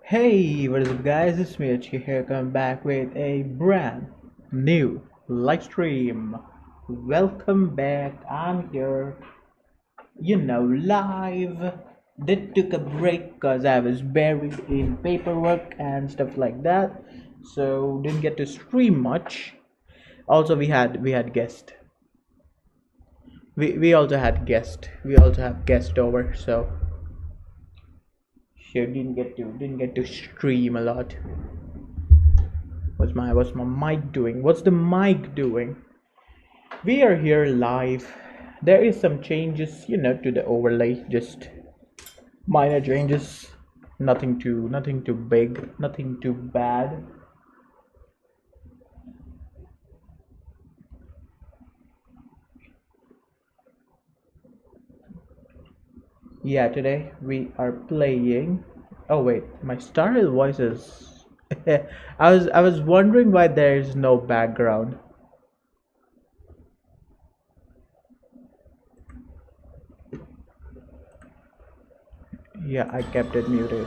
Hey, what is up guys? It's me HK here, coming back with a brand new live stream. Welcome back. I'm here, live. Did took a break because I was buried in paperwork and stuff like that. So didn't get to stream much. Also we had guest. We also had guest. We also have guest over, so sure didn't get to stream a lot. What's my mic doing? What's the mic doing? We are here live. There is some changes, to the overlay, just minor changes. Nothing too big, nothing too bad. Yeah, today we are playing. Oh wait, my startled voices. I was wondering why there is no background. Yeah, I kept it muted.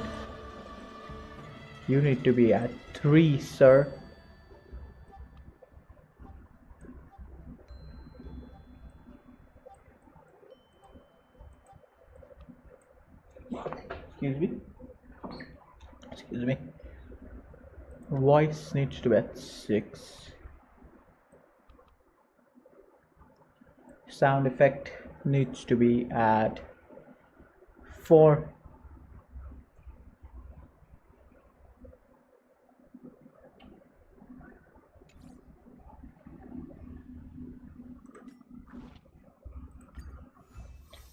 You need to be at 3, sir. Excuse me. Excuse me. Voice needs to be at 6. Sound effect needs to be at 4.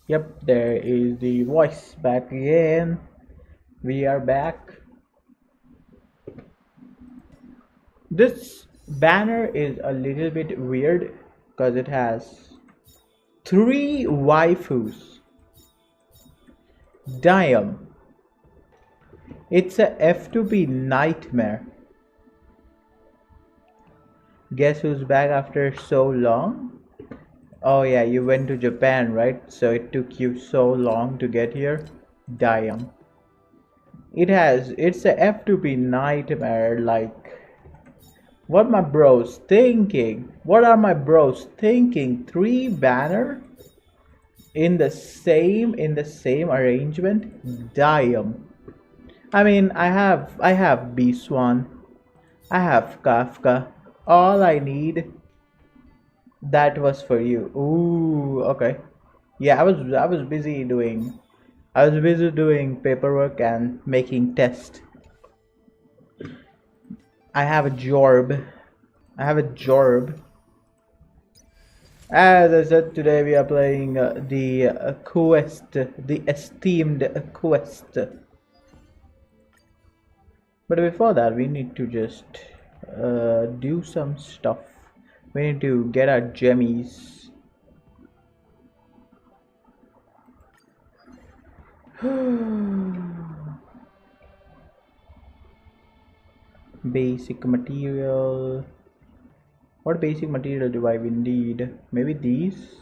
Yep, there is the voice back again. We are back. This banner is a little bit weird because it has 3 waifus. Damn. It's a F2P nightmare. Guess who's back after so long? Oh yeah, you went to Japan, right? So it took you so long to get here. Damn. It's a F2P nightmare. Like, what my bros thinking? What are my bros thinking? 3 banner in the same arrangement? Damn. I mean, I have B-Swan. I have Kafka. All I need. That was for you. Ooh, okay. Yeah, I was busy doing paperwork and making tests. I have a job. I have a job. As I said, today we are playing the quest, the esteemed quest. But before that, we need to just do some stuff. We need to get our gemmies. Basic material. What basic material do I need? Maybe these?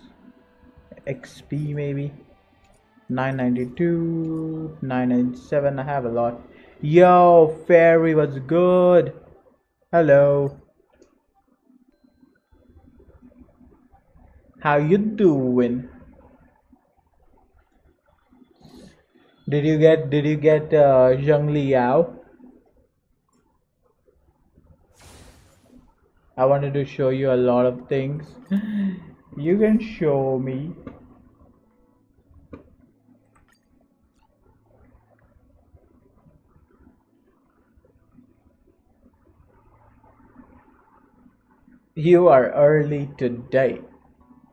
XP maybe? 992, 997. I have a lot. Yo, fairy was good. Hello. How you doing? Did you get Zheng Liao? I wanted to show you a lot of things. You can show me. You are early today.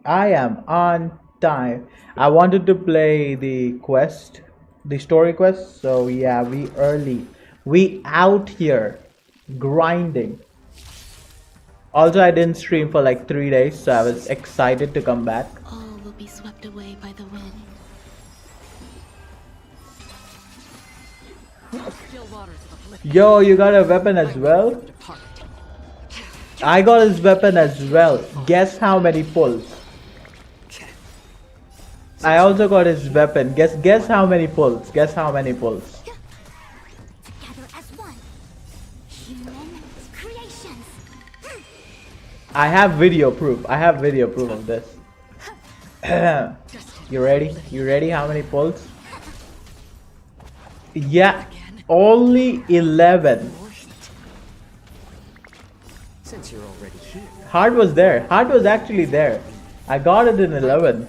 I am on time. I wanted to play the quest, the story quest. So yeah, we early. We out here grinding. Also, I didn't stream for like 3 days, so I was excited to come back. All will be swept away by the wind. Yo, you got a weapon as well? I got his weapon as well. Guess how many pulls? I also got his weapon. Guess how many pulls? Guess how many pulls? Gather I have video proof. I have video proof of this. You ready? You ready? How many pulls? Yeah, only 11. Since you're already here, Heart was there. Heart was actually there. I got it in 11.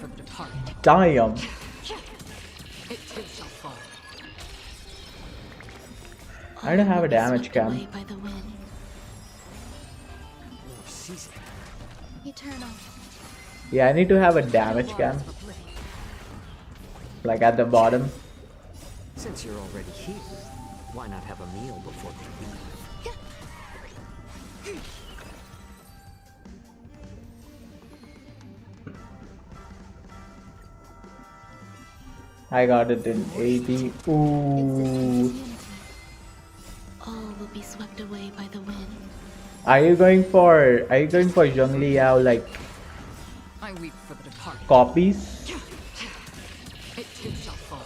Damn. It too shall fall. I don't have a Will be damage swept cam. away by the wind. more season. Eternal. Yeah, I need to have a damage cam. Like at the bottom. Since you're already here, why not have a meal before we leave? I got it in 80. Ooh. All will be swept away by the wind. Are you going for Zheng Liao like I weep for the departed. copies? It too shall fall.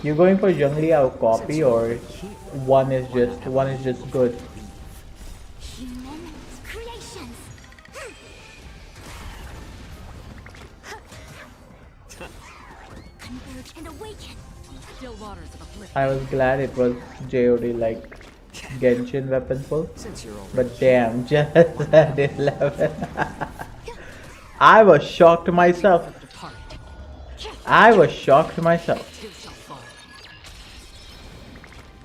You going for Zheng Liao copy or one is just good? Moments, creations. Converge and awaken. Still waters of oblivion. I was glad it was JOD like Genshin weapon pull. Since you're already But damn, just at 11. I was shocked myself. I was shocked myself. Too shall fall.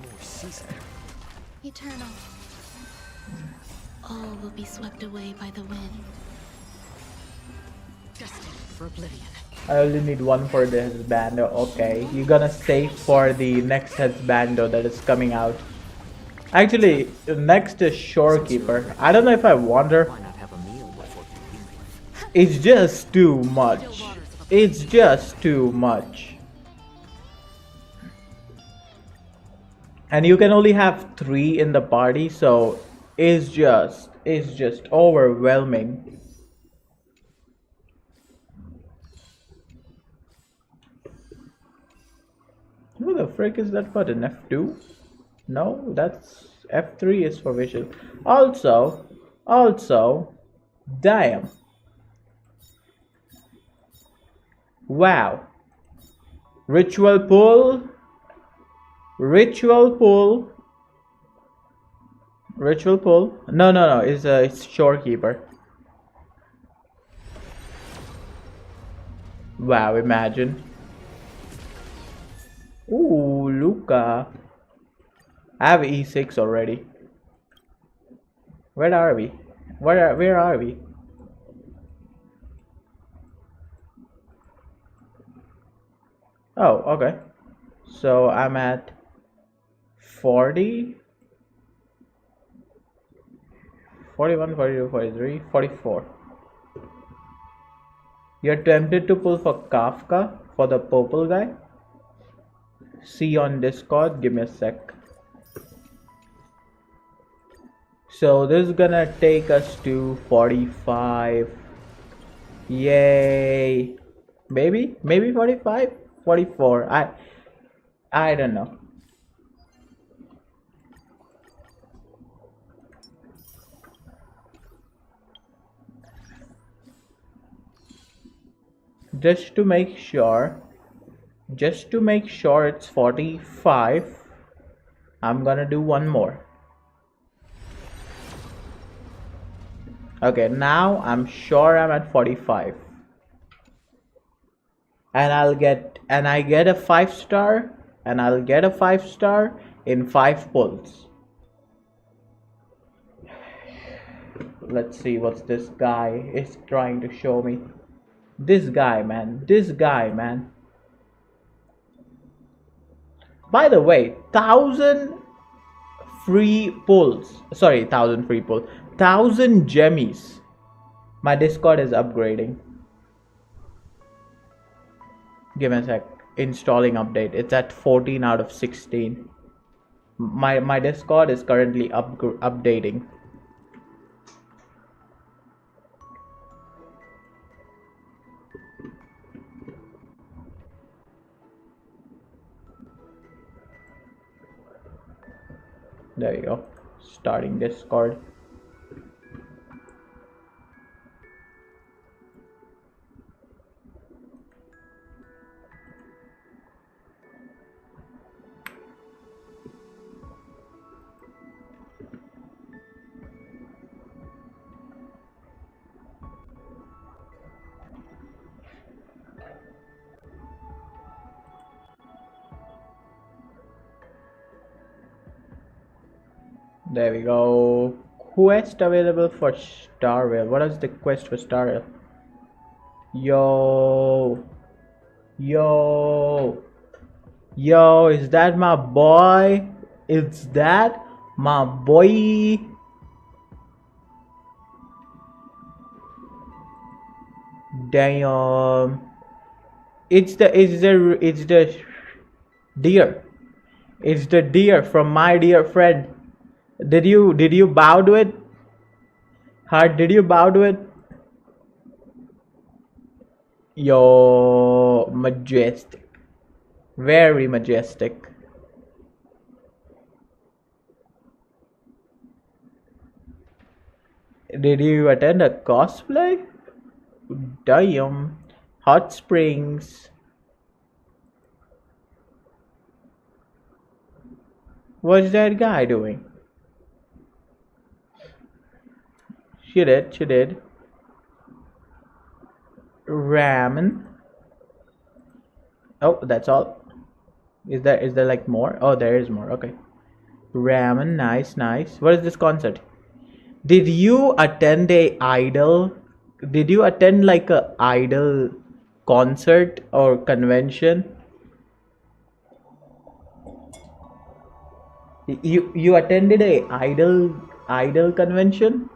more season. Eternal. All will be swept away by the wind. Destined for oblivion. I only need one for this bando. Okay, you're gonna save for the next headbando that is coming out. Actually, next is Shorekeeper. I don't know if I wonder. Why not have a meal before we leave? It's just too much. It's just too much. And you can only have 3 in the party, so it's just overwhelming. Who the frick is that button? F2? No, that's F3 is for visual. Also, damn. Wow. Ritual pull. Ritual pull. Ritual pull. No. It's Shorekeeper. Wow, imagine. Ooh, Luca. I have E6 already. Where are we? Where are we? Oh, okay. So I'm at 40, 41, 42, 43, 44. You're tempted to pull for Kafka for the purple guy? See on Discord, give me a sec. So this is gonna take us to 45. Yay. Maybe 45, 44. I don't know. Just to make sure it's 45, I'm gonna do one more. Okay, now I'm sure I'm at 45. And I get a 5-star, and I'll get a 5-star in 5 pulls. Let's see what this guy is trying to show me. This guy, man. By the way, 1,000 free pulls. Sorry, 1,000 free pulls. 1,000 gemmies. My Discord is upgrading. Give me a sec. Installing update. It's at 14 out of 16. My Discord is currently updating. There you go. Starting Discord. There we go. Quest available for Starville. What is the quest for Starville? Yo. Yo. Yo, is that my boy? Is that my boy? Damn. It's the deer. It's the deer from my dear friend. Did you bow to it? Heart, did you bow to it? Yo, majestic. Very majestic. Did you attend a cosplay? Damn. Hot springs. What's that guy doing? She did. Ramen. Oh, that's all. Is there like more? Oh, there is more. Okay. Ramen, nice. What is this concert? Did you attend a idol? Did you attend like a idol concert or convention? You attended a idol convention?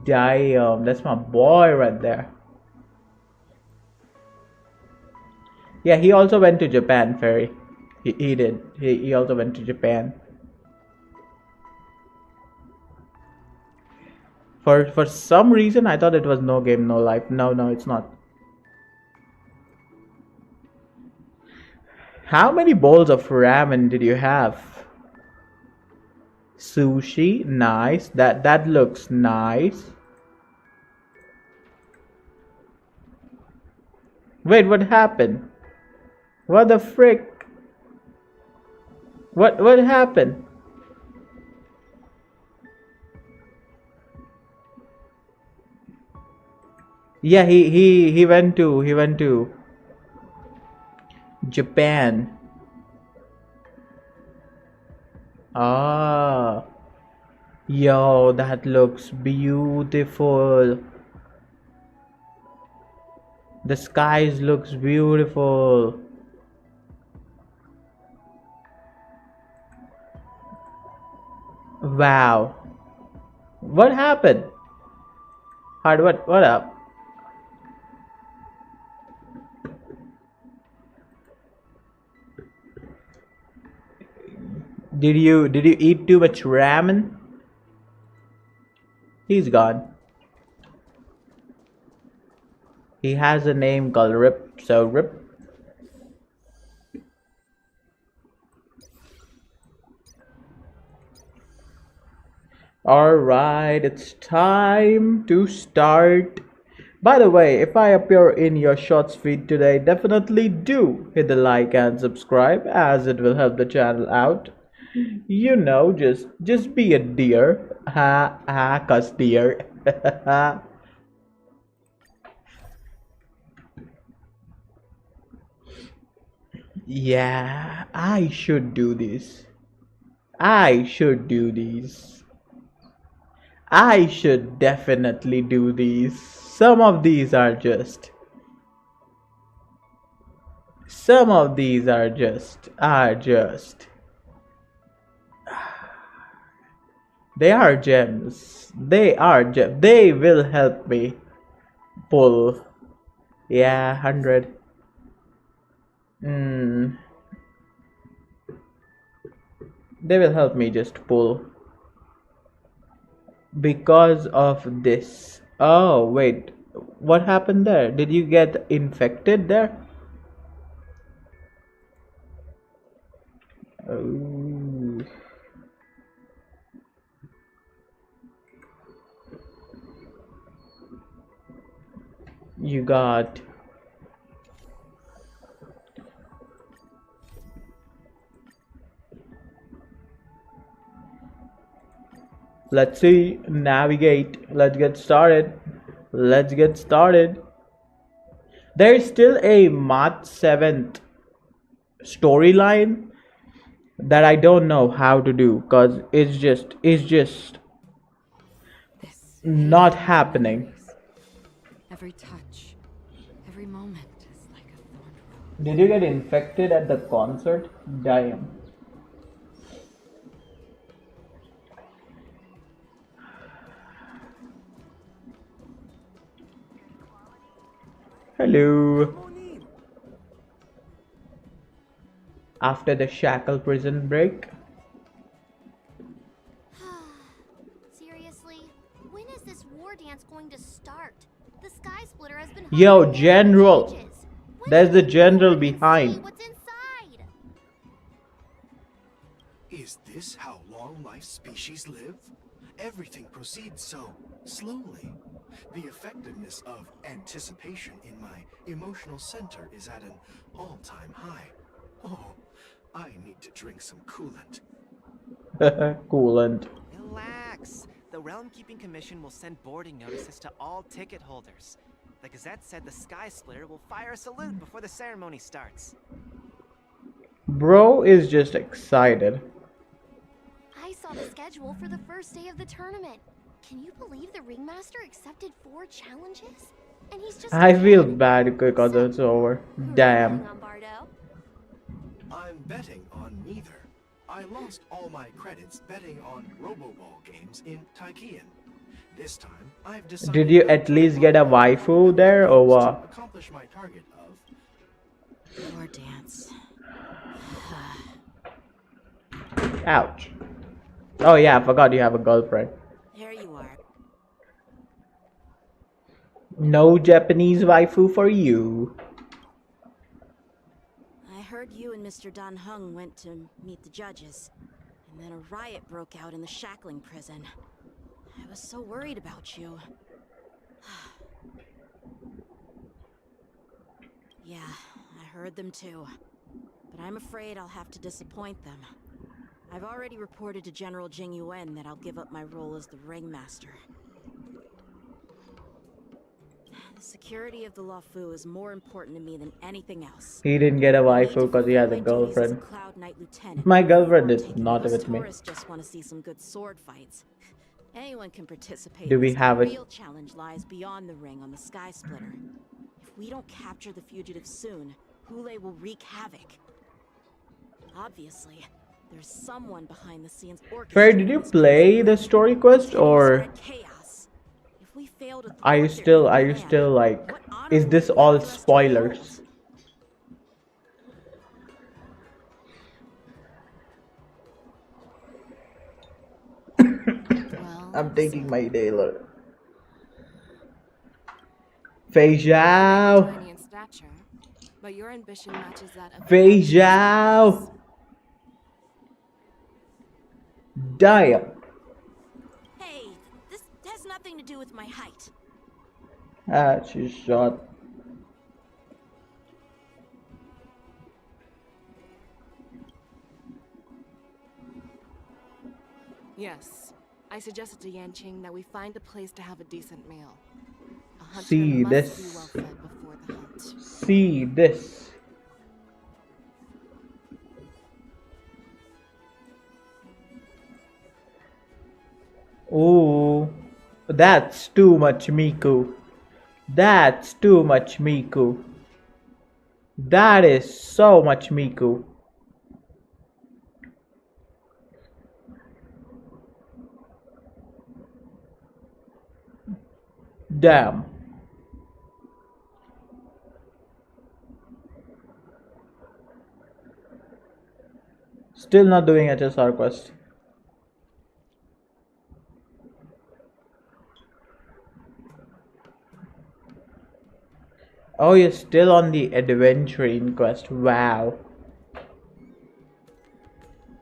Damn, that's my boy right there. Yeah, he also went to Japan, Ferry. He did. He also went to Japan. For some reason, I thought it was no game, no life. No, it's not. How many bowls of ramen did you have? Sushi, nice. That looks nice. Wait, what happened? What the frick? What happened? Yeah, he went to Japan. Ah. Yo, that looks beautiful. The skies looks beautiful. Wow. What happened? Hard, what up? Did you eat too much ramen? He's gone. He has a name called Rip, so Rip. Alright, it's time to start. By the way, if I appear in your shorts feed today, definitely do hit the like and subscribe, as it will help the channel out. You know, just be a deer. Ha, cuss deer. Yeah, I should do this. I should definitely do these. Some of these are just they are gems. They will help me pull. Yeah, 100. They will help me just pull because of this. Oh, wait. What happened there? Did you get infected there? Oh. You got. Let's see. Navigate. Let's get started. There is still a March 7th storyline. that I don't know how to do because it's just This not haze of happening. memories. Every touch, every moment is like a thorn rose. Did you get infected at the concert? Damn. Hello. After the shackle prison break. Seriously? When is this war dance going to start? The Sky Splitter has been Yo, hiding away General. for ages. When There's can the we general board and see behind. what's inside? Is this how long-life species live? Everything proceeds so slowly. The effectiveness of anticipation in my emotional center is at an all-time high. Oh, I need to drink some coolant. Coolant. Relax. The Realm Keeping Commission will send boarding notices to all ticket holders. The Gazette said the Sky Splitter will fire a salute before the ceremony starts. Bro is just excited. I saw the schedule for the first day of the tournament. Can you believe the ringmaster accepted 4 challenges? And he's just I feel kid. bad because So, it's over. who are you Damn. betting on, Bardo? I'm betting on neither. I lost all my credits betting on Roboball games in Taikian. This time, I've decided Did you not at to least rely get a on waifu other there or games to what? accomplish my target of War dance. Ouch. Oh yeah, I forgot you have a girlfriend. There you are. No Japanese waifu for you. I heard you and Mr. Dan Hung went to meet the judges, and then a riot broke out in the shackling prison. I was so worried about you. Yeah, I heard them too. But I'm afraid I'll have to disappoint them. I've already reported to General Jing Yuan that I'll give up my role as the ringmaster. The security of the Luofu is more important to me than anything else. He didn't get a I need waifu to because he has a fulfill my duties as girlfriend. Cloud Knight Lieutenant. My girlfriend before is taking not us with me. tourists just want to see some good sword fights. Anyone can participate. Do in we this, have the it? real challenge lies beyond the ring on the Sky Splitter. If we don't capture the fugitives soon, Hule will wreak havoc. Obviously, there's someone behind the scenes orchestrating Fair, did you this play crazy the story quest plan, or spread chaos. If we fail to are you thwart their still evil are you plan, still like, what honor is will this be all left for us to spoilers? Well, I'm taking my daily. Fei Zhao. tiny in stature, but your ambition matches that of Fei the Zhao. Damn. Hey, this has nothing to do with my height. Ah, she's shot. Yes, I suggested to Yanqing that we find a place to have a decent meal. A hunter See must this. be well fed before the hunt. See this. Ooh, that's too much Miku. That's too much Miku. That is so much Miku. Damn. Still not doing HSR quest. Oh, you're still on the adventuring quest. Wow.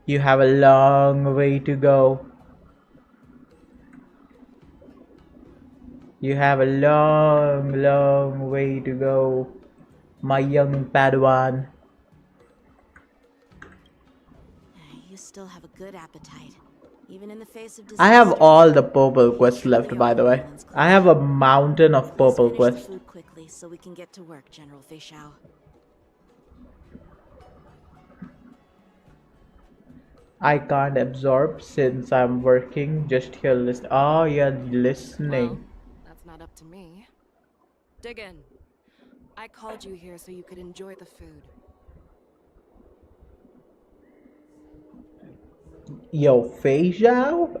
You have a long way to go. You have a long way to go, my young Padawan. You still have a good appetite, even in the face of I have disaster. all the purple quests Surely left, all by the the way. islands I have a close. mountain of Please purple finish quests. the food quickly so we can get to work, General Fei. I can't absorb since I'm working. Just here listen. Oh, you're Well, listening. that's not up to me. Dig in. I called you here so you could enjoy the food. Yo, Fei Zhao?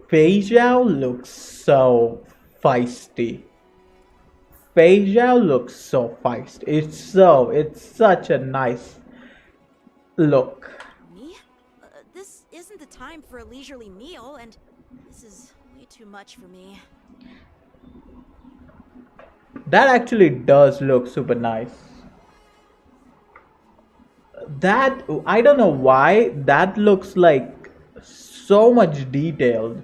Fei Zhao looks so feisty. Fei Zhao looks so feisty. It's such a nice look. Me? This isn't the time for a leisurely meal, and this is way too much for me. That actually does look super nice. That, I don't know why, that looks like so much detailed.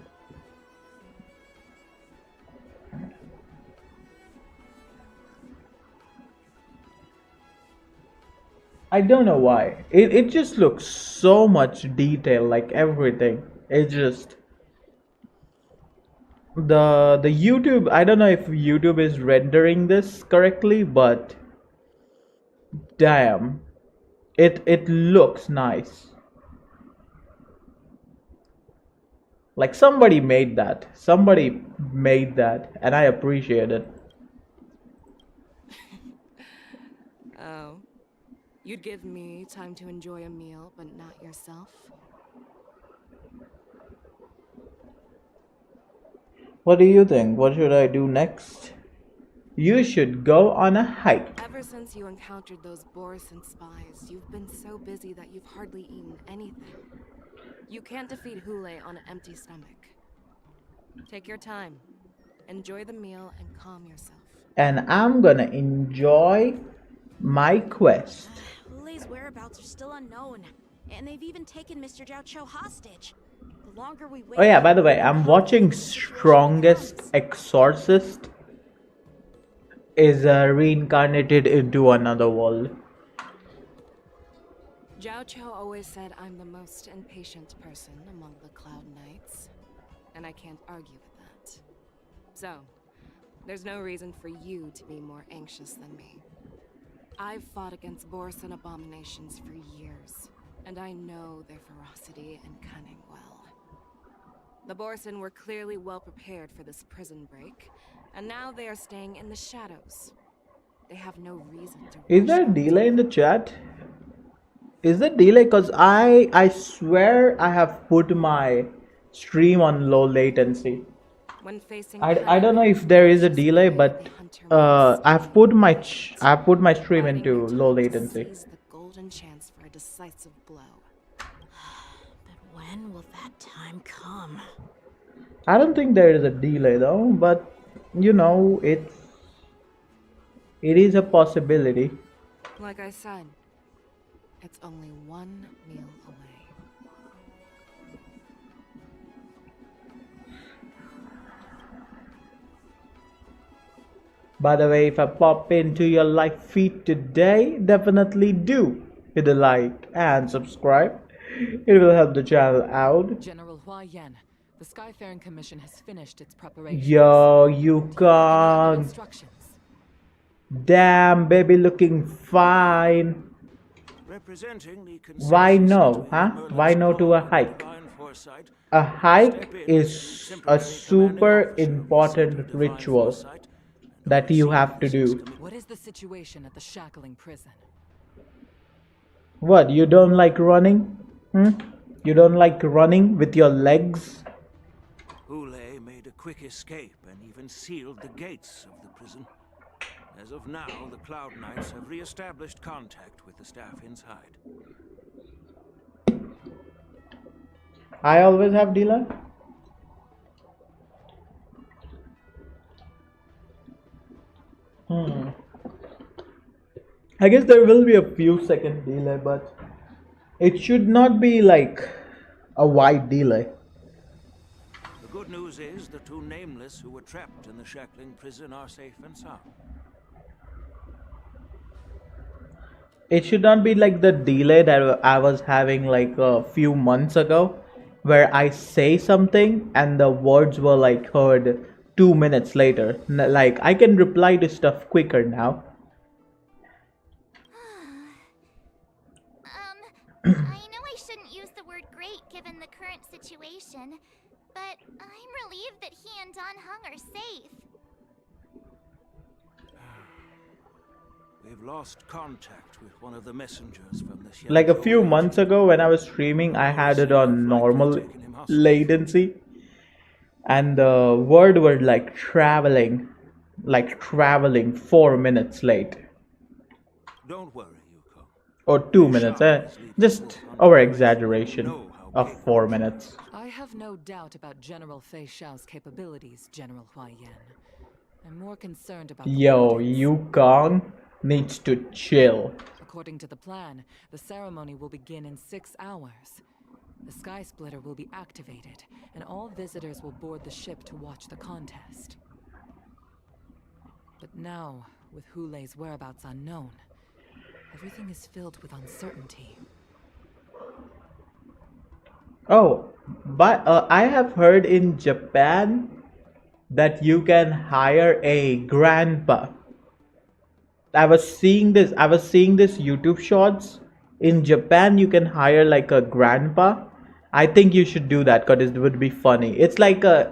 I don't know why. It just looks so much detail, like everything. It just the YouTube, I don't know if YouTube is rendering this correctly, but damn. It looks nice. Like somebody made that. Somebody made that and I appreciate it. Oh. You'd give me time to enjoy a meal, but not yourself? What do you think? What should I do next? You should go on a hike. Ever since you encountered those Borison spies, you've been so busy that you've hardly eaten anything. You can't defeat Hule on an empty stomach. Take your time. Enjoy the meal and calm yourself. And I'm gonna enjoy my quest. Hule's whereabouts are still unknown, and they've even taken Mr. Jiao Cho hostage. The longer we wait... Oh yeah, by the way, I'm watching Strongest Exorcist is reincarnated into another world. Jiao Cho always said I'm the most impatient person among the Cloud Knights, and I can't argue with that. So, there's no reason for you to be more anxious than me. I've fought against Borison abominations for years, and I know their ferocity and cunning well. The Borison were clearly well prepared for this prison break, and now they are staying in the shadows. They have no reason to... Is there a delay in the chat? Is there delay? Because I swear I have put my stream on low latency. When facing I don't know if there is a delay, but I've put my stream into low latency. The golden chance for a decisive blow. But when will that time come? I don't think there is a delay though, but you know, it is a possibility. Like I said, it's only one meal away. By the way, if I pop into your live feed today, definitely do hit a like and subscribe. It will help the channel out. General Hua Yan, the Skyfaring Commission has finished its preparations. Yo, you Any other can't. instructions? Damn, baby looking fine. Why no, huh? Why no to a hike? A hike is a super important ritual that you have to do. What is the situation at the shackling prison? What, you don't like running? You don't like running with your legs? Hule made a quick escape and even sealed the gates of the prison. As of now, the Cloud Knights have re-established contact with the staff inside. I always have delay. I guess there will be a few second delay, but it should not be like a wide delay. The good news is the two nameless who were trapped in the shackling prison are safe and sound. It should not be like the delay that I was having like a few months ago, where I say something and the words were like heard 2 minutes later. Like I can reply to stuff quicker now. I know I shouldn't use the word great given the current situation, but I'm relieved that he and Don Hung are safe. We've lost contact with one of the messengers from the Like a few months ago when I was streaming, I had it on normal latency, and the word was like traveling 4 minutes late. Don't worry, Yuko. Or 2 minutes, just over exaggeration of 4 minutes. I have no doubt about General Fei Xiao's capabilities, General Hua Yan. I'm more concerned about Yo, Yukong needs to chill. According to the plan, the ceremony will begin in 6 hours. The Sky Splitter will be activated, and all visitors will board the ship to watch the contest. But now, with Hu Lei's whereabouts unknown, everything is filled with uncertainty. Oh, but I have heard in Japan that you can hire a grandpa. I was seeing this YouTube shorts. In Japan you can hire like a grandpa. I think you should do that because it would be funny. It's like a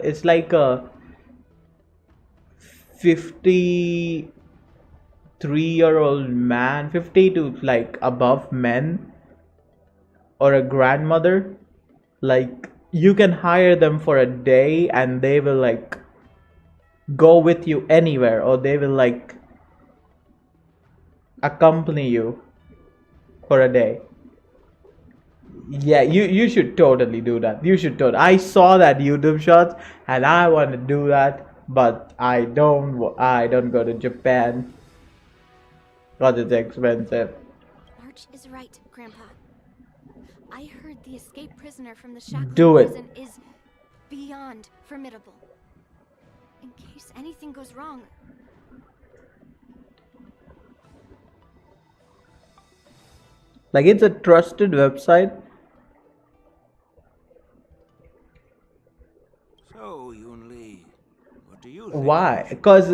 53-year-old man, 50 to like above men, or a grandmother. Like you can hire them for a day and they will like go with you anywhere, or they will like accompany you for a day. Yeah, you should totally do that. You should totally. I saw that YouTube shots and I want to do that, but I don't go to Japan because it's expensive. March is right, Grandpa. I heard the escaped prisoner from the Shackleton Do it. prison is beyond formidable. In case anything goes wrong. Like it's a trusted website. So, Yun Li, what do you think? Why? Because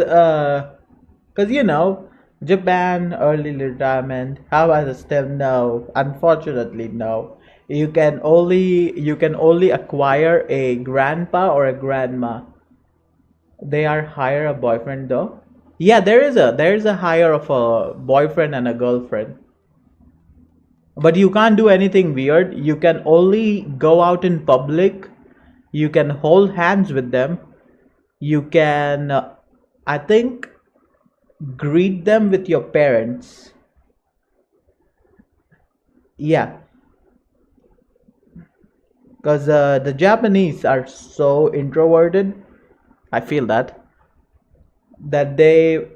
you know, Japan early retirement. How I still no. Unfortunately, no. You can only acquire a grandpa or a grandma. They are hire a boyfriend though. Yeah, there is a hire of a boyfriend and a girlfriend. But you can't do anything weird. You can only go out in public. You can hold hands with them. You can, I think, greet them with your parents. Yeah. Because the Japanese are so introverted. I feel that the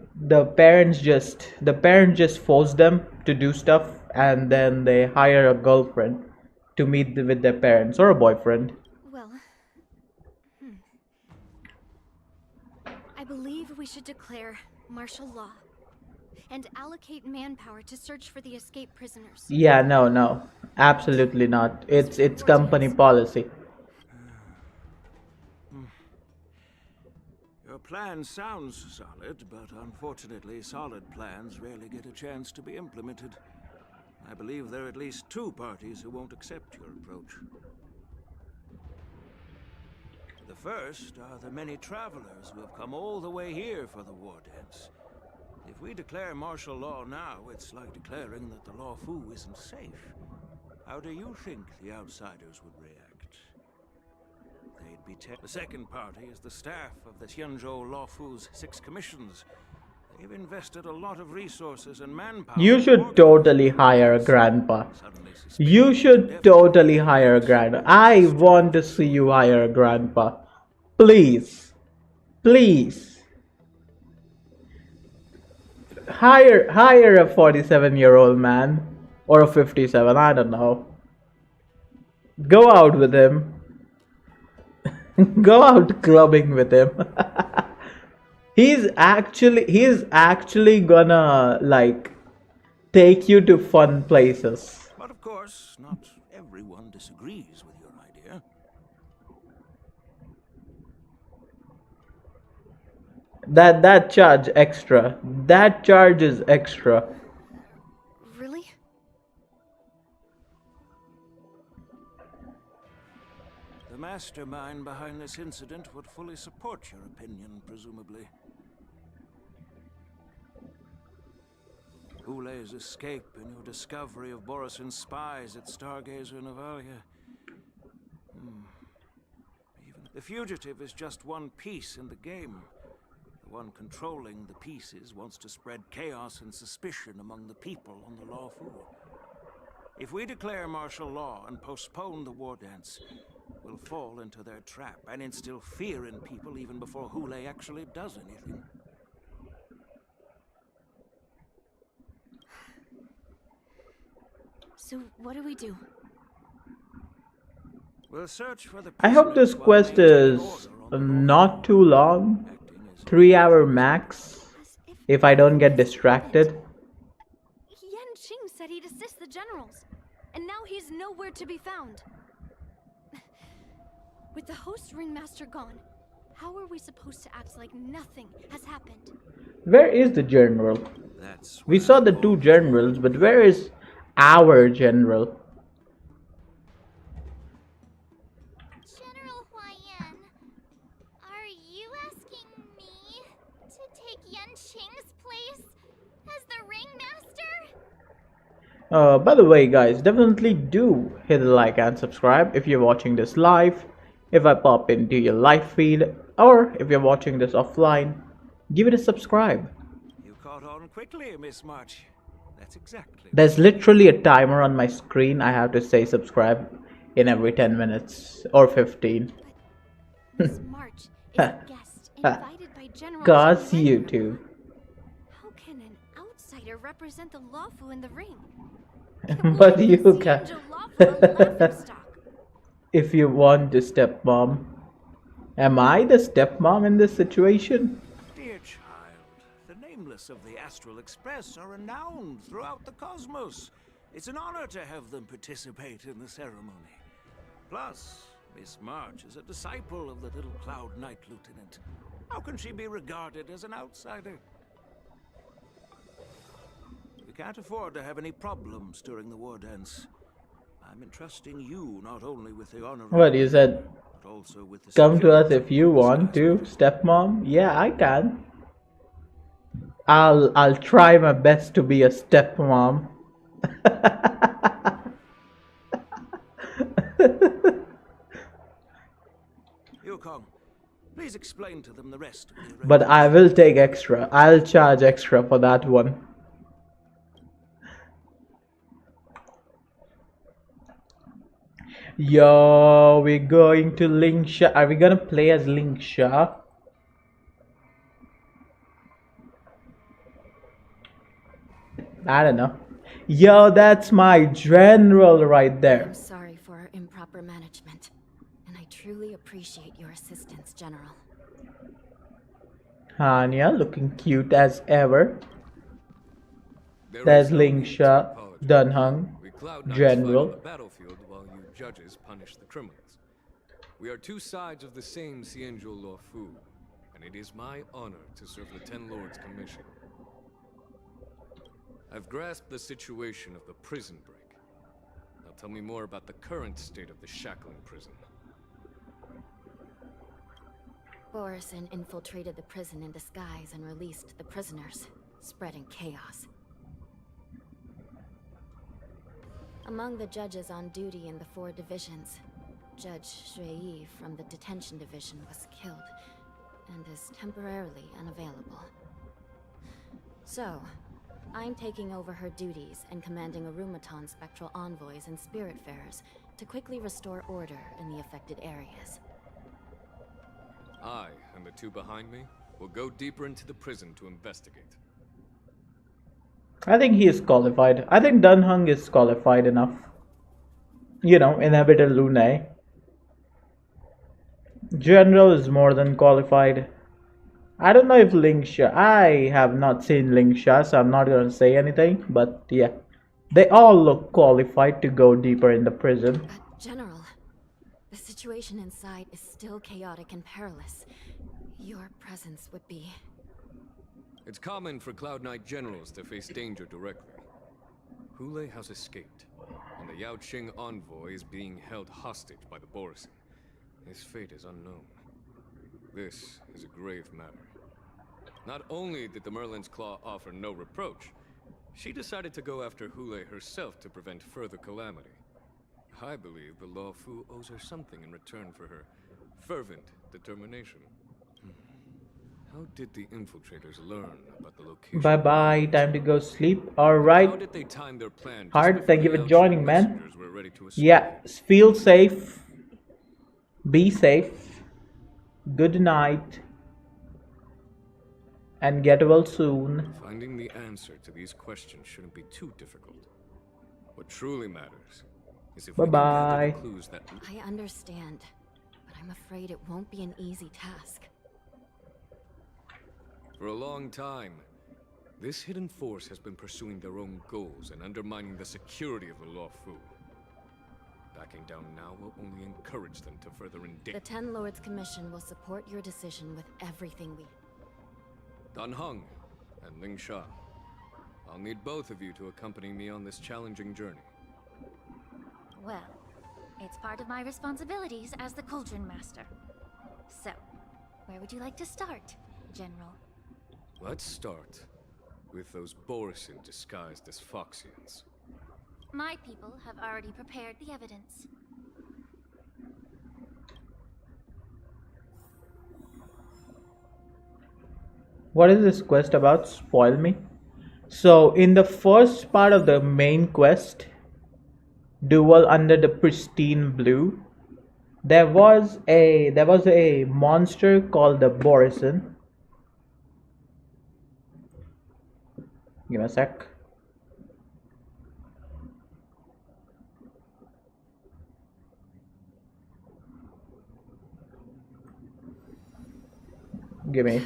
parents just force them to do stuff, and then they hire a girlfriend to meet with their parents, or a boyfriend. Well, I believe we should declare martial law and allocate manpower to search for the escaped prisoners. Yeah, no, absolutely not. It's company policy. Your plan sounds solid, but unfortunately solid plans rarely get a chance to be implemented. I believe there are at least 2 parties who won't accept your approach. The first are the many travelers who have come all the way here for the war dance. If we declare martial law now, it's like declaring that the Law Fu isn't safe. How do you think the outsiders would react? They'd be The second party is the staff of the Xianzhou Law Fu's 6 commissions. They've invested a lot of resources and manpower. You should totally hire a grandpa. You should totally hire a grandpa. I want to see you hire a grandpa. Please. Please. Hire a 47-year-old man. Or a 57, I don't know. Go out with him. Go out clubbing with him. He's actually gonna like take you to fun places. But of course, not everyone disagrees with your idea. That charge extra. That charge is extra. Really? The mastermind behind this incident would fully support your opinion, presumably. Hule's escape and your discovery of Borison's spies at Stargazer Navalia. Even the fugitive is just one piece in the game. The one controlling the pieces wants to spread chaos and suspicion among the people on the Lawfu. If we declare martial law and postpone the war dance, we'll fall into their trap and instill fear in people even before Hule actually does anything. So what do we do? We'll search for the I hope this prisoners while quest maintaining is order on the Lawfu. not too long. Acting as 3-hour max. If I don't get distracted. Yan Qing said he'd assist the generals, and now he's nowhere to be found. With the host ringmaster gone, how are we supposed to act like nothing has happened? Where is the general? That's We where saw I'm the going two to generals, but where is our general? General Huayan, are you asking me to take Yan Qing's place as the ringmaster? By the way, guys, definitely do hit the like and subscribe if you're watching this live. If I pop into your live feed, or if you're watching this offline, give it a subscribe. You caught on quickly, Miss March. That's exactly. There's literally a timer on my screen. I have to say subscribe in every 10 minutes or 15. Miss March is a guest invited by General Cause Qing. you too. How can an outsider represent the Lawfu in the ring? But you can. Angel Lawfu a laughingstock. If you want to stepmom. Am I the stepmom in this situation? Dear child, the nameless of the Astral Express are renowned throughout the cosmos. It's an honor to have them participate in the ceremony. Plus, Miss March is a disciple of the little Cloud Knight Lieutenant. How can she be regarded as an outsider? We can't afford to have any problems during the war dance. I'm entrusting you not only with the honor What you said? but also with the Come to us security if you of the want to, skyscraper. stepmom. Yeah, I can. I'll try my best to be a stepmom. Yukong, please explain to them the rest of the But I will take extra. I'll charge extra for that one. Yo, we're going to Lingsha. Are we gonna play as Lingsha? I don't know. Yo, that's my general right there. I'm sorry for our improper management, and I truly appreciate your assistance, General. Hanya looking cute as ever. There There's is no need to Lingsha, apologize. Dunhung, We Cloud Knights General. fight on the battlefield while you judges punish the criminals. We are two sides of the same Cienjo Lawfu, and it is my honor to serve the Ten Lords' commission. I've grasped the situation of the prison break. Now tell me more about the current state of the Shackling prison. Borison infiltrated the prison in disguise and released the prisoners, spreading chaos. Among the judges on duty in the 4 divisions, Judge Shui from the detention division was killed and is temporarily unavailable. So, I'm taking over her duties and commanding Arumaton spectral envoys and spiritfarers to quickly restore order in the affected areas. I, and the two behind me, will go deeper into the prison to investigate. I think he is qualified. I think Dunhung is qualified enough. You know, Inhabitor Lunae. General is more than qualified. I don't know if Lingsha. I have not seen Lingsha, so I'm not going to say anything. But yeah, they all look qualified to go deeper in the prison. But, General, the situation inside is still chaotic and perilous. Your presence would be... It's common for Cloud Knight generals to face danger directly. Hule has escaped, and the Yao Qing envoy is being held hostage by the Borison. His fate is unknown. This is a grave matter. Not only did the Merlin's Claw offer no reproach, she decided to go after Hule herself to prevent further calamity. I believe the Law Fu owes her something in return for her fervent determination. How did the infiltrators learn about the location? Bye bye, time to go sleep. Alright. How did they time their plan? Heart, thank you for joining, man. Were ready to escape? Yeah, feel safe. Be safe. Good night. And get well soon. Finding the answer to these questions shouldn't be too difficult. What truly matters is if we can gather the clues that... I understand, but I'm afraid it won't be an easy task. For a long time, this hidden force has been pursuing their own goals and undermining the security of the Law Fu. Backing down now will only encourage them to further The Ten Lords Commission will support your decision with everything we... Dan Heng and Ling Sha. I'll need both of you to accompany me on this challenging journey. Well, it's part of my responsibilities as the Cauldron Master. So, where would you like to start, General? Let's start with those Borisin disguised as Foxians. My people have already prepared the evidence. What is this quest about? Spoil me. So in the first part of the main quest, Duel Under the Pristine Blue, there was a monster called the Borisin. Give me a sec. Give me.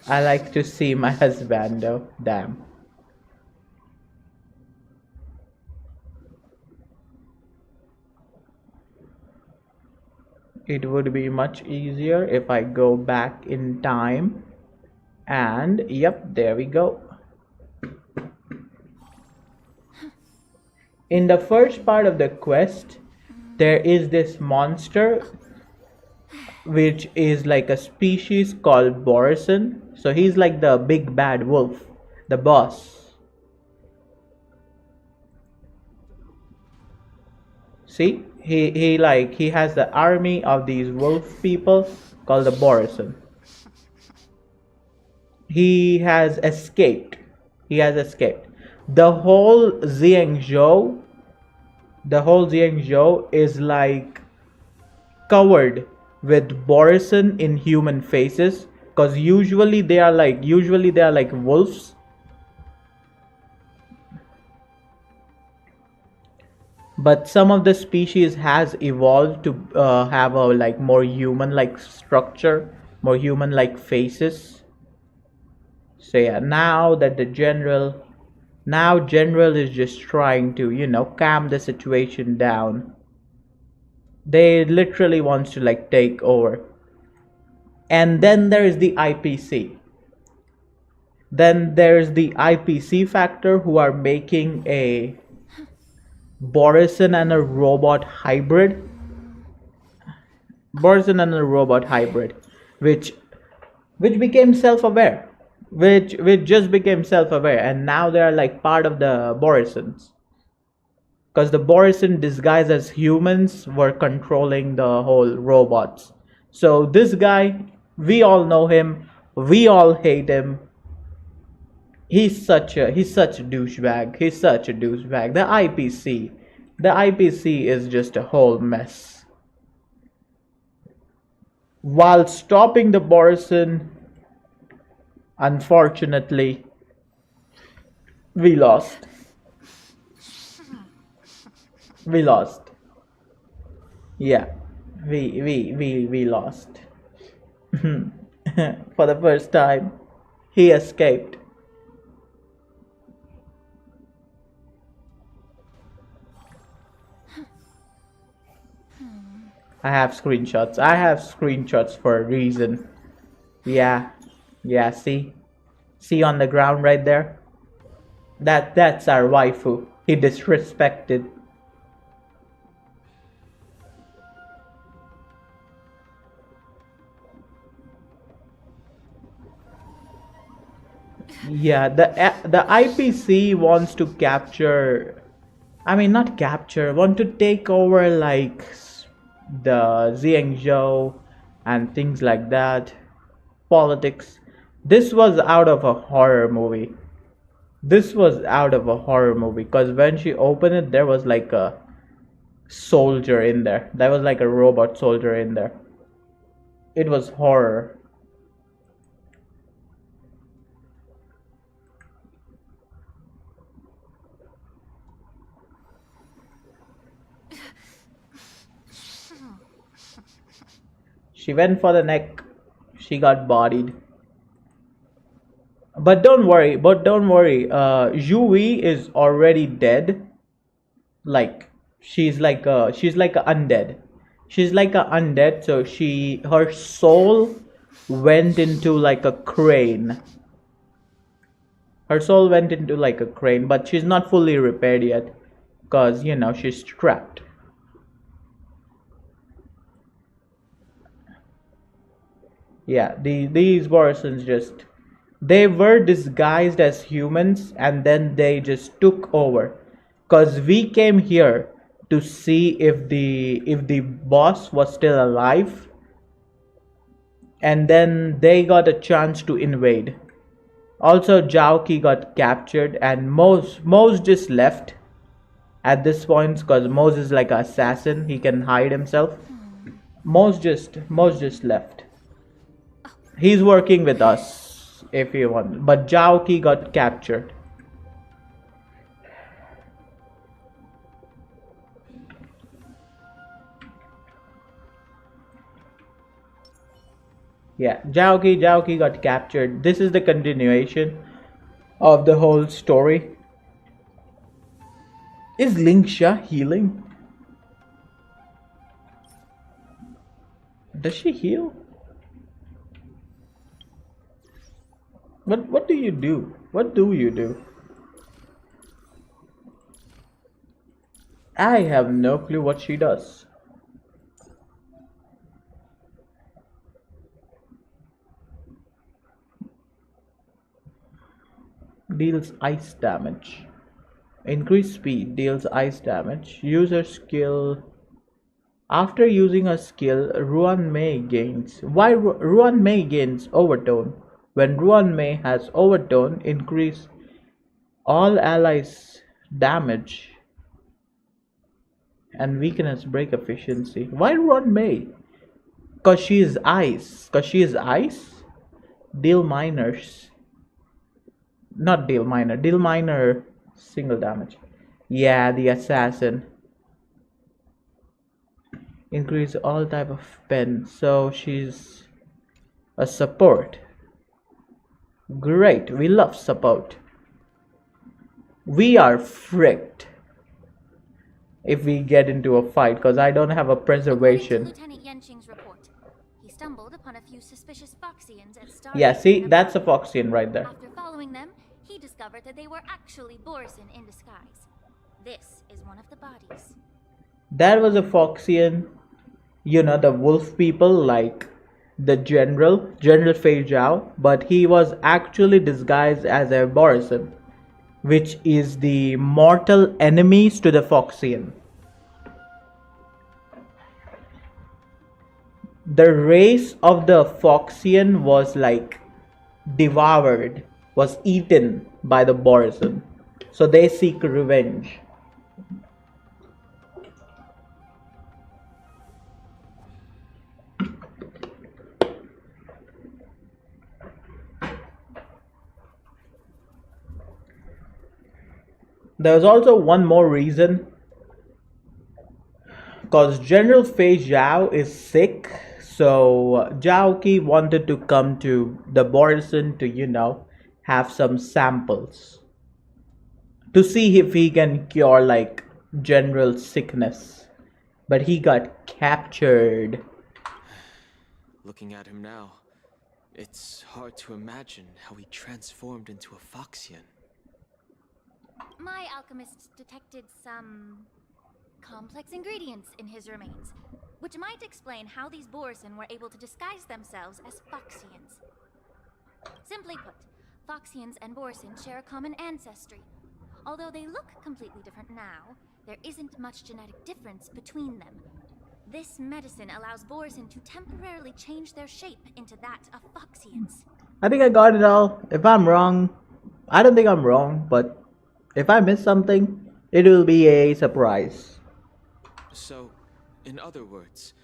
I like to see my husband though. Damn. It would be much easier if I go back in time. And yep, there we go. In the first part of the quest, there is this monster which is like a species called Borisin. So he's like the big bad wolf, the boss. See, he has the army of these wolf people called the Borisin. He has escaped. The whole Jiangzhou is like covered with Borisin in human faces, because usually they are like wolves. But some of the species has evolved to have a like more human-like structure, more human-like faces. So yeah, now General is just trying to, you know, calm the situation down. They literally wants to like take over. And then there is the IPC. Then there's the IPC factor who are making a Borisin and a robot hybrid. Which became self-aware. Which just became self-aware, and now they are like part of the Borisins. Because the Borisin disguised as humans were controlling the whole robots. So this guy, we all know him, we all hate him. He's such a douchebag. The IPC is just a whole mess. While stopping the Borisin, unfortunately, we lost. Yeah, we lost. For the first time, he escaped. I have screenshots for a reason. Yeah, see on the ground right there? That's our waifu. He disrespected. Yeah, the IPC wants to capture, I mean not capture, want to take over like the Zhengzhou and things like that, politics. This was out of a horror movie. This was out of a horror movie because when she opened it, there was like a soldier in there. There was like a robot soldier in there. It was horror. She went for the neck. She got bodied. But don't worry. Yui is already dead. Like she's like a undead. She's like a undead. So her soul went into like a crane. Her soul went into like a crane, but she's not fully repaired yet, cause you know she's trapped. Yeah, these persons just, they were disguised as humans and then they just took over. Cause we came here to see if the boss was still alive, and then they got a chance to invade. Also, Jaoki got captured and Mose just left at this point because Mose is like an assassin. He can hide himself. Mose just left. He's working with us if you want. But Jaoki got captured. Yeah, Jaoki got captured. This is the continuation of the whole story. Is Linksha healing? Does she heal? What do you do? What do you do? I have no clue what she does. Deals ice damage. Increased speed deals ice damage. User skill. After using a skill, Ruan Mei gains. Why Ruan Mei gains overtone? When Ruan Mei has overtone, increase all allies' damage and weakness break efficiency. Why Ruan Mei? Cause she is ice. Cause she is ice. Deal minors. Not deal minor. Deal minor single damage. Yeah, the assassin. Increase all type of pen. So she's a support. Great, we love support. We are fricked if we get into a fight because I don't have a preservation. Lieutenant Yenching's report, he stumbled upon a few suspicious Foxians at Star. Yeah, see, that's a Foxian right there. After following them, he discovered that they were actually Borson in disguise. This is one of the bodies. That was a Foxian, you know, the wolf people like the General Fei Zhao, but he was actually disguised as a Borson, which is the mortal enemies to the Foxian. The race of the Foxian was like devoured, was eaten by the Borson, so they seek revenge. There was also one more reason, because General Fei Zhao is sick, so Zhao wanted to come to the Borson to, you know, have some samples to see if he can cure like general sickness, but he got captured. Looking at him now, it's hard to imagine how he transformed into a Foxian. My alchemists detected some complex ingredients in his remains, which might explain how these Borson were able to disguise themselves as Foxians. Simply put, Foxians and Borson share a common ancestry. Although they look completely different now, there isn't much genetic difference between them. This medicine allows Borson to temporarily change their shape into that of Foxians. I think I got it all. If I'm wrong, I don't think I'm wrong, but if I miss something, it will be a surprise. So, in other words,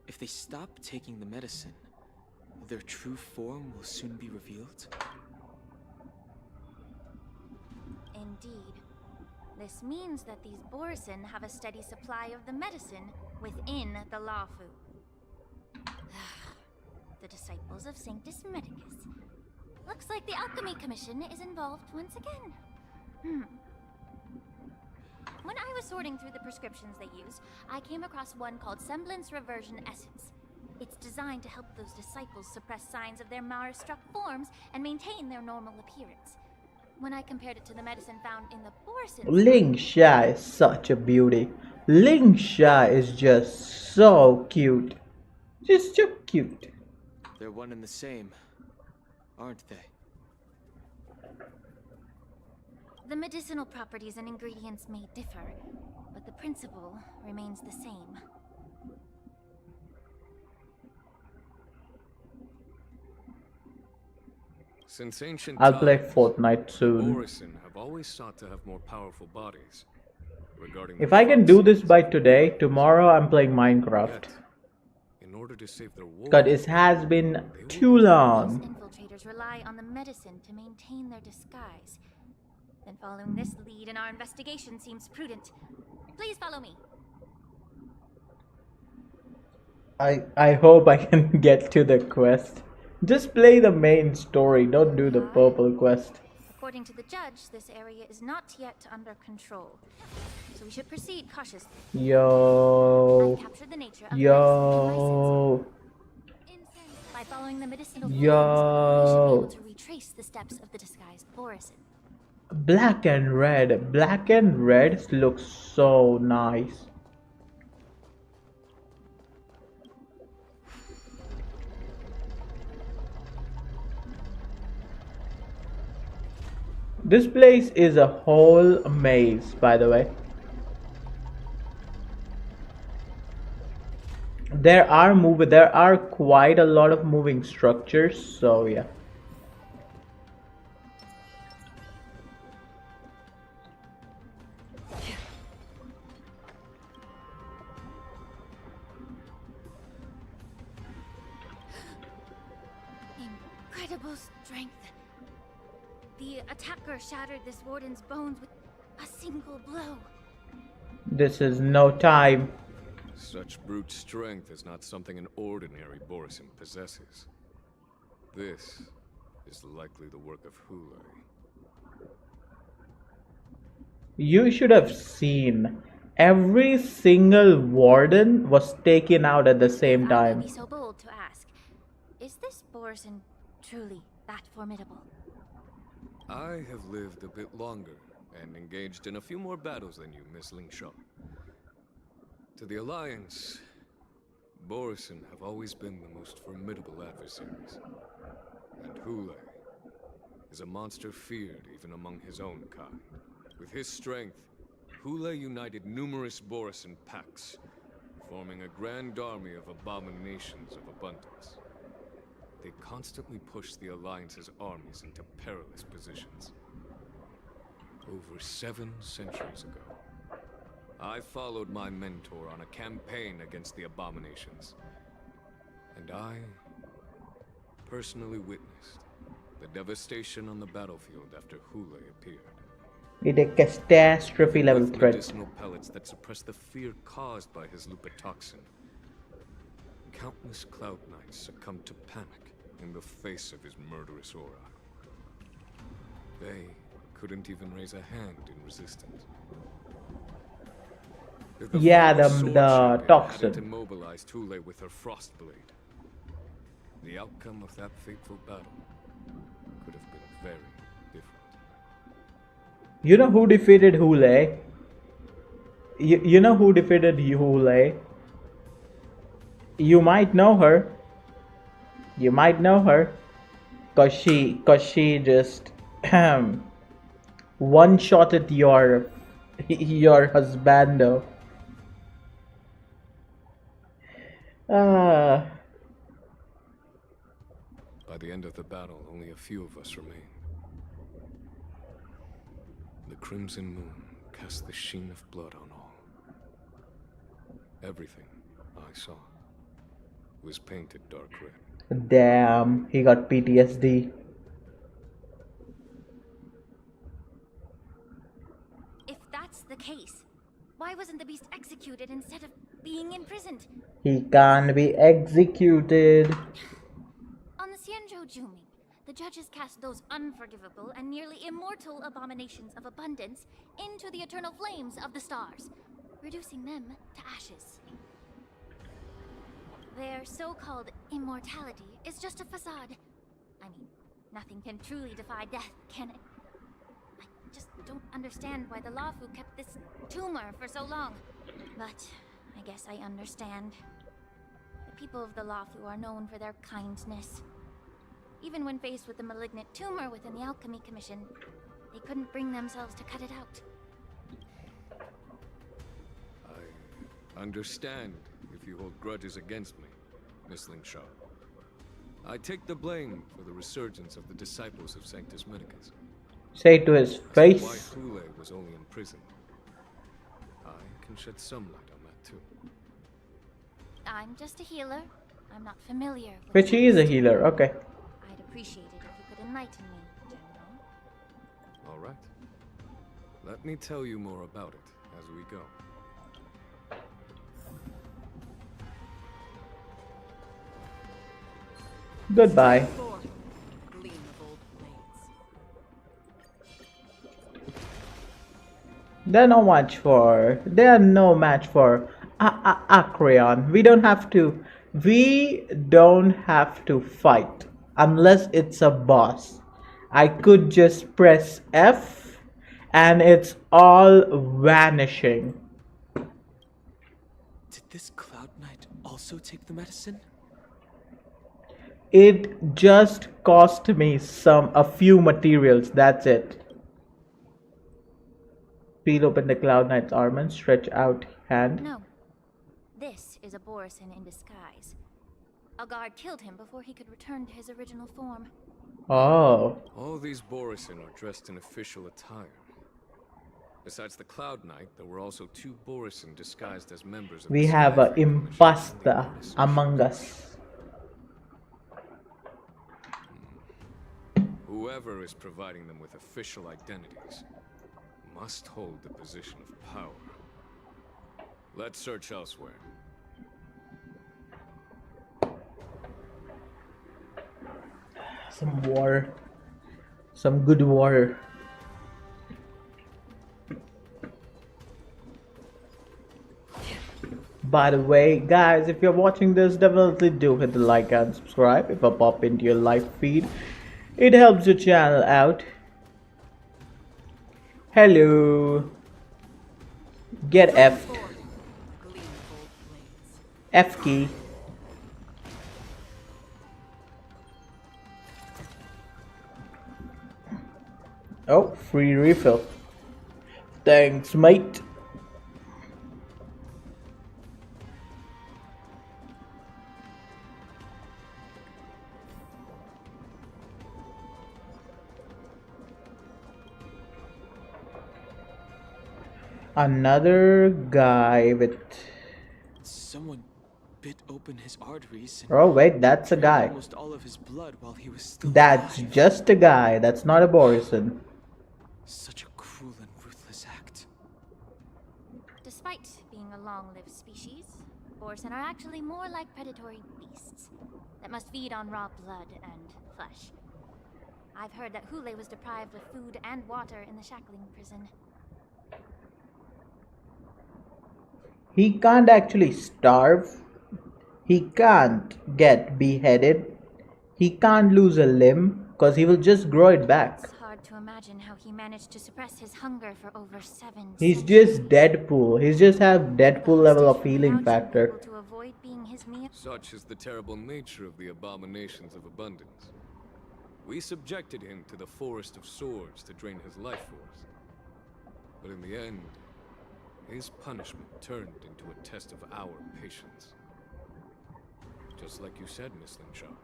if they stop taking the medicine, their true form will soon be revealed? Indeed. This means that these Borson have a steady supply of the medicine within the Lawfu. The disciples of Sanctus Medicus. Looks like the Alchemy Commission is involved once again. When I was sorting through the prescriptions they use, I came across one called Semblance Reversion Essence. It's designed to help those disciples suppress signs of their Mara-struck forms and maintain their normal appearance. When I compared it to the medicine found in the Borson... Ling Sha is such a beauty. Ling Sha is just so cute. Just so cute. They're one and the same, aren't they? The medicinal properties and ingredients may differ, but the principle remains the same. Since ancient I'll play times, Fortnite soon. Borson have always sought to have more powerful bodies. Regarding If I can do this by today, tomorrow I'm playing Minecraft. In order to save their war, Because it has been too long. Infiltrators rely on the medicine to maintain their disguise. Then following this lead in our investigation seems prudent. Please follow me. I hope I can get to the quest. Just play the main story, don't do the purple quest. According to the judge, this area is not yet under control. So we should proceed cautiously. Yo. I've captured the nature of Yo. By following the medicinal Yo. forms, we should be able to retrace the steps of the disguised Borson. Black and red. Black and red looks so nice. This place is a whole maze, by the way. There are quite a lot of moving structures, so yeah. Incredible strength. The attacker shattered this warden's bones with a single blow. This is no time. such brute strength is not something an ordinary Borson possesses. This is likely the work of Hule. You should have seen. Every single warden was taken out at the same time. Be so bold to ask, is this Borson truly that formidable? I have lived a bit longer and engaged in a few more battles than you, Miss Lingshaw. To the Alliance, Borson have always been the most formidable adversaries. And Hule is a monster feared even among his own kind. With his strength, Hule united numerous Borson packs, forming a grand army of abominations of abundance. They constantly pushed the Alliance's armies into perilous positions. Over 7 centuries ago, I followed my mentor on a campaign against the abominations. And I personally witnessed the devastation on the battlefield after Hule appeared. It a catastrophe level With threat. medicinal pellets that suppress the fear caused by his lupitoxin. Countless Cloud Knights succumbed to panic in the face of his murderous aura. They couldn't even raise a hand in resistance. Yeah, former the sword champion toxin. hadn't immobilized Hule with her frost blade. The outcome of that fateful battle could have been very different. You know who defeated Hule? You know who defeated Hule? You might know her. You might know her. Cause she just one-shotted your husbando. Ah, By the end of the battle, only a few of us remain. The crimson moon cast the sheen of blood on all. Everything I saw was painted dark red. damn, he got PTSD. If that's the case, why wasn't the beast executed instead of being imprisoned? He can't be executed. On the Xianzhou Juming, the judges cast those unforgivable and nearly immortal abominations of abundance into the eternal flames of the stars, reducing them to ashes. Their so-called immortality is just a facade. I mean, nothing can truly defy death, can it? I just don't understand why the Lafu kept this tumor for so long. But I guess I understand. The people of the Lafu are known for their kindness. Even when faced with the malignant tumor within the Alchemy Commission, they couldn't bring themselves to cut it out. I understand if you hold grudges against me, Miss Lingshaw. I take the blame for the resurgence of the disciples of Sanctus Medicus. Say it to his Why face. Hule was only imprisoned. I can shed some light on that too. I'm just a healer. I'm not familiar with Which he is a this. healer, okay. I'd appreciate it if you could enlighten me, General. All right. Let me tell you more about it as we go. Goodbye. Gleam of old blades. They're no match for Acreon. We don't have to fight unless it's a boss. I could just press F and it's all vanishing. Did this Cloud Knight also take the medicine? It just cost me a few materials, that's it. Peel open the Cloud Knight's armor, stretch out hand. No. This is a Borisin in disguise. A guard killed him before he could return to his original form. Oh. All these Borisin are dressed in official attire. Besides the Cloud Knight, there were also two Borisin disguised as members of We the have Sky a Free Commission imposter and the Borisin among Shield. us. Whoever is providing them with official identities must hold the position of power. Let's search elsewhere. Some water. Some good water. By the way, guys, if you're watching this, definitely do hit the like and subscribe. If I pop into your live feed, it helps your channel out. Hello. Get F. Gleam of old blades. F key. Oh, free refill. Thanks, mate. Another guy with... Someone bit open his arteries and Oh wait, that's a drained guy. almost all of his blood while he was still That's alive. just a guy. That's not a Borison. Such a cruel and ruthless act. Despite being a long-lived species, Borisin are actually more like predatory beasts that must feed on raw blood and flesh. I've heard that Hule was deprived of food and water in the shackling prison. He can't actually starve. He can't get beheaded. He can't lose a limb because he will just grow it back. It's hard to imagine how he managed to suppress his hunger for over 7 He's centuries. just Deadpool. He's just have Deadpool level of healing Without you factor. able to avoid being his meal. Such is the terrible nature of the abominations of abundance. We subjected him to the Forest of Swords to drain his life force. But in the end, his punishment turned into a test of our patience. Just like you said, Miss Linshaw.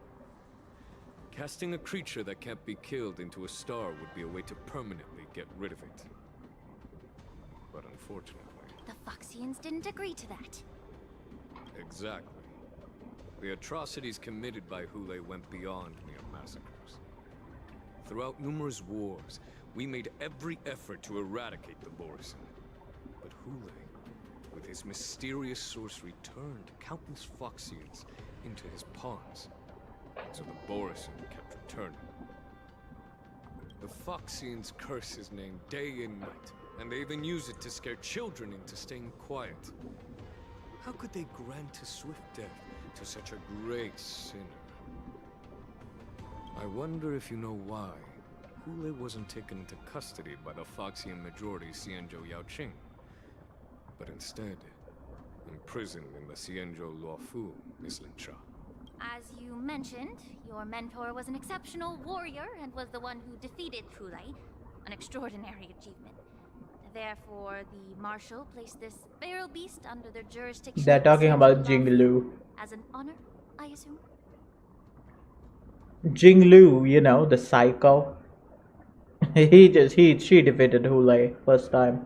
Casting a creature that can't be killed into a star would be a way to permanently get rid of it. But unfortunately... The Foxians didn't agree to that. Exactly. The atrocities committed by Hule went beyond mere massacres. Throughout numerous wars, we made every effort to eradicate the Borisin. But Hule, with his mysterious sorcery, turned countless Foxians into his pawns. So the Borisin kept returning. The Foxians curse his name day and night, and they even use it to scare children into staying quiet. How could they grant a swift death to such a great sinner? I wonder if you know why Hule wasn't taken into custody by the Foxian majority Xianzhou Yaoqing, but instead imprisoned in the Xianzhou Luofu, Miss Linshaw. As you mentioned, your mentor was an exceptional warrior and was the one who defeated Hule, an extraordinary achievement. Therefore, the Marshal placed this feral beast under their jurisdiction. They're talking about Jinglu. As an honor, I assume? Jinglu, you know, the psycho. She defeated Hule first time.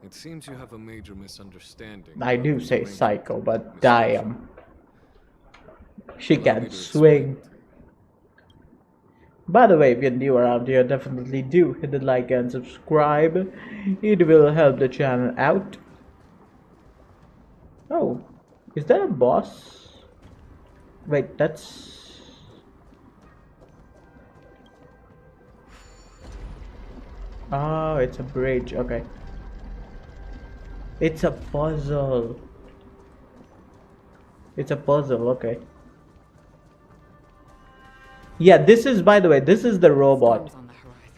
It seems you have a major misunderstanding. I do say psycho, but damn. She can swing. By the way, if you're new around here, definitely do hit the like and subscribe. It will help the channel out. Oh, is that a boss? Wait, that's... Oh, it's a bridge, okay. It's a puzzle. It's a puzzle, okay. Yeah, this is, by the way, this is the robot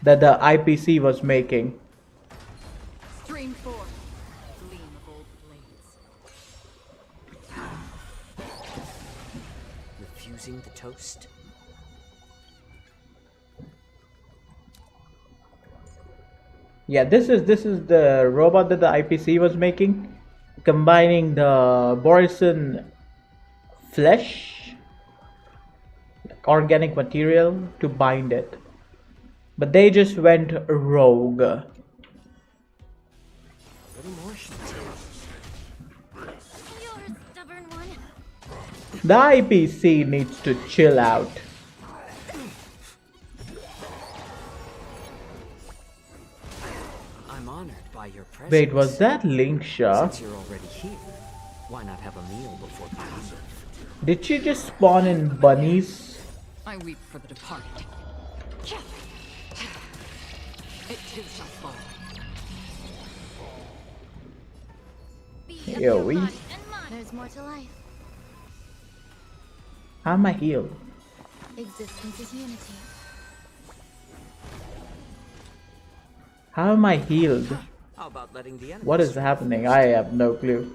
that the IPC was making. Stream 4. Gleam of old blades. Refusing the toast? Yeah, this is the robot that the IPC was making, combining the Borisin flesh, organic material, to bind it. But they just went rogue. You're a stubborn one. The IPC needs to chill out. I'm honored by your presence. Wait, was that Linksha? Since you're already here, why not have a meal before you leave? Did she just spawn in bunnies? I weep for the departed. It too shall fall. Yo, we. There's more to life. How am I healed? Existence is unity. How am I healed? How about letting the enemies What is happening? I have no clue.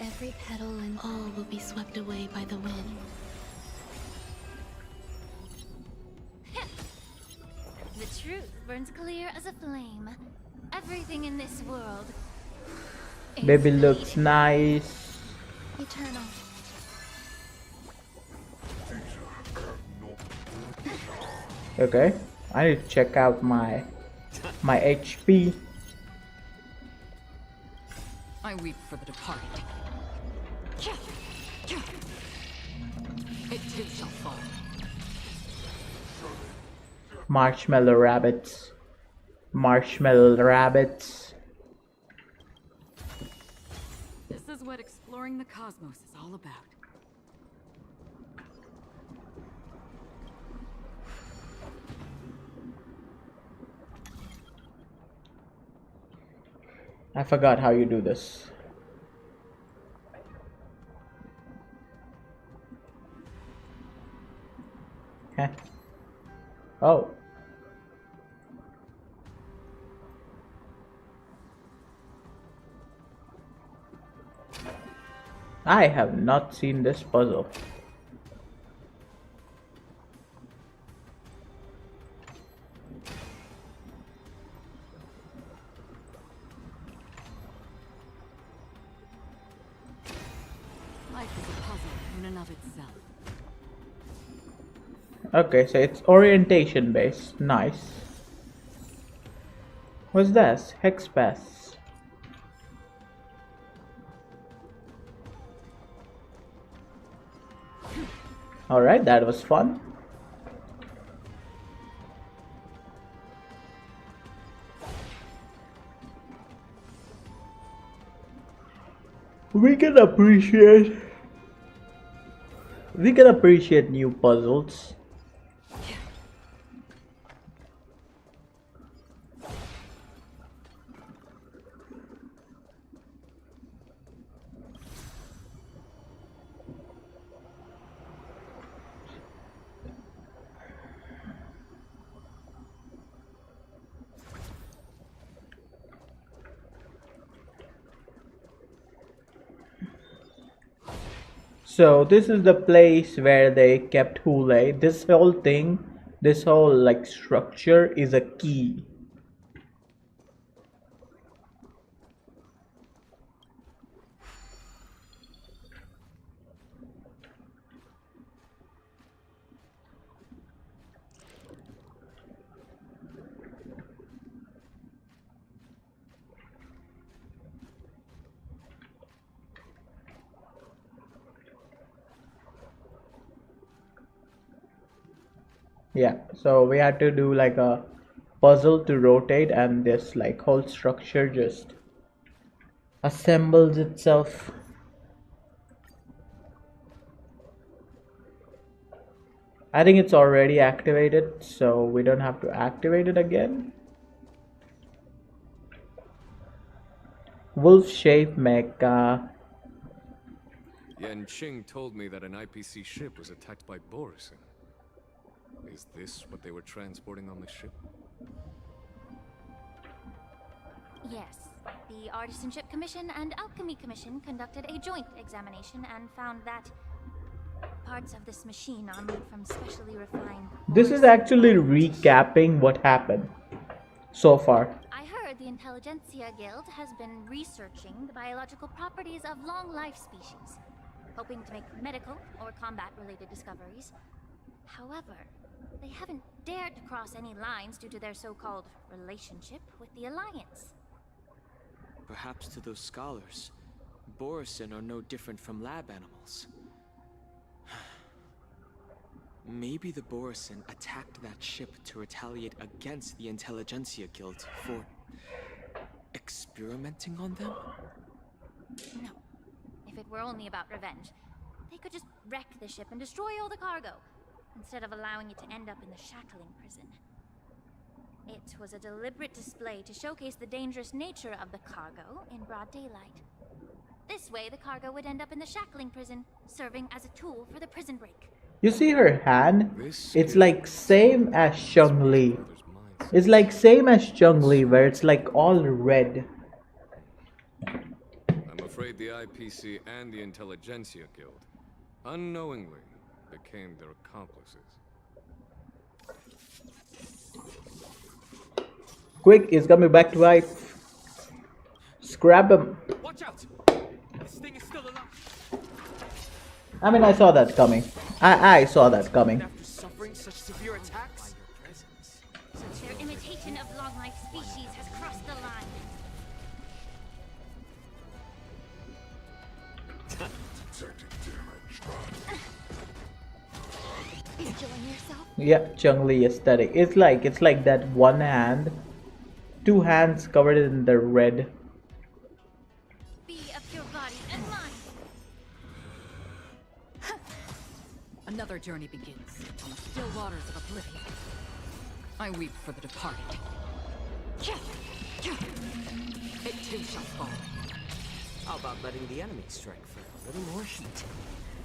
Every petal and all will be swept away by the wind. The truth burns clear as a flame. Everything in this world is Baby looks nice. eternal. Okay, I need to check out my HP. I weep for the departed. It too shall fall. Marshmallow rabbits. Marshmallow rabbits. This is what exploring the cosmos is all about. I forgot how you do this. Huh. Oh. I have not seen this puzzle. Life is a puzzle in and of itself. Okay, so it's orientation based. Nice. What's this? Hex pass. Alright, that was fun. We can appreciate new puzzles. So this is the place where they kept Hule. This whole thing, this whole like structure is a key. Yeah, so we had to do like a puzzle to rotate, and this like whole structure just assembles itself. I think it's already activated, so we don't have to activate it again. Wolf shape mecha. Yan Qing told me that an IPC ship was attacked by Borison. Is this what they were transporting on the ship? Yes. The Artisanship Commission and Alchemy Commission conducted a joint examination and found that parts of this machine are made from specially refined... This is actually recapping what happened so far. I heard the Intelligentsia Guild has been researching the biological properties of long-life species, hoping to make medical or combat-related discoveries. However, they haven't dared to cross any lines due to their so-called relationship with the Alliance. Perhaps to those scholars, Borison are no different from lab animals. Maybe the Borison attacked that ship to retaliate against the Intelligentsia Guild for experimenting on them? No. If it were only about revenge, they could just wreck the ship and destroy all the cargo, instead of allowing it to end up in the shackling prison. It was a deliberate display to showcase the dangerous nature of the cargo in broad daylight. This way, the cargo would end up in the shackling prison, serving as a tool for the prison break. You see her hand? It's like same as Chun-Li. It's like same as Chun-Li, where it's like all red. I'm afraid the IPC and the Intelligentsia Guild unknowingly became their accomplices. Quick, he's coming back to life. Scrap him. Watch out! This thing is still alive. I mean, I saw that coming. I saw that coming. After suffering such severe attacks, Their imitation of long-life species has crossed the line. Enjoying yourself? Yeah, Chun-Li aesthetic. It's like that one hand, two hands covered in the red. Be of your body and mind. Another journey begins on the still waters of oblivion. I weep for the departed. It too shall fall. How about letting the enemy strike for a little more heat?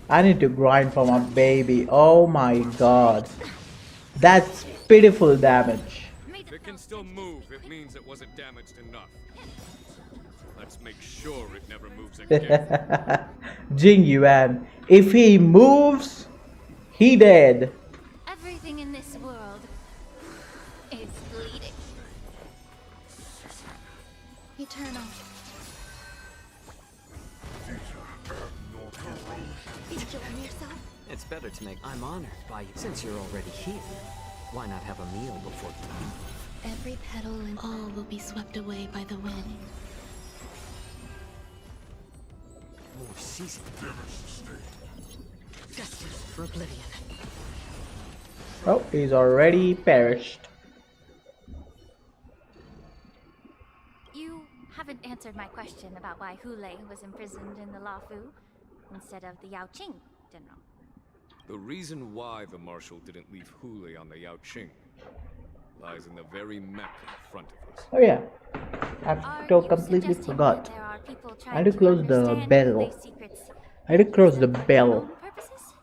I need to grind for my baby. Oh my god. That's pitiful damage. If it can still move, it means it wasn't damaged enough. Let's make sure it never moves again. Jing Yuan. If he moves, he dead. Everything in this world is bleeding. Eternal. Enjoying yourself? It's better to make. I'm honored by you. Since you're already here, why not have a meal before you leave? Every petal and all will be swept away by the wind. More season. Justice for oblivion. Oh, he's already perished. You haven't answered my question about why Hule was imprisoned in the Lafu instead of the Yao Qing, General. The reason why the Marshal didn't leave Hule on the Yao Qing lies in the very map in front of us. Oh yeah, Are I've you completely suggesting forgot. that there are people I had to trying close the understand bell. Hule's secrets I had to close the for their bell. own purposes?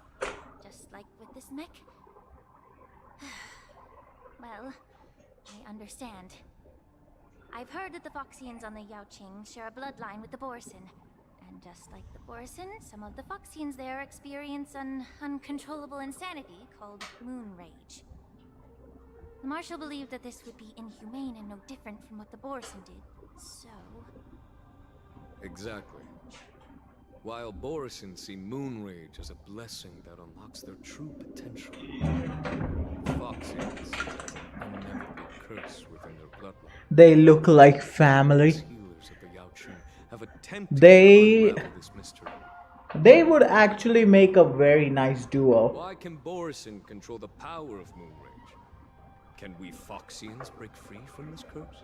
Just like with this mech? Well, I understand. I've heard that the Foxians on the Yaoqing share a bloodline with the Borisin. And just like the Borisin, some of the Foxians there experience an uncontrollable insanity called moon rage. The Marshal believed that this would be inhumane and no different from what the Borisin did, so... Exactly. While Borisin see moon rage as a blessing that unlocks their true potential, Foxians will never be cursed within their bloodline. They look like family. Healers of the Yao Qing have attempted They- to unravel this mystery. They would actually make a very nice duo. Why can Borisin control the power of moon rage? Can we Foxians break free from this curse?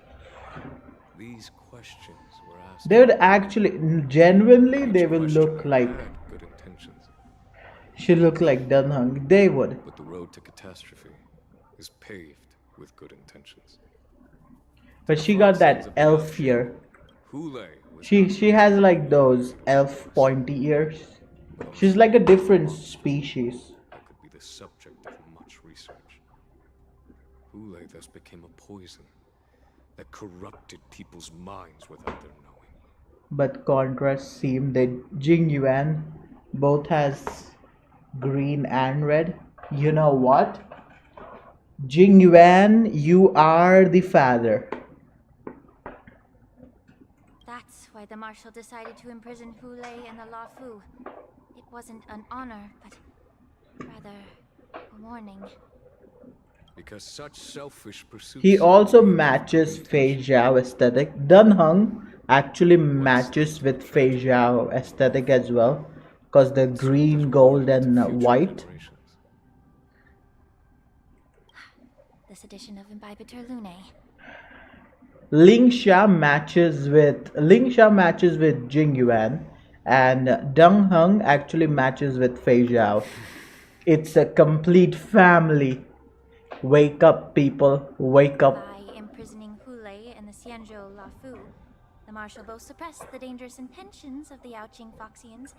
These questions were asked. They would actually, genuinely, they will look like, had good intentions, she look like Dunhung. They would. but the road to catastrophe is paved with good intentions. But she got that elf ear. Hule was She has like those elf pointy ears. She's like a different species. that could be the subject of much research. Hule thus became a poison that corrupted people's minds without their knowing. But contrast seem that Jing Yuan both has green and red. You know what? Jing Yuan, you are the father. That's why the Marshal decided to imprison Hule and the Lafu. It wasn't an honor, but rather a warning. Because such selfish pursuits. He also matches Fei Zhao aesthetic. Dunhung actually matches with Fei Zhao aesthetic as well. Because the green, gold and white. This edition of Imbibitor Lunae. Ling Sha matches with Jing Yuan, and Deng Heng actually matches with Fei Zhao. It's a complete family. Wake up, people! Wake up! By imprisoning Hule and the Xianzhou Lafu, the Marshal both suppressed the dangerous intentions of the Yaoqing Foxians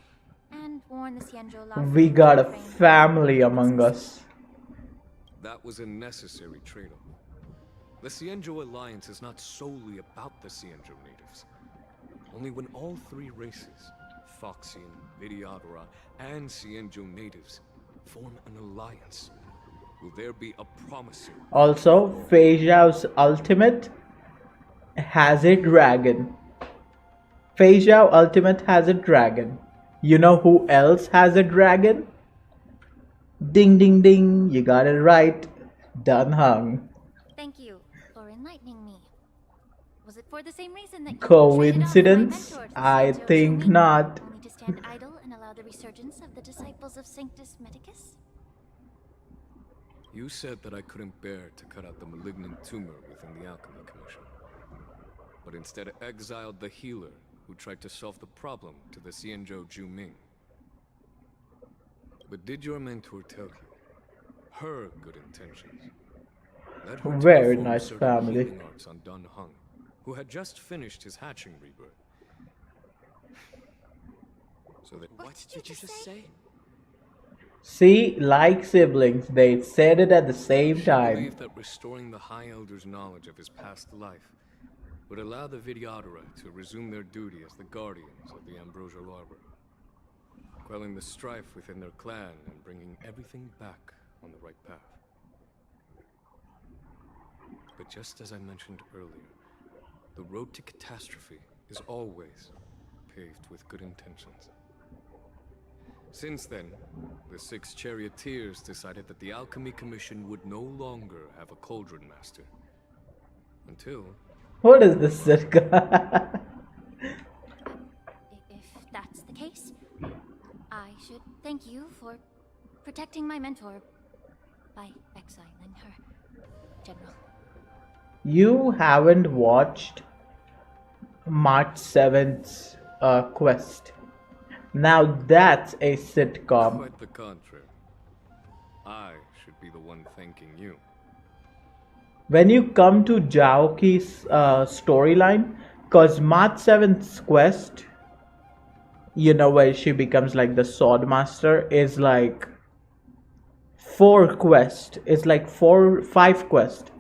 and warned the Xianzhou Lafu. We got a to refrain from family among us. That was a necessary trade-off. The Xianzhou alliance is not solely about the Xianzhou natives. Only when all three races, Foxian, Vidyadhara, and Xianzhou natives, form an alliance, will there be a promising... Also, Fei Zhao's ultimate has a dragon. Fei Zhao ultimate has a dragon. You know who else has a dragon? Ding ding ding, you got it right. Dun Hung. Thank you for enlightening me. Was it for the same reason that you Coincidence? traded off my mentor to the I Xianzhou think Zhongmin, not. only to stand idle and allow the resurgence of the disciples of Sanctus Medicus? You said that I couldn't bear to cut out the malignant tumor within the Alchemy Commission, but instead exiled the healer who tried to solve the problem to the Xianzhou Juming. But did your mentor tell you her good intentions led her to Very perform nice certain family. healing arts on Dun Hung, who had just finished his hatching rebirth? So that What did you just say? See, like siblings, they said it at the same she time. believed that restoring the High Elder's knowledge of his past life would allow the Videodora to resume their duty as the guardians of the Ambrosial Arbor, quelling the strife within their clan and bringing everything back on the right path. But just as I mentioned earlier, the road to catastrophe is always paved with good intentions. Since then, the 6 charioteers decided that the Alchemy Commission would no longer have a cauldron master. Until... What is this sitcom? If that's the case, I should thank you for protecting my mentor by exiling her, General. You haven't watched March 7th's Quest. Now that's a sitcom. Quite the contrary. I should be the one thanking you. When you come to Jaoki's storyline, cause March 7th's Quest, you know, where she becomes like the sword master, is like 4 quests. It's like 5 quests.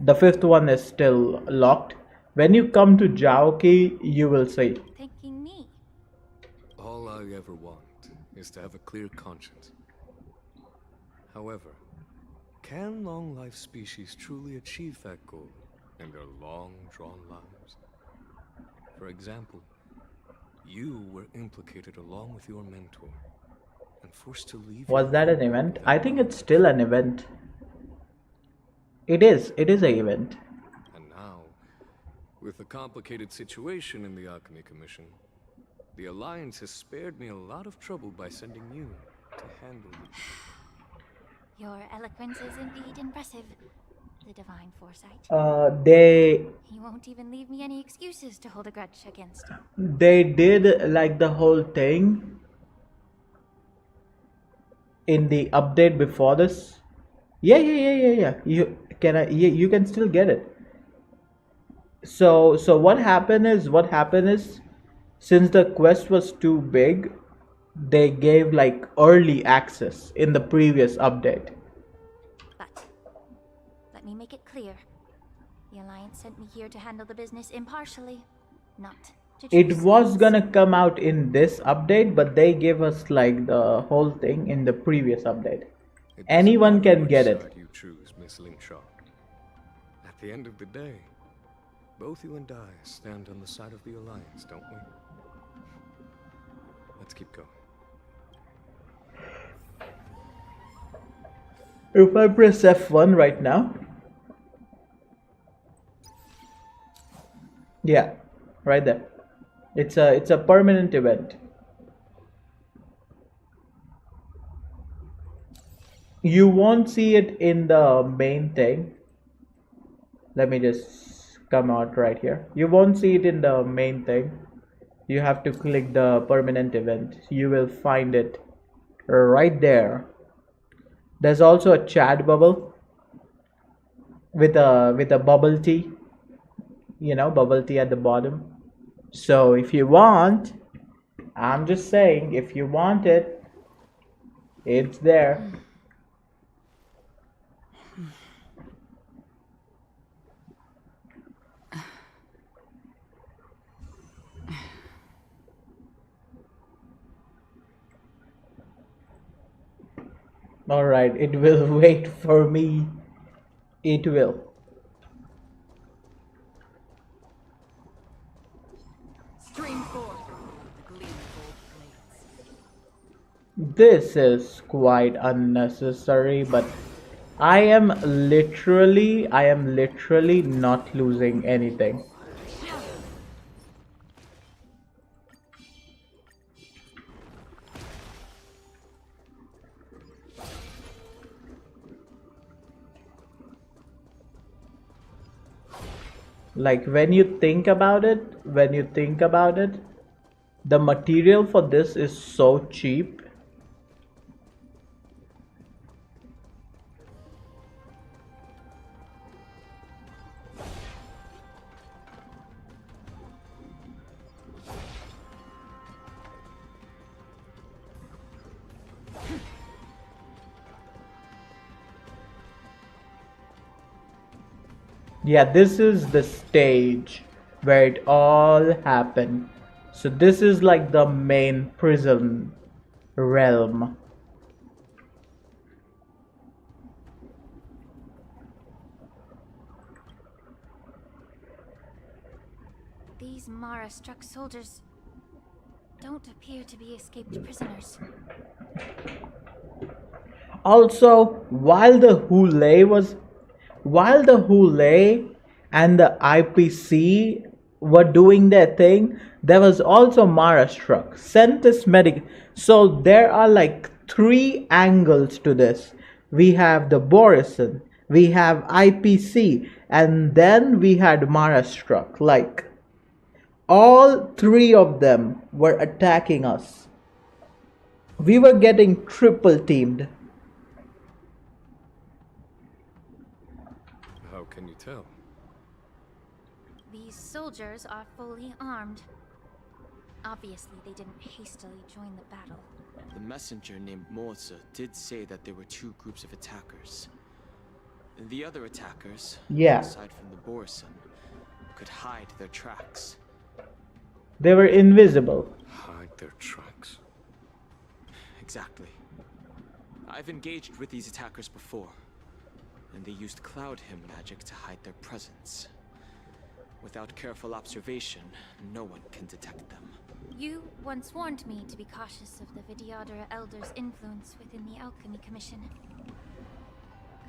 The 5th one is still locked. When you come to Jaoki, you will see. Thanking me. All I ever want is to have a clear conscience. However, can long-life species truly achieve that goal in their long-drawn lives? For example, you were implicated along with your mentor and forced to leave. Was that an event? I think it's still an event. It is an event. And now, with the complicated situation in the Alchemy Commission, the Alliance has spared me a lot of trouble by sending you to handle it. Your eloquence is indeed impressive. The divine foresight. They He won't even leave me any excuses to hold a grudge against. did like the whole thing in the update before this. Yeah. You can still get it. So what happened is since the quest was too big, they gave like early access in the previous update. But let me make it clear. The Alliance sent me here to handle the business impartially, not to choose It was sides. gonna come out in this update, but they gave us like the whole thing in the previous update. It doesn't Anyone matter can which get it. side you choose, Miss Lingshaw. At the end of the day, both you and I stand on the side of the Alliance, don't we? Let's keep going. If I press F1 right now, yeah, right there. It's a permanent event. You won't see it in the main thing. Let me just come out right here. You won't see it in the main thing. You have to click the permanent event. You will find it right there. There's also a chat bubble with a bubble tea. You know, bubble tea at the bottom. So if you want, I'm just saying, if you want it, it's there. Alright, it will wait for me. It will. Stream forth the gleam of old blades. This is quite unnecessary, but I am literally not losing anything. Like when you think about it, the material for this is so cheap. Yeah, this is the stage where it all happened. So this is like the main prison realm. These Mara-struck soldiers don't appear to be escaped prisoners. Also, while the Hule and the IPC were doing their thing, there was also Mara struck. Centis Medic. So there are like three angles to this. We have the Borison, we have IPC, and then we had Mara struck. Like all three of them were attacking us. We were getting triple teamed. How can you tell? These soldiers are fully armed. Obviously, they didn't hastily join the battle. The messenger named Morza did say that there were two groups of attackers. The other attackers, Yeah. aside from the Borison, could hide their tracks. They were invisible. Hide their tracks. Exactly. I've engaged with these attackers before, and they used cloud hymn magic to hide their presence. Without careful observation, no one can detect them. You once warned me to be cautious of the Vidyadhara Elder's influence within the Alchemy Commission.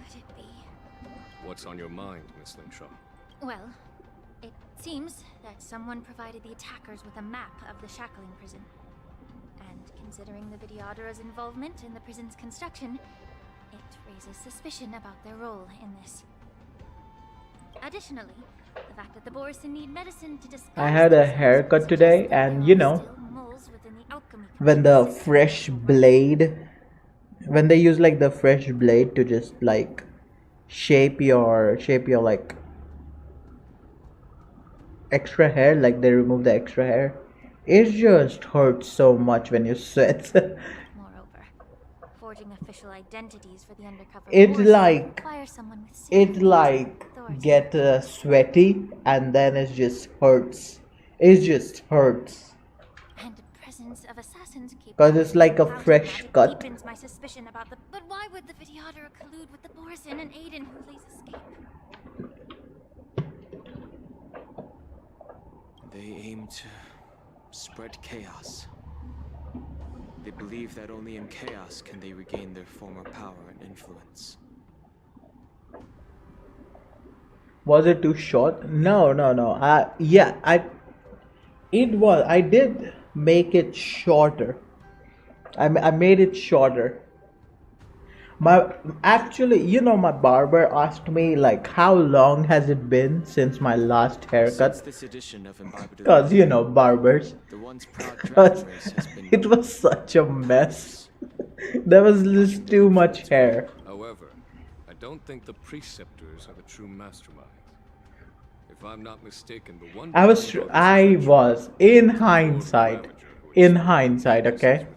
Could it be? What's on your mind, Miss Linshaw? Well, it seems that someone provided the attackers with a map of the shackling prison. And considering the Vidyadhara's involvement in the prison's construction, it raises suspicion about their role in this. Additionally, the fact that the Borison need medicine to disguise I had a themselves haircut today, suggests that and there you are know, still moles within the Alchemy when the Commission. fresh blade, when they use like the fresh blade to just like shape your like extra hair, like they remove the extra hair, it just hurts so much when you sweat. Moreover, forging official identities for the undercover it Borison like requires someone with it significant like authority. get sweaty, and then it just hurts. It just hurts. And the presence of assassins Cause it's like a fresh cut. deepens my suspicion about the. But why would the Vidyadhara collude with the Borison and aid in Hule's escape? They aim to spread chaos. They believe that only in chaos can they regain their former power and influence. Was it too short? No. I did make it shorter. I made it shorter. Actually, my barber asked me like how long has it been since my last haircut? Since this edition of Imbibed in Cause Light, barbers. the once proud dragon Cause race has been it was such a mess. There was just too much hair. However, I don't think the preceptors are the true masterminds. If I'm not mistaken, the one I was in hindsight, okay?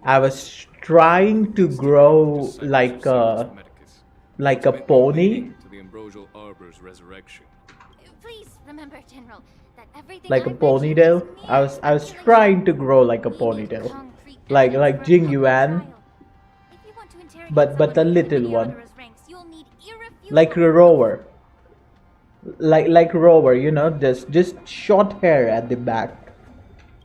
I was trying to grow like a pony, to the ambrosial arbor's resurrection. Please remember, General, that everything like a I've mentioned ponytail. is mere I was speculation. trying to grow like a We need ponytail, concrete like evidence for a Jing public Yuan, trial. If you want to interrogate but someone the within little one, Vidyadhara's ranks, you'll need irrefutable like a rower, like rower, just short hair at the back.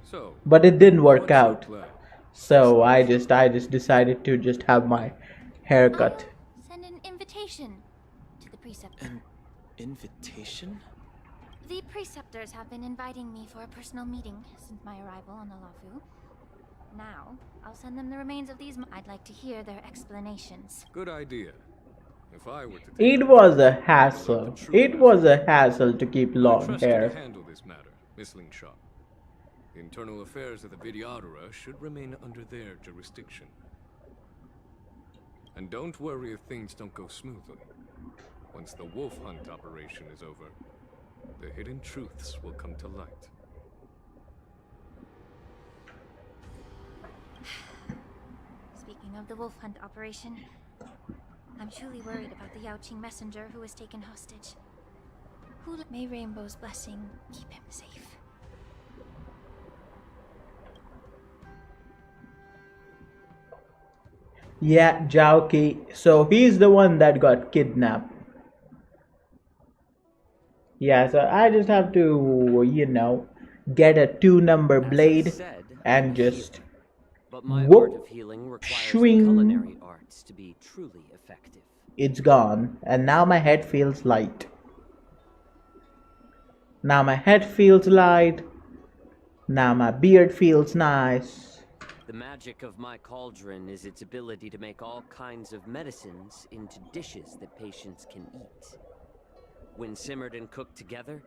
So, But it didn't work what's your out. plan? So I just decided to just have my haircut. I'll send an invitation to the preceptor. an invitation? The preceptors have been inviting me for a personal meeting since my arrival on the Lafu. Now, I'll send them the remains of these. I'd like to hear their explanations. Good idea. If I were to take It over, was a I'd let the hassle. true It was a masterminds hassle to keep I long trust you to hair. handle this matter, Miss Linshaw. The internal affairs of the Vidyadhara should remain under their jurisdiction. And don't worry if things don't go smoothly. Once the wolf hunt operation is over, the hidden truths will come to light. Speaking of the wolf hunt operation, I'm truly worried about the Yaoqing messenger who was taken hostage. May Rainbow's blessing keep him safe. Yeah, Jaoki. So he's the one that got kidnapped. Yeah, so I just have to, get a 2-number As I blade said, I'm and a just healer, but my art of whoop, healing requires the swing. culinary arts to be truly effective. It's gone, and now my head feels light. Now my head feels light. Now my beard feels nice. The magic of my cauldron is its ability to make all kinds of medicines into dishes that patients can eat. When simmered and cooked together,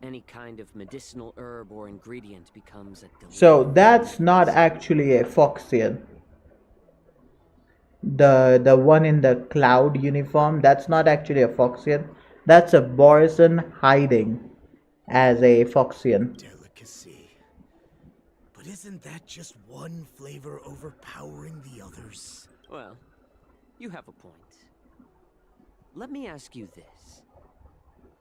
any kind of medicinal herb or ingredient becomes a delicious. So that's not actually a Foxian. The one in the cloud uniform, that's not actually a Foxian. That's a Borison hiding as a Foxian. Delicacy. But isn't that just one flavor overpowering the others? Well, you have a point. Let me ask you this.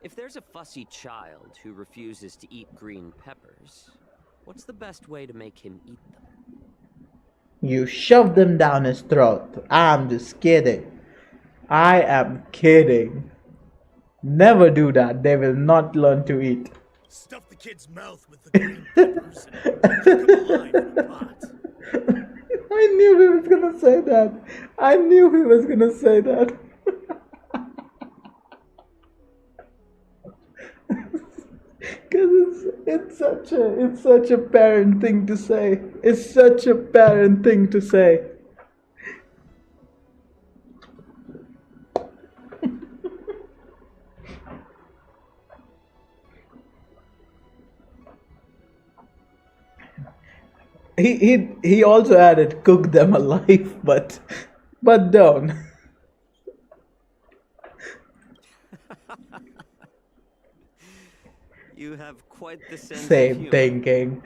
If there's a fussy child who refuses to eat green peppers, what's the best way to make him eat them? You shove them down his throat. I'm just kidding. I am kidding. Never do that. They will not learn to eat. Stuff the kid's mouth with the green peppers and cook him alive in a pot. I knew he was gonna say that. I knew he was gonna say that. Because it's such a parent thing to say. It's such a parent thing to say. He also added cook them alive, but don't. You have quite the sense of Same humor. thinking.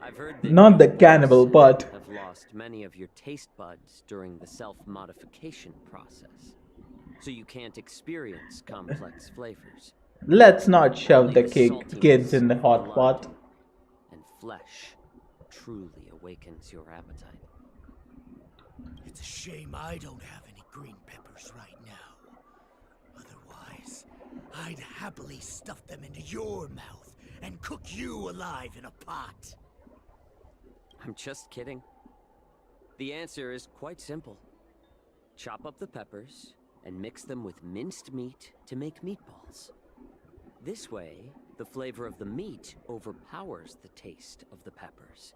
I've heard that Not you the cannibal boys part. have lost many of your taste buds during the self-modification process, so you can't experience complex flavors. Let's not shove Only the the kids in the saltiness of hot blood pot. and flesh truly awakens your appetite. It's a shame I don't have any green peppers right now. Otherwise, I'd happily stuff them into your mouth and cook you alive in a pot. I'm just kidding. The answer is quite simple. Chop up the peppers and mix them with minced meat to make meatballs. This way, the flavor of the meat overpowers the taste of the peppers.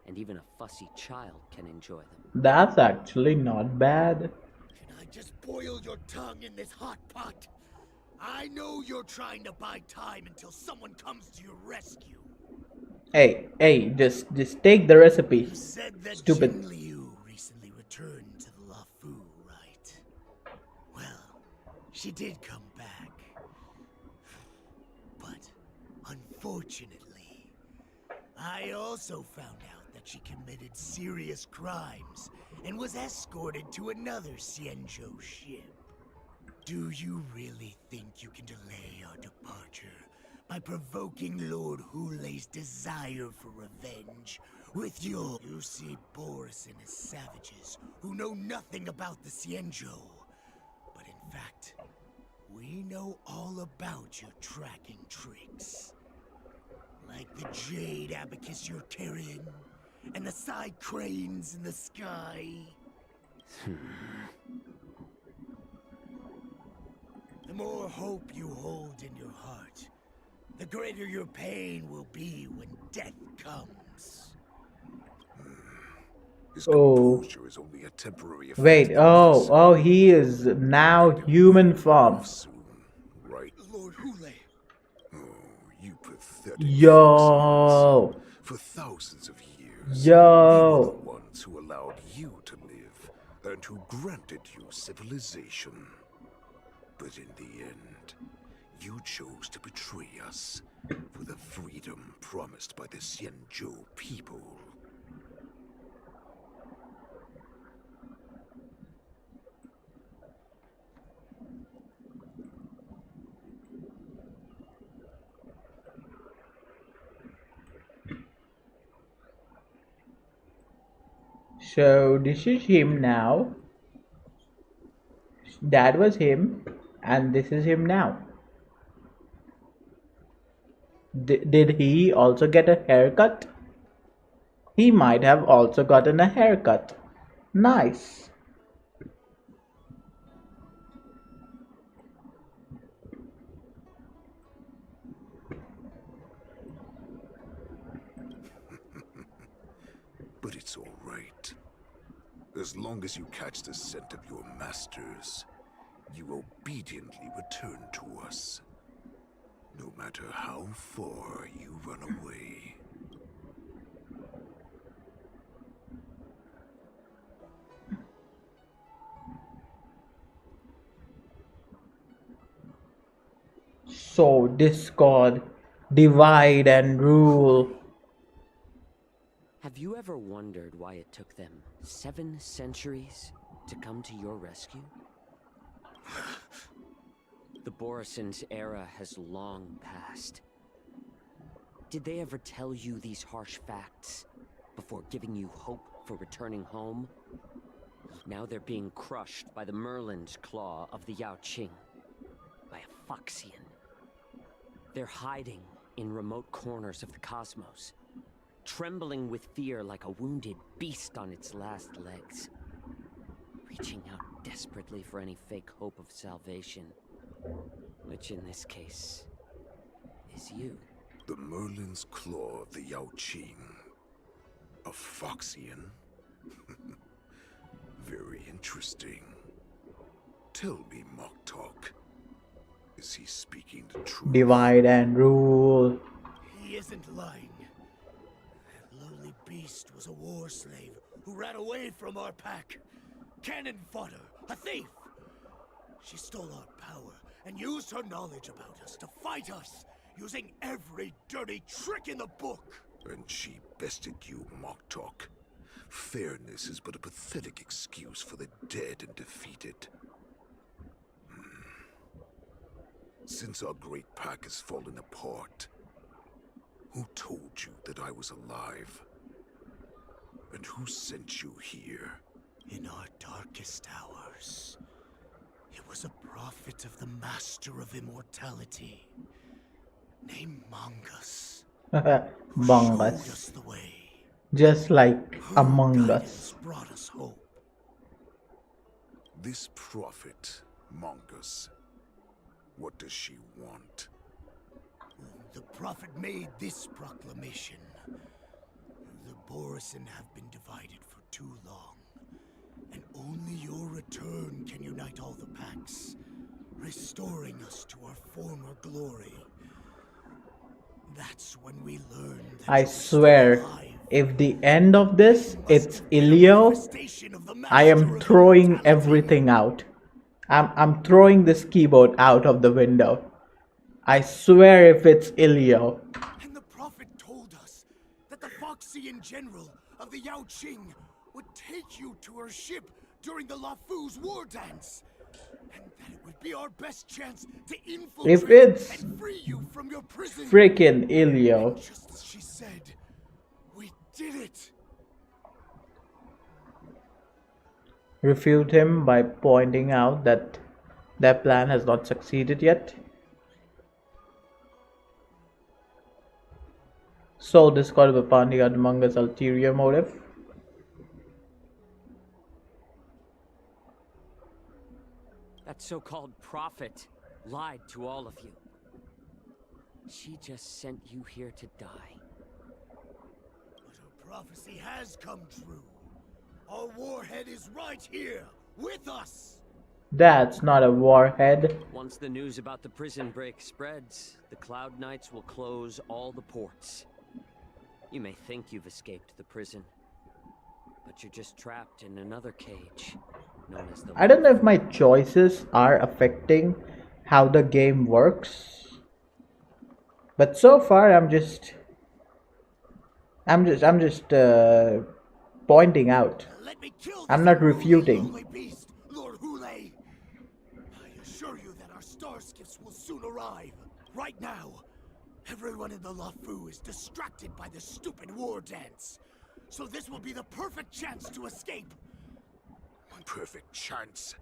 And even a fussy child can enjoy them. That's actually not bad. Can I just boil your tongue in this hot pot? I know you're trying to buy time until someone comes to your rescue. Hey, just take the recipe. You said that Stupid. Jing Liu recently returned to the LaFu, right? Well, she did come back. But, unfortunately, I also found out that she committed serious crimes and was escorted to another Xianzhou ship. Do you really think you can delay our departure by provoking Lord Hulei's desire for revenge with your... You see Boris and his savages who know nothing about the Xianzhou. But in fact, we know all about your tracking tricks. Like the jade abacus you're carrying, and the side cranes in the sky. The more hope you hold in your heart, the greater your pain will be when death comes. His Oh. composure is only a temporary effect. Wait, oh, he is now human form. Soon, right? Lord Hulei. Oh, you pathetic Yo. foxes. For thousands of years, Yo. we were the ones who allowed you to live and who granted you civilization. But in the end, you chose to betray us for the freedom promised by the Xianzhou people. So this is him now. That was him, and this is him now. Did he also get a haircut? He might have also gotten a haircut. Nice. But it's all right. As long as you catch the scent of your masters, you obediently return to us. No matter how far you run away. So discord, divide and rule. Have you ever wondered why it took them 7 centuries to come to your rescue? The Borison's era has long passed. Did they ever tell you these harsh facts before giving you hope for returning home? Now they're being crushed by the Merlin's claw of the Yao Qing, by a Foxian. They're hiding in remote corners of the cosmos, trembling with fear like a wounded beast on its last legs, reaching out desperately for any fake hope of salvation, which in this case is you. The Merlin's claw of the Yao Qing. A Foxian? Very interesting. Tell me, Mock Talk. Is he speaking the truth? Divide and rule. He isn't lying. That lowly beast was a war slave who ran away from our pack. Cannon fodder, a thief. She stole our power and used her knowledge about us to fight us, using every dirty trick in the book. And she bested you, Mock Talk. Fairness is but a pathetic excuse for the dead and defeated. Since our great pack has fallen apart, who told you that I was alive? And who sent you here? In our darkest hours, it was a prophet of the Master of Immortality, named Mongus, who showed us the way. Just like Her Among guidance Us. brought us hope. This prophet, Mongus, what does she want? The prophet made this proclamation. The Borison have been divided for too long, and only your return can unite all the packs, restoring us to our former glory. That's when we learn that I you're swear, still alive. if the end of this it's Ilio, I am throwing everything out. I'm throwing this keyboard out of the window. I swear if it's Ilio. And the prophet told us that the Foxian general of the Yao Qing would take you to her ship during the Lafu's war dance. And that it would be our best chance to infiltrate If it's and free you from your prison. freaking Ilio. And just as she said, we did it. Refute him by pointing out that their plan has not succeeded yet. So discord of Pandi had among us ulterior motive. That so-called prophet lied to all of you. She just sent you here to die. But her prophecy has come true. Our warhead is right here, with us. That's not a warhead. Once the news about the prison break spreads, the Cloud Knights will close all the ports. You may think you've escaped the prison, but you're just trapped in another cage, known as the... I don't know if my choices are affecting how the game works, but so far I'm just pointing out. I'm not refuting. Beast, Lord Hule. I assure you that our star skiffs will soon arrive. Right now, everyone in the Lafu is distracted by the stupid war dance. so this will be the perfect chance to escape. Perfect chance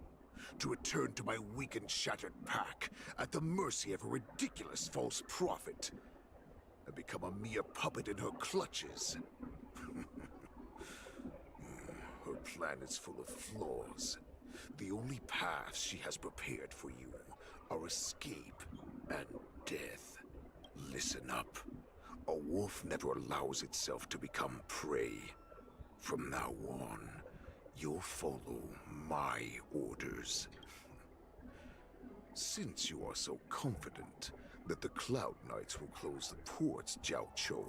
to return to my weak and shattered pack at the mercy of a ridiculous false prophet and become a mere puppet in her clutches. Her plan is full of flaws. The only paths she has prepared for you are escape and death. Listen up. A wolf never allows itself to become prey. From now on, you'll follow my orders. Since you are so confident that the Cloud Knights will close the ports, Jiao Chou,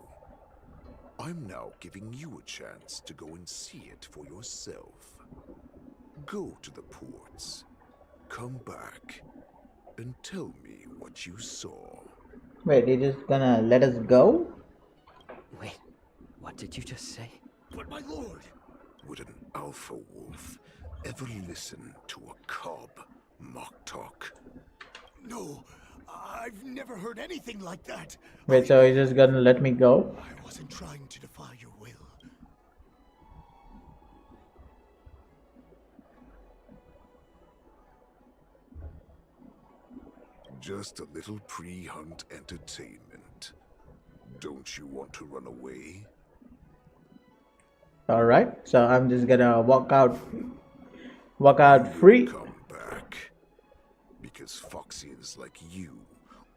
I'm now giving you a chance to go and see it for yourself. Go to the ports, come back, and tell me what you saw. Wait, it is gonna let us go? Wait, what did you just say? But my lord! Would an alpha wolf ever listen to a cub, Moktok? No, I've never heard anything like that. Wait, so he's just gonna let me go? I wasn't trying to defy your will. Just a little pre-hunt entertainment. Don't you want to run away? Alright, so I'm just gonna walk out free. Come back. Because Foxians like you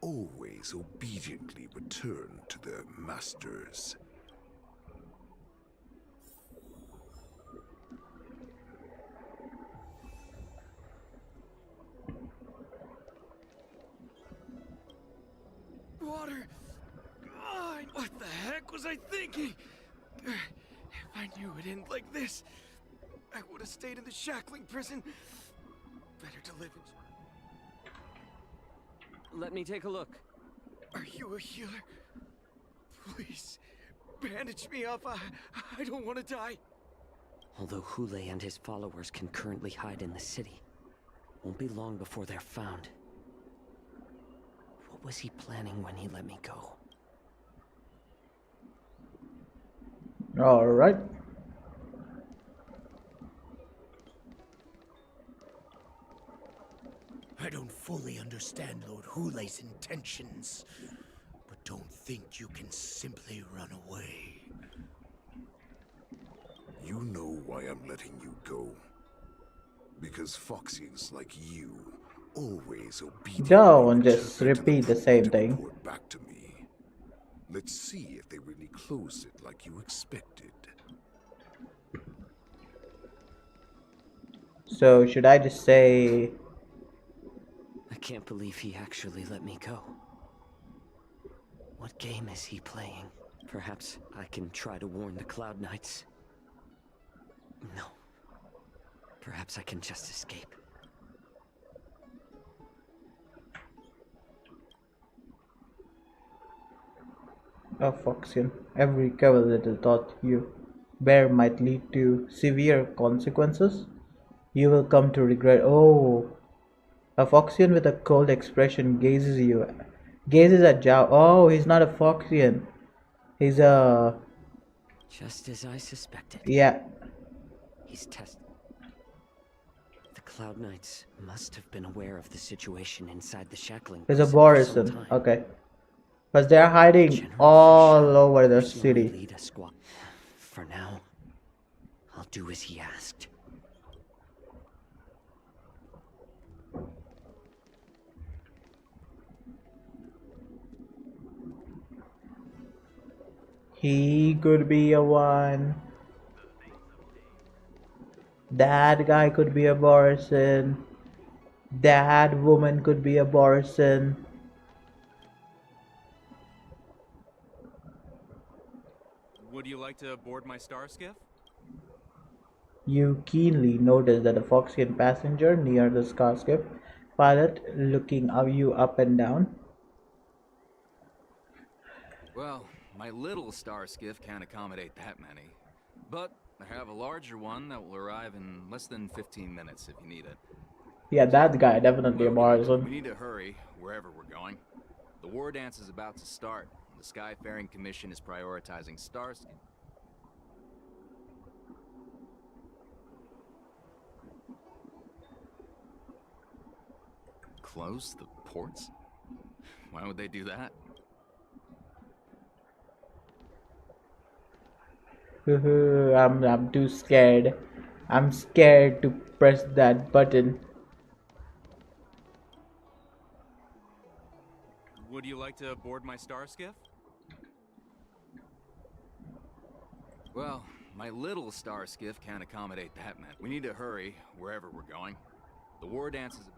always obediently return to their masters. Water! God, what the heck was I thinking? If I knew it'd end like this, I would have stayed in the shackling prison. Better to live in... Let me take a look. Are you a healer? Please, bandage me up. I don't want to die. Although Hule and his followers can currently hide in the city, won't be long before they're found. What was he planning when he let me go? Alright. I don't fully understand Lord Hule's intentions, but don't think you can simply run away. You know why I'm letting you go. Because Foxians like you always obediently Don't just return to repeat the same thing. report back to me. Let's see if they really closed it like you expected. So should I just say... I can't believe he actually let me go. What game is he playing? Perhaps I can try to warn the Cloud Knights. No. Perhaps I can just escape. Oh, Foxian, every clever little thought you bear might lead to severe consequences. You will come to regret. Oh, a Foxian with a cold expression gazes at Zhao. Oh, he's not a Foxian. He's a... Just as I suspected. Yeah. He's tested. The Cloud Knights must have been aware of the situation inside the shackling He's a prison for some Borison. time. Okay. Because they're hiding all over the city. Lead a squad. For now, I'll do as he asked. He could be a one. That guy could be a Borison. That woman could be a Borison. Would you like to board my star skiff? You keenly notice that a Foxian passenger near the Starship pilot looking at you up and down. Well, my little star skiff can't accommodate that many. But I have a larger one that will arrive in less than 15 minutes if you need it. Yeah, that guy, definitely a We Borison. need to hurry wherever we're going. The war dance is about to start. The Skyfaring Commission is prioritizing Starsky. close the ports? Why would they do that? I'm too scared. I'm scared to press that button. Would you like to board my star skiff? Well, my little star skiff can't accommodate that, man. We need to hurry wherever we're going. The war dance is...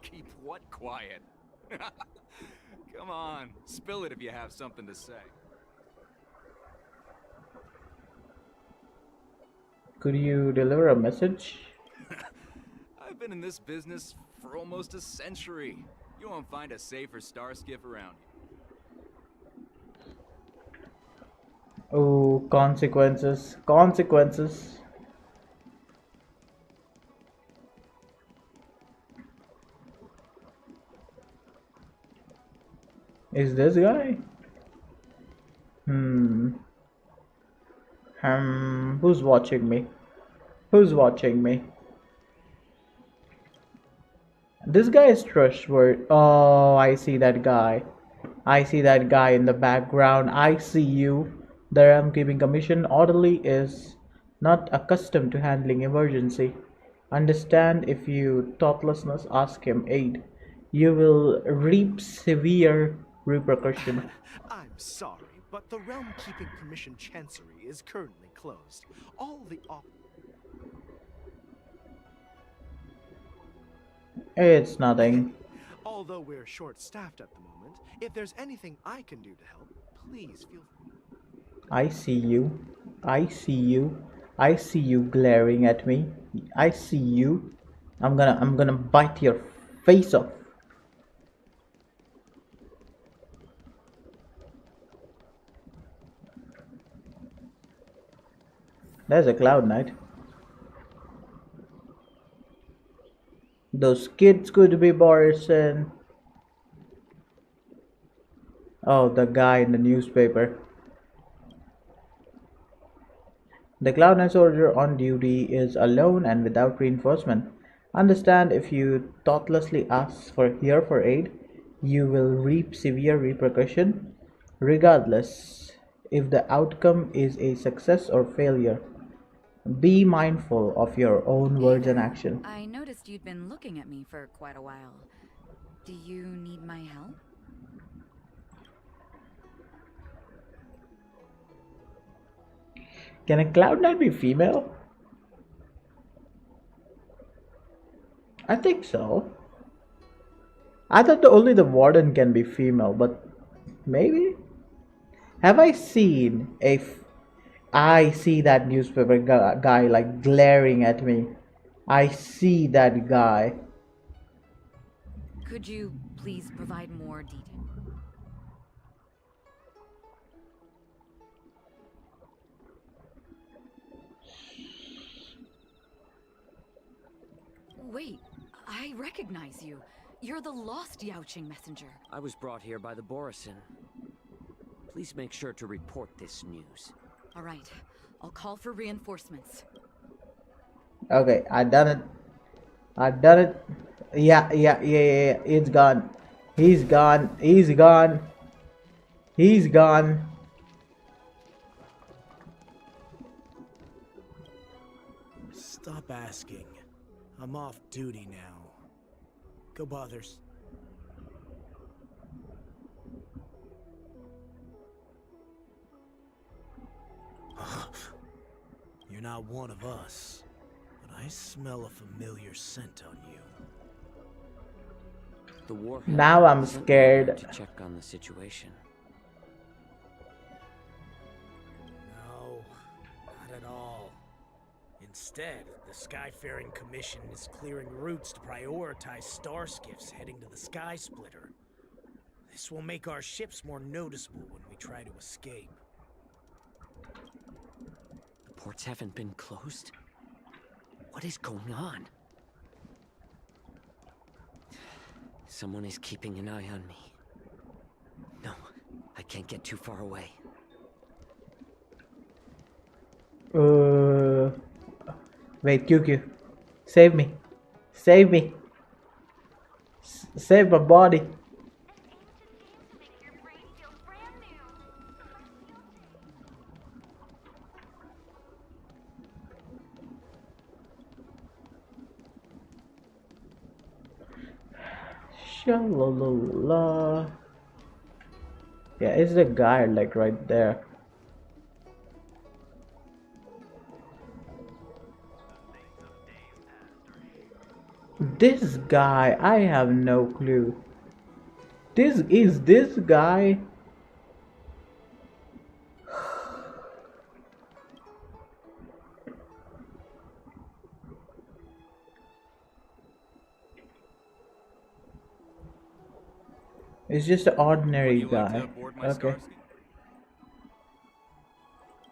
Keep what quiet? Come on, spill it if you have something to say. Could you deliver a message? I've been in this business for almost a century. You won't find a safer star skiff around here. Oh, consequences. Consequences. Is this guy? Who's watching me? Who's watching me? This guy is trustworthy. Oh, I see that guy. I see that guy in the background. I see you. The Realm Keeping Commission orderly is not accustomed to handling emergency. Understand, if you thoughtlessness ask him aid, you will reap severe repercussion. I'm sorry, but the Realm Keeping Commission Chancery is currently closed. All the It's nothing. Although we're short-staffed at the moment, if there's anything I can do to help, please feel free. I see you. I see you. I see you glaring at me. I see you. I'm gonna bite your face off. There's a Cloud Knight. Those kids could be Borison. Oh, the guy in the newspaper. The Cloud Knight soldier on duty is alone and without reinforcement. Understand, if you thoughtlessly ask for aid, you will reap severe repercussion, regardless if the outcome is a success or failure. Be mindful of your own words and action. I noticed you'd been looking at me for quite a while. Do you need my help? Can a Cloud Knight be female? I think so. I thought only the Warden can be female, but maybe? Have I seen I see that newspaper guy like glaring at me. I see that guy. Could you please provide more detail? Wait, I recognize you. You're the lost Yaoqing messenger. I was brought here by the Borison. Please make sure to report this news. All right, I'll call for reinforcements. Okay, I done it. I done it. Yeah. It's gone. He's gone. He's gone. He's gone. Stop asking. I'm off duty now. Go bothers. You're not one of us, but I smell a familiar scent on you. The war. Now I'm scared. To check on the situation. No, not at all. Instead, the Skyfaring Commission is clearing routes to prioritize star skiffs heading to the Sky Splitter. This will make our ships more noticeable when we try to escape. The ports haven't been closed? What is going on? Someone is keeping an eye on me. No, I can't get too far away. Wait, QQ. Save me. Save me. Save my body. Shalala. Yeah, it's the guy like right there. This guy, I have no clue. This guy. It's just an ordinary guy. Okay.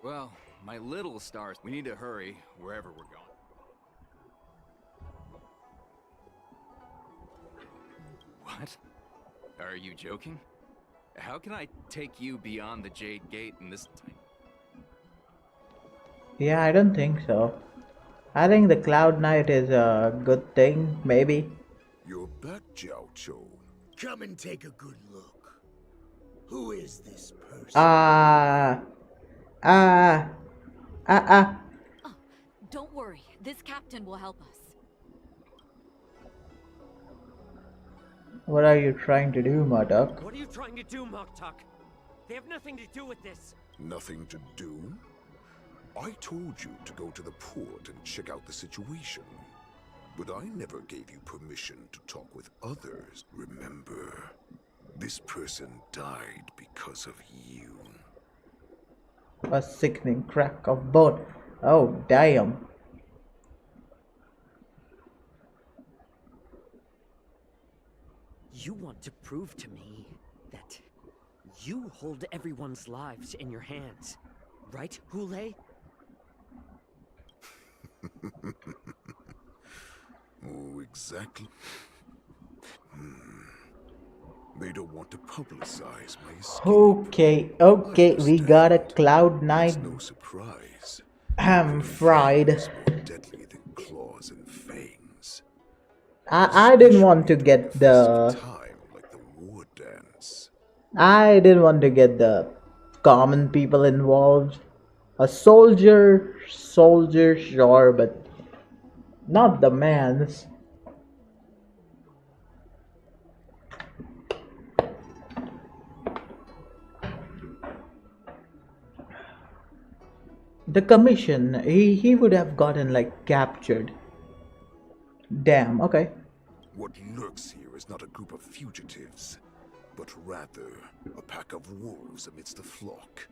Well, my little stars, we need to hurry wherever we're going. What? Are you joking? How can I take you beyond the Jade Gate in this time? Yeah, I don't think so. I think the Cloud Knight is a good thing, maybe. You're back, Jiao Chou. Come and take a good look. Who is this person? Don't worry, this captain will help us. What are you trying to do, Murdoch? What are you trying to do, Moktok? They have nothing to do with this. Nothing to do? I told you to go to the port and check out the situation. But I never gave you permission to talk with others, remember? This person died because of you. A sickening crack of bone. Oh, damn. You want to prove to me that you hold everyone's lives in your hands, right, Hule? Oh, exactly. They don't want to publicize my escape. Okay, we got a Cloud Knight. No surprise. I'm fried. It's more deadly than claws and fangs. I didn't want to get the... Like the war dance. I didn't want to get the common people involved. A soldier, sure, but not the mans. The commission, he would have gotten like captured. Damn, okay. What lurks here is not a group of fugitives, but rather a pack of wolves amidst the flock.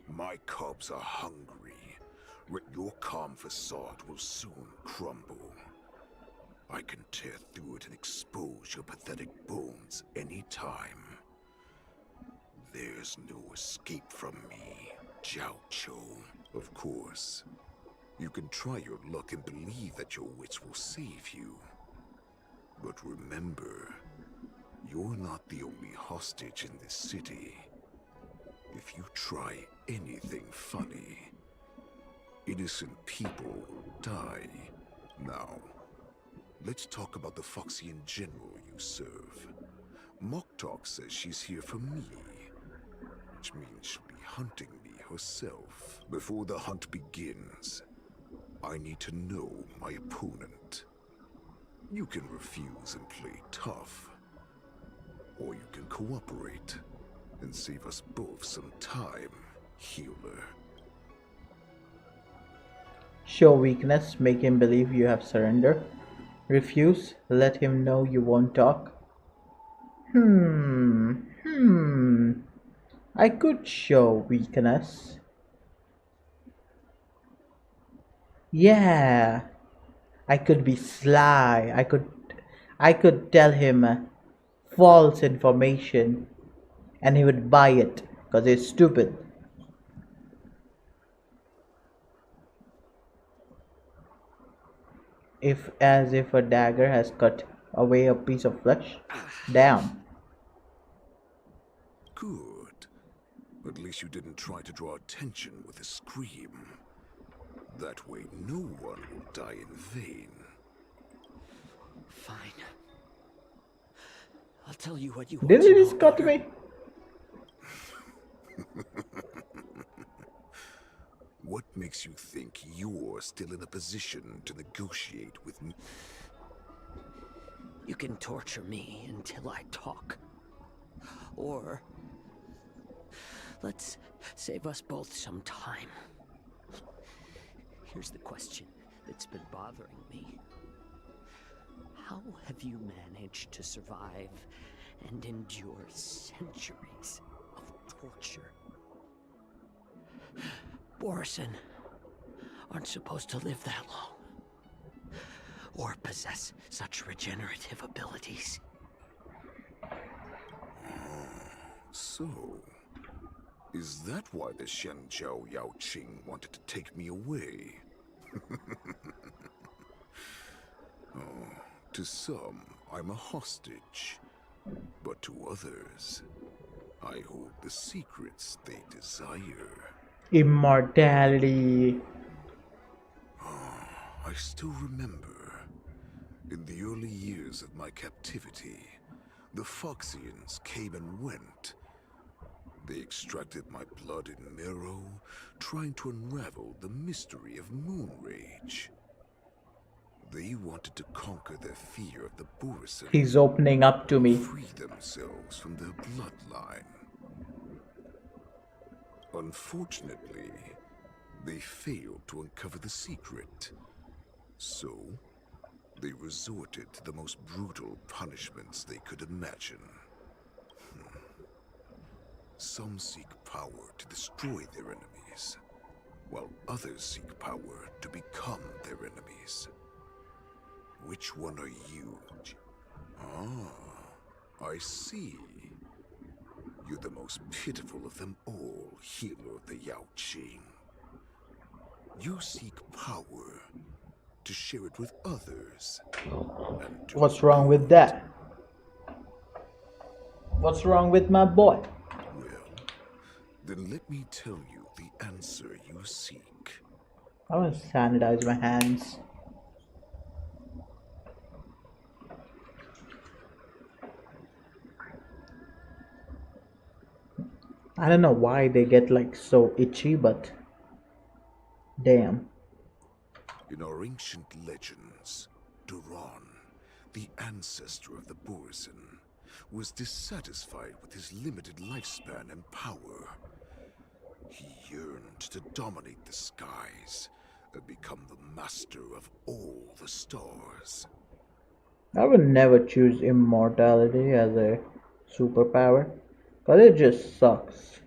My cubs are hungry. Your calm facade will soon crumble. I can tear through it and expose your pathetic bones any time. There's no escape from me, Jiao Chou. Of course, you can try your luck and believe that your wits will save you. But remember, you're not the only hostage in this city. If you try anything funny, innocent people die. Now, let's talk about the Foxian general you serve. Moktok says she's here for me, which means she'll be hunting me herself. Before the hunt begins, I need to know my opponent. You can refuse and play tough, or you can cooperate and save us both some time, healer. Show weakness, make him believe you have surrendered. Refuse, let him know you won't talk. I could show weakness. Yeah, I could be sly. I could tell him false information, and he would buy it because he's stupid. As if a dagger has cut away a piece of flesh. Damn. Good. At least you didn't try to draw attention with a scream. That way no one will die in vain. Fine. I'll tell you what you want Did to he know just cut about her. me? What makes you think you're still in a position to negotiate with me? You can torture me until I talk. Or let's save us both some time. Here's the question that's been bothering me. How have you managed to survive and endure centuries of torture? Borison aren't supposed to live that long, or possess such regenerative abilities. So, is that why the Shenjiao Yao Qing wanted to take me away? Oh, to some, I'm a hostage. But to others, I hold the secrets they desire. Immortality. I still remember, in the early years of my captivity, the Foxians came and went. They extracted my blood and marrow, trying to unravel the mystery of moon rage. They wanted to conquer their fear of the Borison. He's opening up to me. Free themselves from their bloodline. Unfortunately, they failed to uncover the secret. So, they resorted to the most brutal punishments they could imagine. Some seek power to destroy their enemies, while others seek power to become their enemies. Which one are you? Ah, I see. You're the most pitiful of them all, healer of the Yao Qing. You seek power to share it with others. What's wrong with that? What's wrong with my boy? Well, then let me tell you the answer you seek. I want to sanitize my hands. I don't know why they get like so itchy, but damn. In our ancient legends, Duran, the ancestor of the Borison, was dissatisfied with his limited lifespan and power. He yearned to dominate the skies and become the master of all the stars. I would never choose immortality as a superpower, cause it just sucks.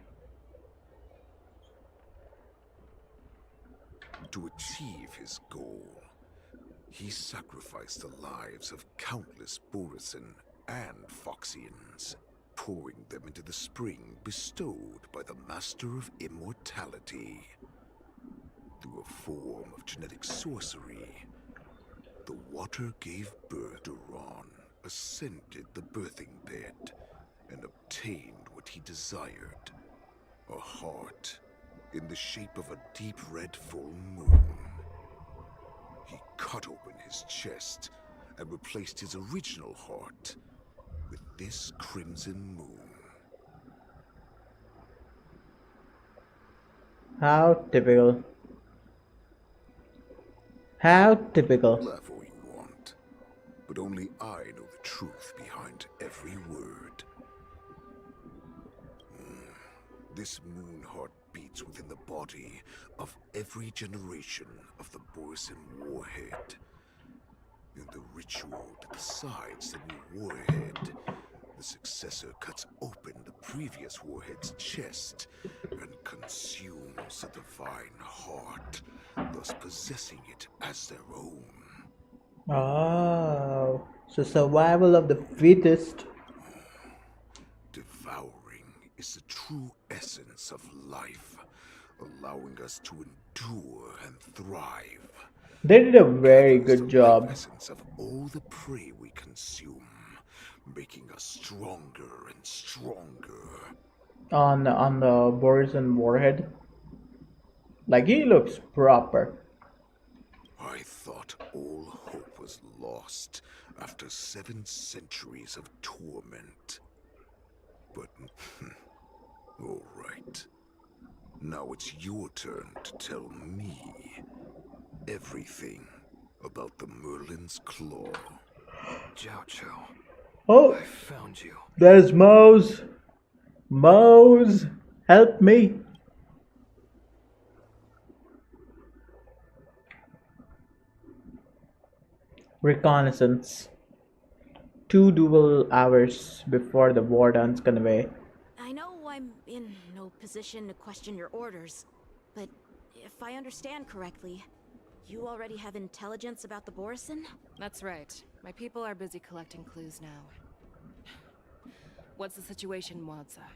To achieve his goal, he sacrificed the lives of countless Borison and Foxians, pouring them into the spring bestowed by the Master of Immortality. Through a form of genetic sorcery, the water gave birth to Duran, ascended the birthing bed, and obtained what he desired. A heart in the shape of a deep red full moon. He cut open his chest and replaced his original heart with this crimson moon. How typical. How typical. Laugh all you want, but only I know the truth behind every word. This moon heart beats within the body of every generation of the Borison warhead. In the ritual that decides the new warhead, the successor cuts open the previous warhead's chest and consumes the divine heart, thus possessing it as their own. Oh, so survival of the fittest. Devouring is the true essence of life, allowing us to endure and thrive. They did a very good job. Essence of all the prey we consume, making us stronger and stronger. On the Borison warhead. Like he looks proper. I thought all hope was lost after 7 centuries of torment. But, all right. Now it's your turn to tell me everything about the Merlin's Claw. Jiao Chou, Oh, I found you. there's Mose. Mose, help me. Reconnaissance. 2 dual hours before the warden's convey. I know I'm in no position to question your orders, but if I understand correctly, you already have intelligence about the Borison? That's right. My people are busy collecting clues now. What's the situation, Wadza?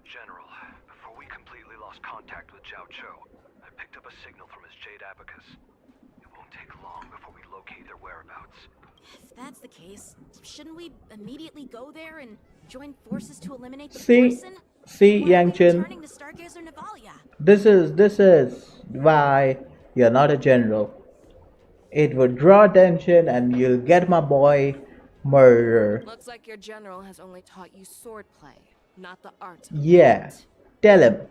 General, before we completely lost contact with Jiao Chou, I picked up a signal from his Jade Abacus. It won't take long before we locate their whereabouts. If that's the case, shouldn't we immediately go there and join forces to eliminate the See, Borison? see, Why are we Yangchen. returning to Stargazer Navalia? This is why you're not a general. It would draw attention and you'll get my boy murdered. Looks like your general has only taught you swordplay, not the art of Yeah, fight. tell him.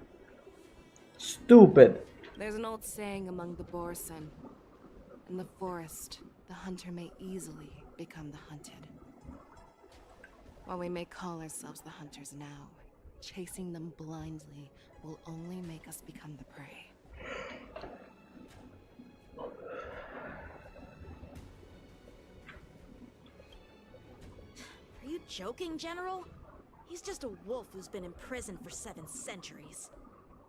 Stupid. There's an old saying among the Borison. In the forest, the hunter may easily become the hunted. While we may call ourselves the hunters now, chasing them blindly will only make us become the prey. Are you joking, General? He's just a wolf who's been in prison for 7 centuries.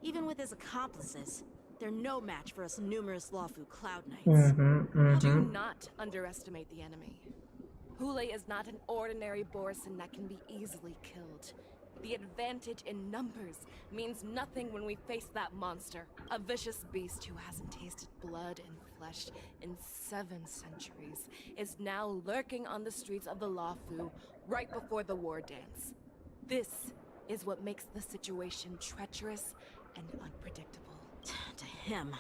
Even with his accomplices, they're no match for us numerous Lawfu Cloud Knights. Do not underestimate the enemy. Hule is not an ordinary Borison that can be easily killed. The advantage in numbers means nothing when we face that monster. A vicious beast who hasn't tasted blood and flesh in 7 centuries is now lurking on the streets of the Lawfu right before the war dance. This is what makes the situation treacherous and unpredictable. To him,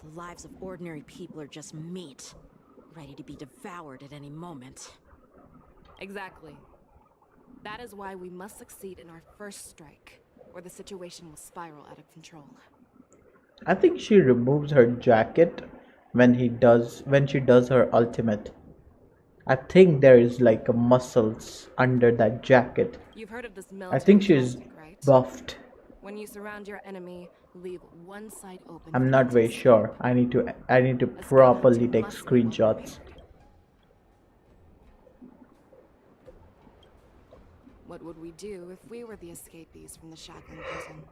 the lives of ordinary people are just meat, ready to be devoured at any moment. Exactly. That is why we must succeed in our first strike, or the situation will spiral out of control. I think she removes her jacket when she does her ultimate. I think there is like a muscles under that jacket. You've heard of this I military think she's tactic, right? buffed. When you surround your enemy, leave one side open. I'm for not them to very escape. sure. I need to properly take screenshots. What would we do if we were the escapees from the shackling prison?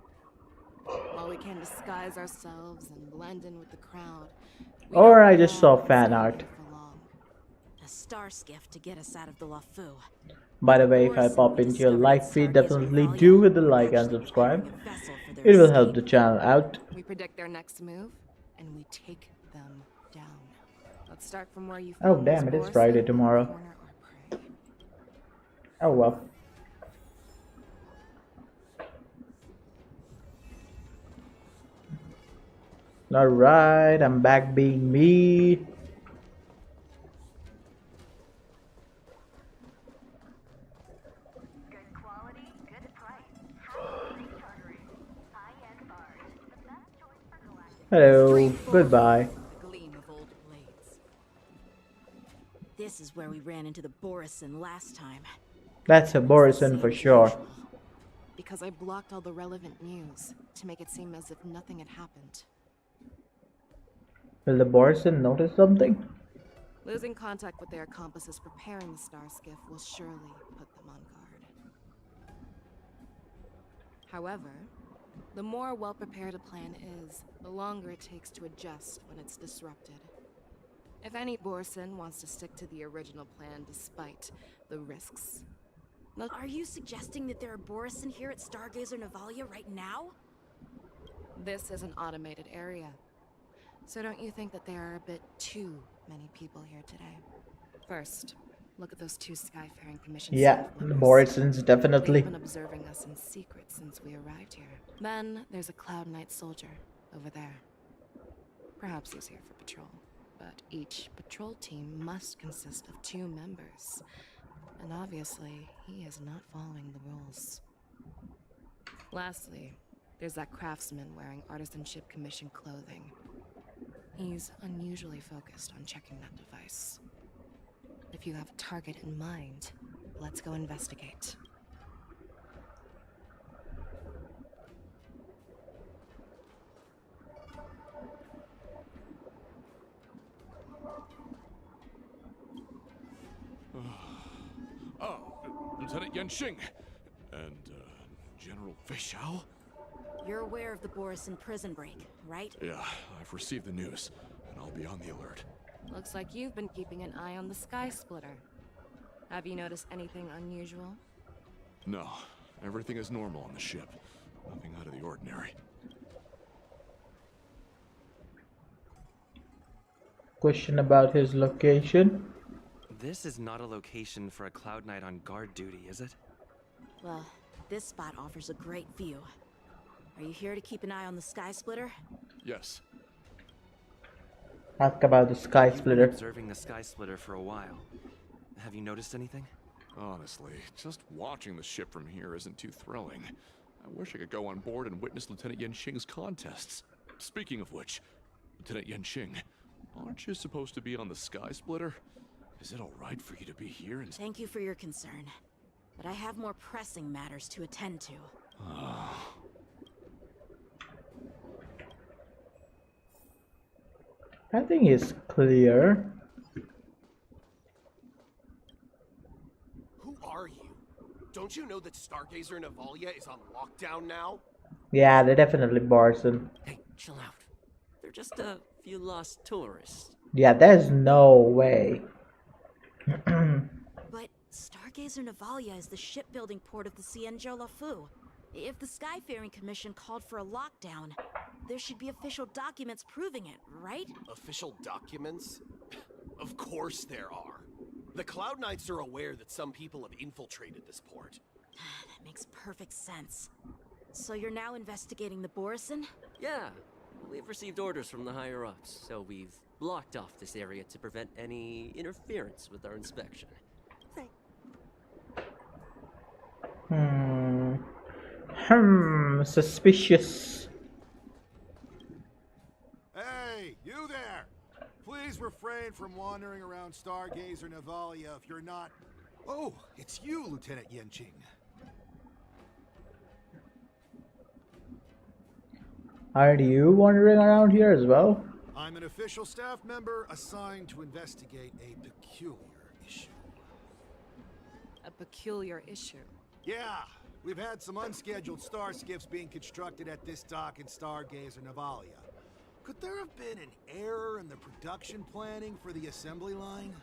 While we can disguise ourselves and blend in with the crowd, we Or don't I just saw plan on fan staying art. here for long. A star skiff to get us out of the Lawfu. By the way, if I pop into your live feed, definitely do hit the like and subscribe. It will help the channel out. We predict their next move, and we take them down. Let's start from where you Oh found damn, this it is Borison, Friday tomorrow. corner or prey. Oh well. Alright, I'm back being me. Hello, goodbye. Gleam of old blades. This is where we ran into the Borison last time. That's a Borison for sure. Because I blocked all the relevant news to make it seem as if nothing had happened. Will the Borison notice something? Losing contact with their accomplices preparing the star skiff will surely put them on guard. However, the more well-prepared a plan is, the longer it takes to adjust when it's disrupted. If any Borison wants to stick to the original plan despite the risks. Are you suggesting that there are Borison here at Stargazer Navalia right now? This is an automated area. So don't you think that there are a bit too many people here today? First, look at those 2 Skyfaring Commission Yeah, staff the members. Borisons definitely. They've been observing us in secret since we arrived here. Then there's a Cloud Knight soldier over there. Perhaps he's here for patrol. but each patrol team must consist of 2 members. And obviously, he is not following the rules. Lastly, there's that craftsman wearing Artisanship Commission clothing. He's unusually focused on checking that device. If you have a target in mind, let's go investigate. Lieutenant Yenxing and General Feixiao? You're aware of the Borison prison break, right? Yeah, I've received the news, and I'll be on the alert. Looks like you've been keeping an eye on the Sky Splitter. Have you noticed anything unusual? No, everything is normal on the ship. Nothing out of the ordinary. Question about his location. This is not a location for a Cloud Knight on guard duty, is it? Well, this spot offers a great view. Are you here to keep an eye on the Sky Splitter? Yes. Ask about the Sky You've been Splitter. observing the Sky Splitter for a while. Have you noticed anything? Honestly, just watching the ship from here isn't too thrilling. I wish I could go on board and witness Lieutenant Yenxing's contests. Speaking of which, Lieutenant Yenxing, aren't you supposed to be on the Sky Splitter? Is it alright for you to be here and— Thank you for your concern, but I have more pressing matters to attend to. I think it's clear. Who are you? Don't you know that Stargazer Navalia is on lockdown now? Yeah, they're definitely Borison. Hey, chill out. They're just a few lost tourists. Yeah, there's no way. But Stargazer Navalia is the shipbuilding port of the Cienjo Lafu. If the Skyfaring Commission called for a lockdown, there should be official documents proving it, right? Official documents? Of course there are. The Cloud Knights are aware that some people have infiltrated this port. That makes perfect sense. So you're now investigating the Borison? Yeah, we've received orders from the higher-ups, so we've blocked off this area to prevent any interference with our inspection. Suspicious. Hey, you there! Please refrain from wandering around Stargazer Navalia if you're not... Oh, it's you, Lieutenant Yenxing. Aren't you wandering around here as well? I'm an official staff member assigned to investigate a peculiar issue. A peculiar issue? Yeah, we've had some unscheduled star skiffs being constructed at this dock in Stargazer Navalia. Could there have been an error in the production planning for the assembly line?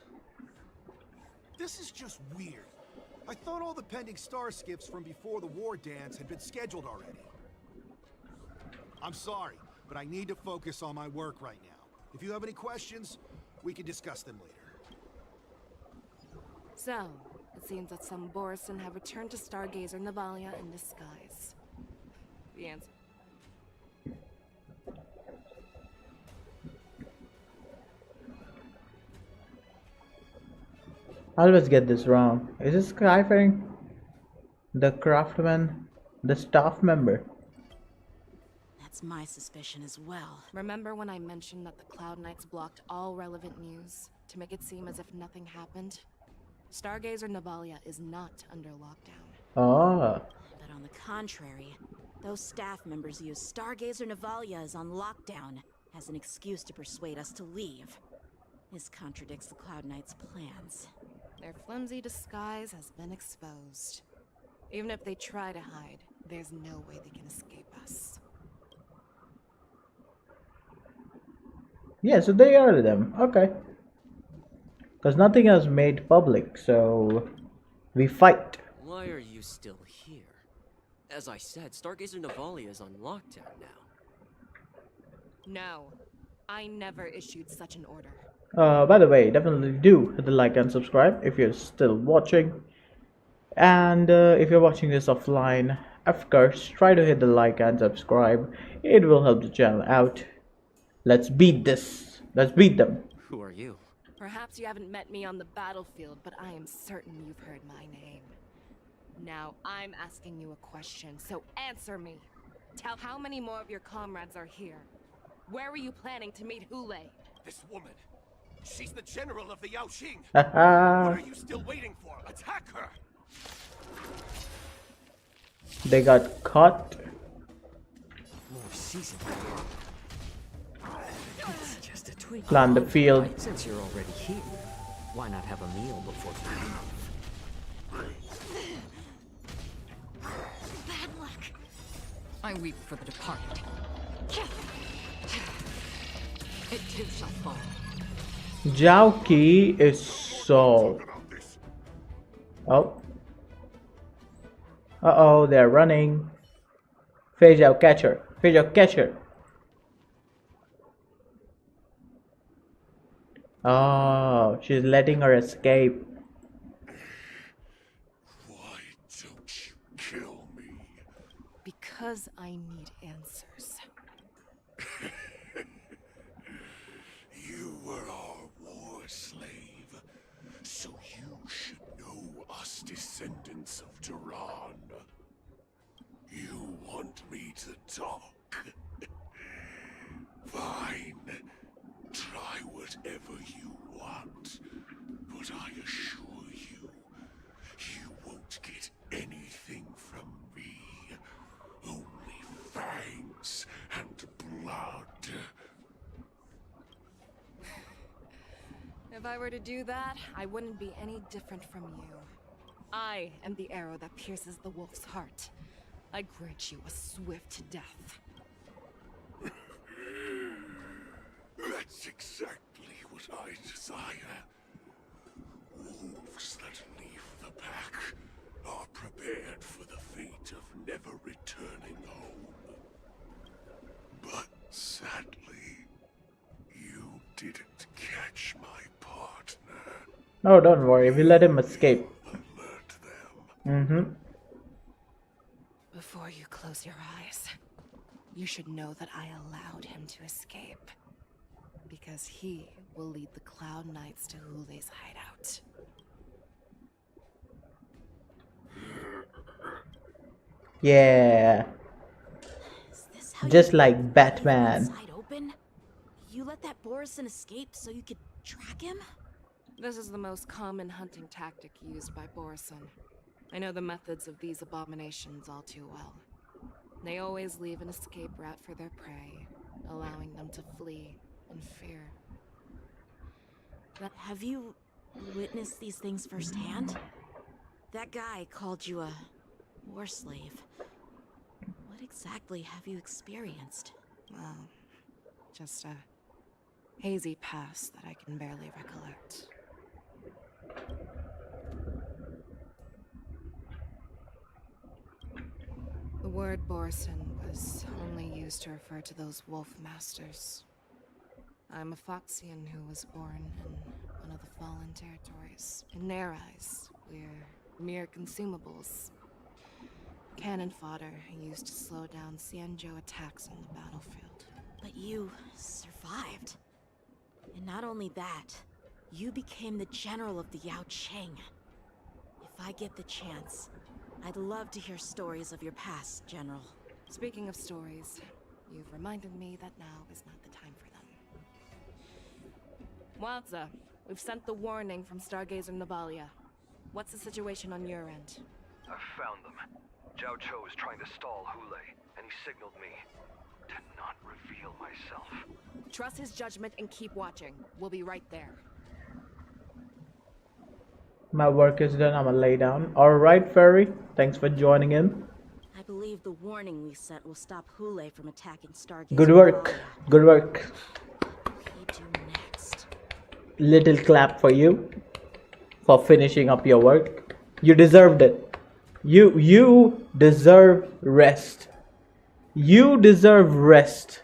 This is just weird. I thought all the pending star skiffs from before the war dance had been scheduled already. I'm sorry, but I need to focus on my work right now. If you have any questions, we can discuss them later. So, it seems that some Borison have returned to Stargazer Navalia in disguise. The answer. I always get this wrong. Is this Skyfaring? The craftsman? The staff member? That's my suspicion as well. Remember when I mentioned that the Cloud Knights blocked all relevant news to make it seem as if nothing happened? Stargazer Navalia is not under lockdown. Ah. But on the contrary, those staff members use Stargazer Navalia is on lockdown as an excuse to persuade us to leave. This contradicts the Cloud Knights' plans. Their flimsy disguise has been exposed. Even if they try to hide, there's no way they can escape us. Yeah, so they are them. Okay. Because nothing is made public, so we fight. Why are you still here? As I said, Stargazer Navalia is on lockdown now. No, I never issued such an order. By the way, definitely do hit the like and subscribe if you're still watching. And if you're watching this offline, of course, try to hit the like and subscribe. It will help the channel out. Let's beat this. Let's beat them. Who are you? Perhaps you haven't met me on the battlefield, but I am certain you've heard my name. Now I'm asking you a question, so answer me. Tell how many more of your comrades are here. Where were you planning to meet Hule? This woman, she's the general of the Yaoxing. Haha. What are you still waiting for? Attack her! They got caught. More seasoned. It's just a tweak. Plan the field. Right, since you're already here, why not have a meal before you leave? Bad luck. I weep for the departed. It too shall fall. Zhao Qi is so. Oh. Uh-oh, they're running. Fei Zhao, catch her. Fei Zhao, catch her. Oh, she's letting her escape. Why don't you kill me? Because I need answers. You were our war slave, so you should know us descendants of Duran. You want me to talk? Fine. Try whatever you want, but I assure you, you won't get anything from me. Only fangs and blood. If I were to do that, I wouldn't be any different from you. I am the arrow that pierces the wolf's heart. I grant you a swift death. That's exactly what I desire. Wolves that leave the pack are prepared for the fate of never returning home. But sadly, you didn't catch my partner. Oh, don't worry, we let him escape. Before you close your eyes, you should know that I allowed him to escape. Because he will lead the Cloud Knights to Hule's hideout. Yeah. Just like Batman. Side open? You let that Borison escape so you could track him? This is the most common hunting tactic used by Borison. I know the methods of these abominations all too well. They always leave an escape route for their prey, allowing them to flee in fear. Have you witnessed these things firsthand? That guy called you a war slave. What exactly have you experienced? Well, just a hazy past that I can barely recollect. The word Borison was only used to refer to those wolf masters. I'm a Foxian who was born in one of the fallen territories. In their eyes, we're mere consumables. Cannon fodder used to slow down Xianzhou attacks on the battlefield. But you survived. And not only that, you became the general of the Yaoqing. If I get the chance, I'd love to hear stories of your past, General. Speaking of stories, you've reminded me that now is not the time for them. Wadza, we've sent the warning from Stargazer Navalia. What's the situation on your end? I've found them. Zhao Cho is trying to stall Hule, and he signaled me to not reveal myself. Trust his judgment and keep watching. We'll be right there. My work is done, I'm gonna lay down. Alright, Fairy, thanks for joining in. I believe the warning we sent will stop Hule from attacking Stargazer. Good work. Good work. Little clap for you for finishing up your work. You deserved it. You deserve rest. You deserve rest.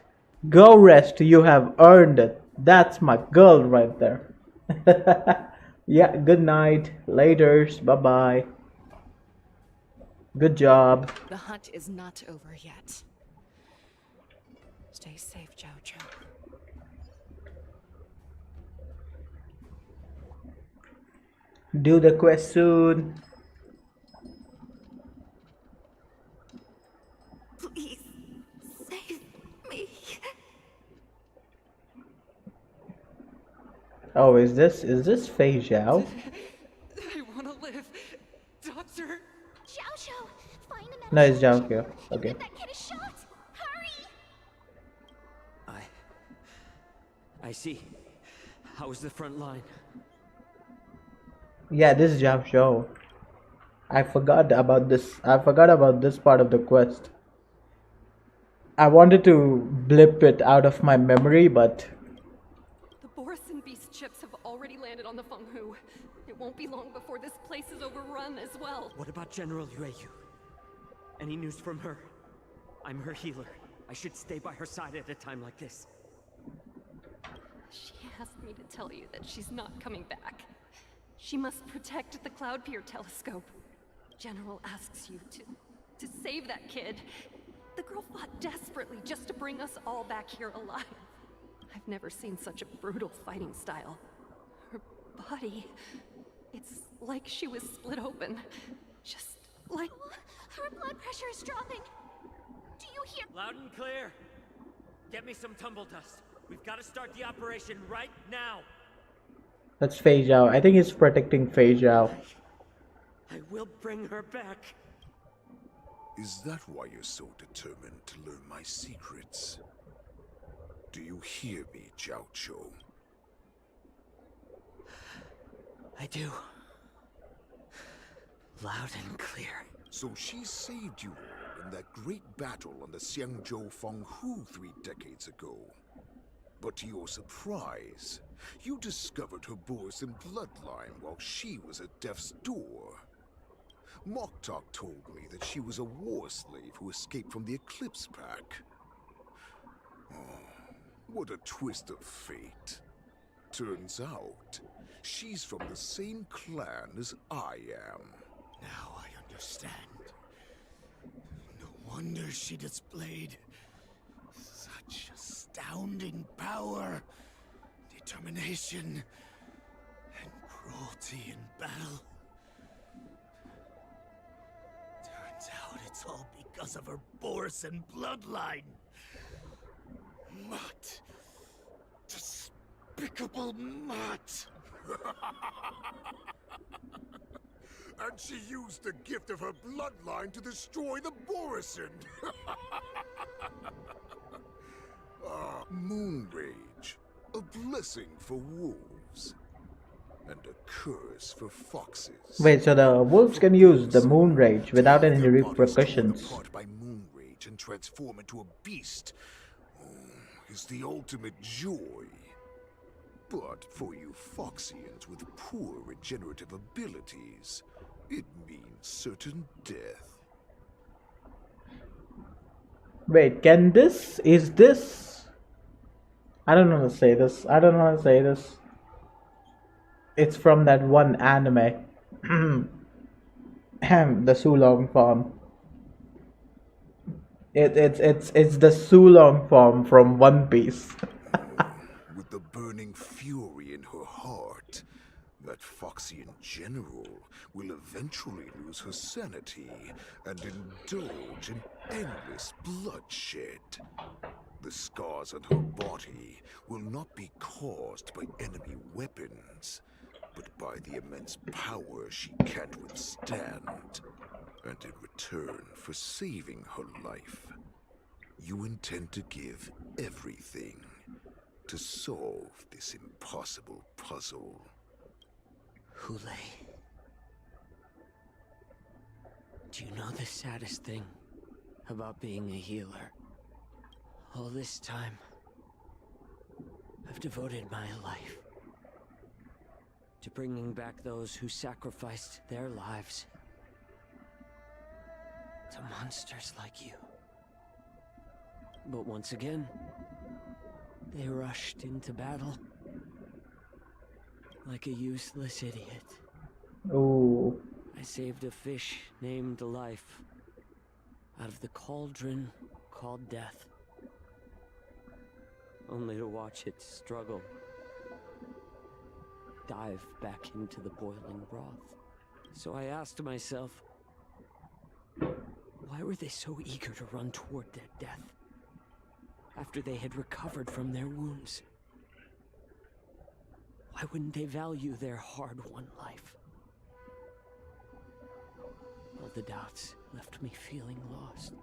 Go rest. You have earned it. That's my girl right there. Yeah, good night. Laters. Bye-bye. Good job. The hunt is not over yet. Stay safe, Zhao Cho. Do the quest soon. Please save me. Oh, is this Fei Zhao? I want to live. Doctor! Xiao, find a No, it's medical Zhao here. Okay. Get that kid a shot. Hurry! I see. How was the front line? Yeah, this is Zhao Show. I forgot about this. I forgot about this part of the quest. I wanted to blip it out of my memory, but The Borison Beast chips have already landed on the Fenghu. It won't be long before this place is overrun as well. What about General Yueyu? Any news from her? I'm her healer. I should stay by her side at a time like this. She asked me to tell you that she's not coming back. She must protect the Cloud Pier telescope. General asks you to save that kid. The girl fought desperately just to bring us all back here alive. I've never seen such a brutal fighting style. Her body, it's like she was split open. Just like... Her blood pressure is dropping. Do you hear? Loud and clear. Get me some tumble dust. We've got to start the operation right now. that's Fei Zhao. I think he's protecting Fei Zhao. I will bring her back. Is that why you're so determined to learn my secrets? Do you hear me, Zhao Zhou? I do. Loud and clear. So she saved you all in that great battle on the Xiangzhou Fenghu 3 decades ago. But to your surprise, you discovered her Borison bloodline while she was at death's door. Moktok told me that she was a war slave who escaped from the Eclipse Pack. Oh, what a twist of fate. Turns out, she's from the same clan as I am. Now I understand. No wonder she displayed such astounding power, determination, and cruelty in battle. Turns out it's all because of her Borison bloodline. Mutt. Despicable Mutt. And she used the gift of her bloodline to destroy the Borison. Moon Rage. A blessing for wolves. And a curse for foxes. Wait, so the wolves can use the Moon Rage without any repercussions. Apart by Moon Rage and transform into a beast is the ultimate joy. But for you Foxians with poor regenerative abilities, it means certain death. Wait, can this... Is this... I don't know how to say this. I don't know how to say this. It's from that one anime. The Sulong form. It's the Sulong form from One Piece. With the burning fury in her heart, that Foxian general will eventually lose her sanity and indulge in endless bloodshed. The scars on her body will not be caused by enemy weapons, but by the immense power she can't withstand. And in return for saving her life, you intend to give everything to solve this impossible puzzle. Hule. Do you know the saddest thing about being a healer? All this time, I've devoted my life to bringing back those who sacrificed their lives to monsters like you. But once again, they rushed into battle like a useless idiot. Oh. I saved a fish named Life out of the cauldron called Death, only to watch it struggle dive back into the boiling broth. So I asked myself, why were they so eager to run toward their death after they had recovered from their wounds? Why wouldn't they value their hard-won life? All the doubts left me feeling lost.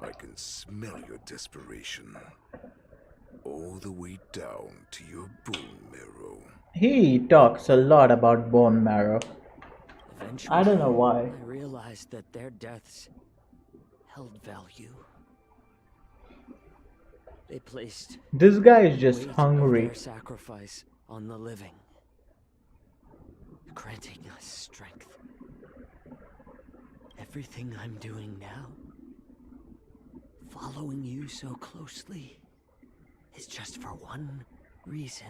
I can smell your desperation. All the way down to your bone marrow. He talks a lot about bone marrow. Eventually, I don't know why. I realized that their deaths held value. They placed This guy is just weight of hungry. their sacrifice on the living, granting us strength. Everything I'm doing now, following you so closely, is just for one reason.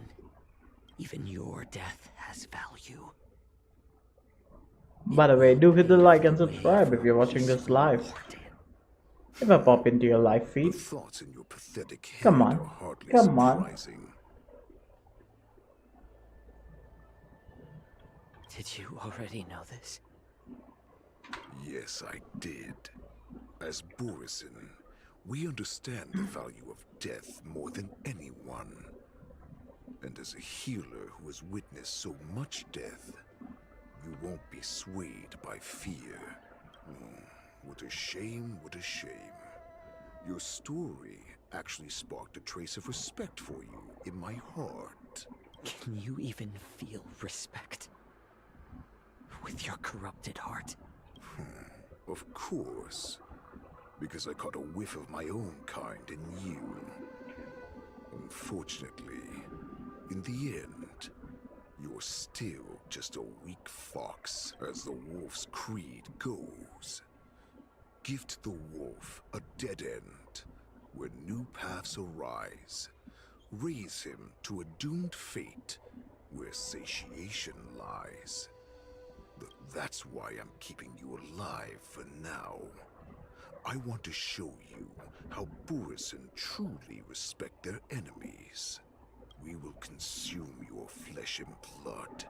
Even your death has value. By the way, do hit the like and subscribe if you're watching this live. If I pop into your live feed. Thoughts in your pathetic head Come on. are hardly Come on. surprising. Did you already know this? Yes, I did. As Borison, we understand the value of death more than anyone. And as a healer who has witnessed so much death, you won't be swayed by fear. What a shame, what a shame. Your story actually sparked a trace of respect for you in my heart. Can you even feel respect with your corrupted heart? Of course. Because I caught a whiff of my own kind in you. Unfortunately, in the end, you're still just a weak fox, as the wolf's creed goes. Gift the wolf a dead end, where new paths arise. Raise him to a doomed fate, where satiation lies. But that's why I'm keeping you alive for now. I want to show you how Borison truly respect their enemies. We will consume your flesh and blood.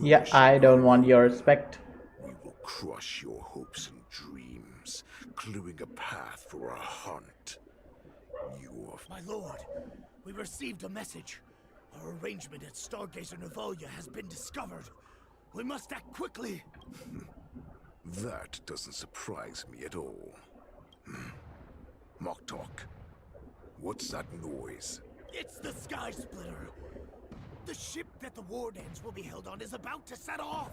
Yeah, I don't want your respect. We will crush your hopes and dreams, clearing a path for our hunt. You are... My lord, we received a message. Our arrangement at Stargazer Navalia has been discovered. We must act quickly. That doesn't surprise me at all. Moktok, what's that noise? It's the Sky Splitter. The ship that the Wardens will be held on is about to set off.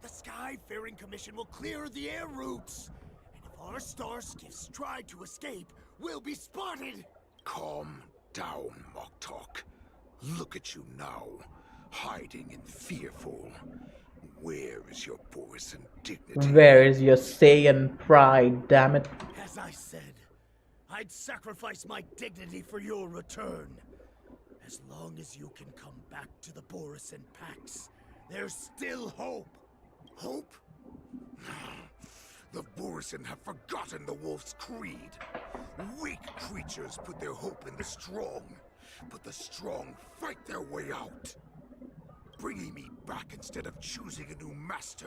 The Skyfaring Commission will clear the air routes. And if our star skiffs try to escape, we'll be spotted. Calm down, Moktok. Look at you now, hiding and fearful. Where is your Borison dignity? Where is your Saiyan pride, damn it? As I said, I'd sacrifice my dignity for your return. As long as you can come back to the Borison Pax, there's still hope. Hope? The Borison have forgotten the wolf's creed. Weak creatures put their hope in the strong, but the strong fight their way out. Bringing me back instead of choosing a new master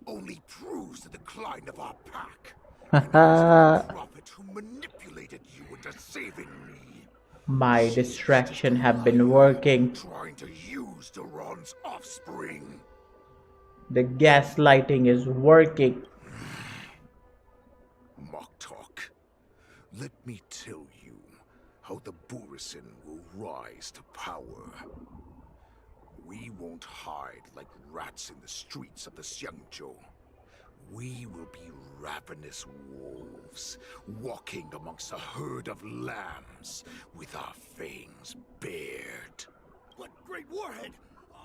only proves the decline of our pack. The prophet who manipulated you into saving me. My distraction have been working. Trying to use Duran's offspring. The gaslighting is working. Moktok, let me tell you how the Borison will rise to power. We won't hide like rats in the streets of the Xiangzhou. We will be ravenous wolves, walking amongst a herd of lambs, with our fangs bared. But Great Warhead,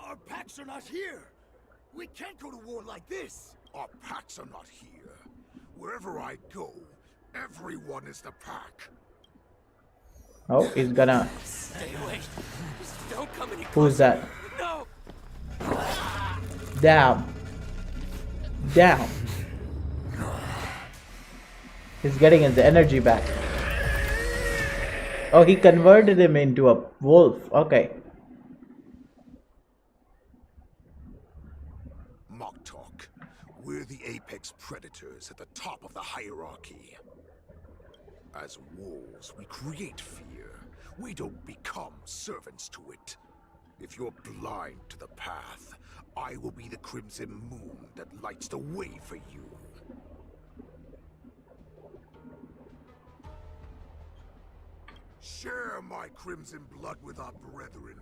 our packs are not here. We can't go to war like this. Our packs are not here. Wherever I go, everyone is the pack. Oh, he's gonna... Stay away. Just don't come any Who's that? No. Down. Down. He's getting his energy back. Oh, he converted him into a wolf. Okay. Moktok, we're the apex predators at the top of the hierarchy. As wolves, we create fear. We don't become servants to it. If you're blind to the path, I will be the crimson moon that lights the way for you. Share my crimson blood with our brethren.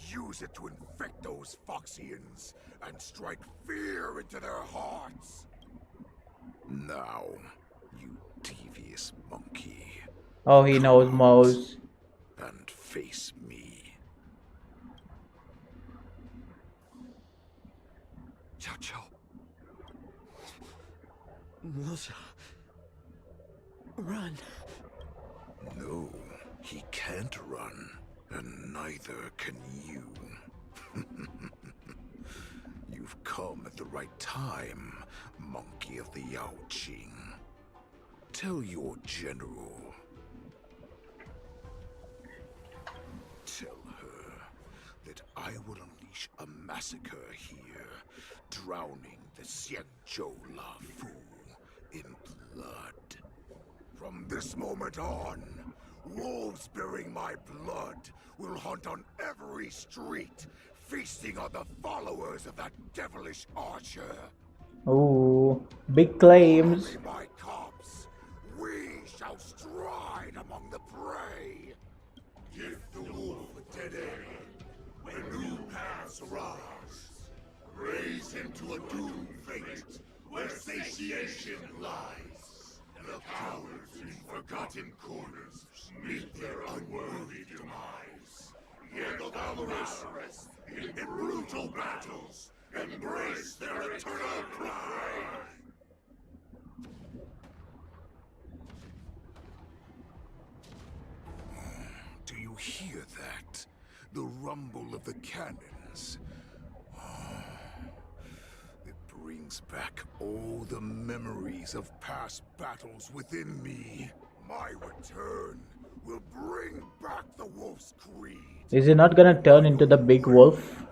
Use it to infect those Foxians and strike fear into their hearts. Now, you devious monkey. Oh, he knows Moe's. And face me. Chow. Melissa. Run. No, he can't run, and neither can you. You've come at the right time, monkey of the Yao Qing. Tell your general. Tell her that I will unleash a massacre here, drowning the Xianzhou La Fu in blood. From this moment on, wolves bearing my blood will hunt on every street, feasting on the followers of that devilish archer. Ooh, big claims. Only my cops, we shall stride among the prey. Give the wolf a dead end when new paths arise. Raise him to a doomed fate where satiation lies. The cowards in forgotten corners meet their unworthy demise. Yet the valorous in brutal battles embrace their eternal pride. Do you hear that? The rumble of the cannons. It brings back all the memories of past battles within me. My return will bring back the wolf's creed. Is he not gonna turn into the big wolf?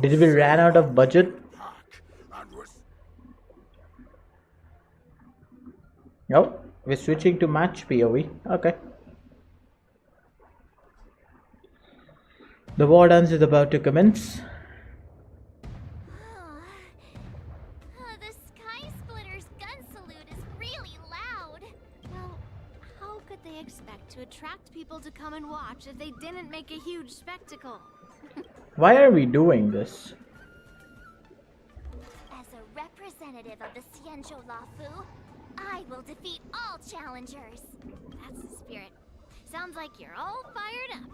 Did we ran out of budget? Nope, we're switching to match POV. Okay. The war dance is about to commence. The Sky Splitter's gun salute is really loud. Well, how could they expect to attract people to come and watch if they didn't make a huge spectacle? Why are we doing this? As a representative of the Xianzhou La Fu, I will defeat all challengers. That's the spirit. Sounds like you're all fired up.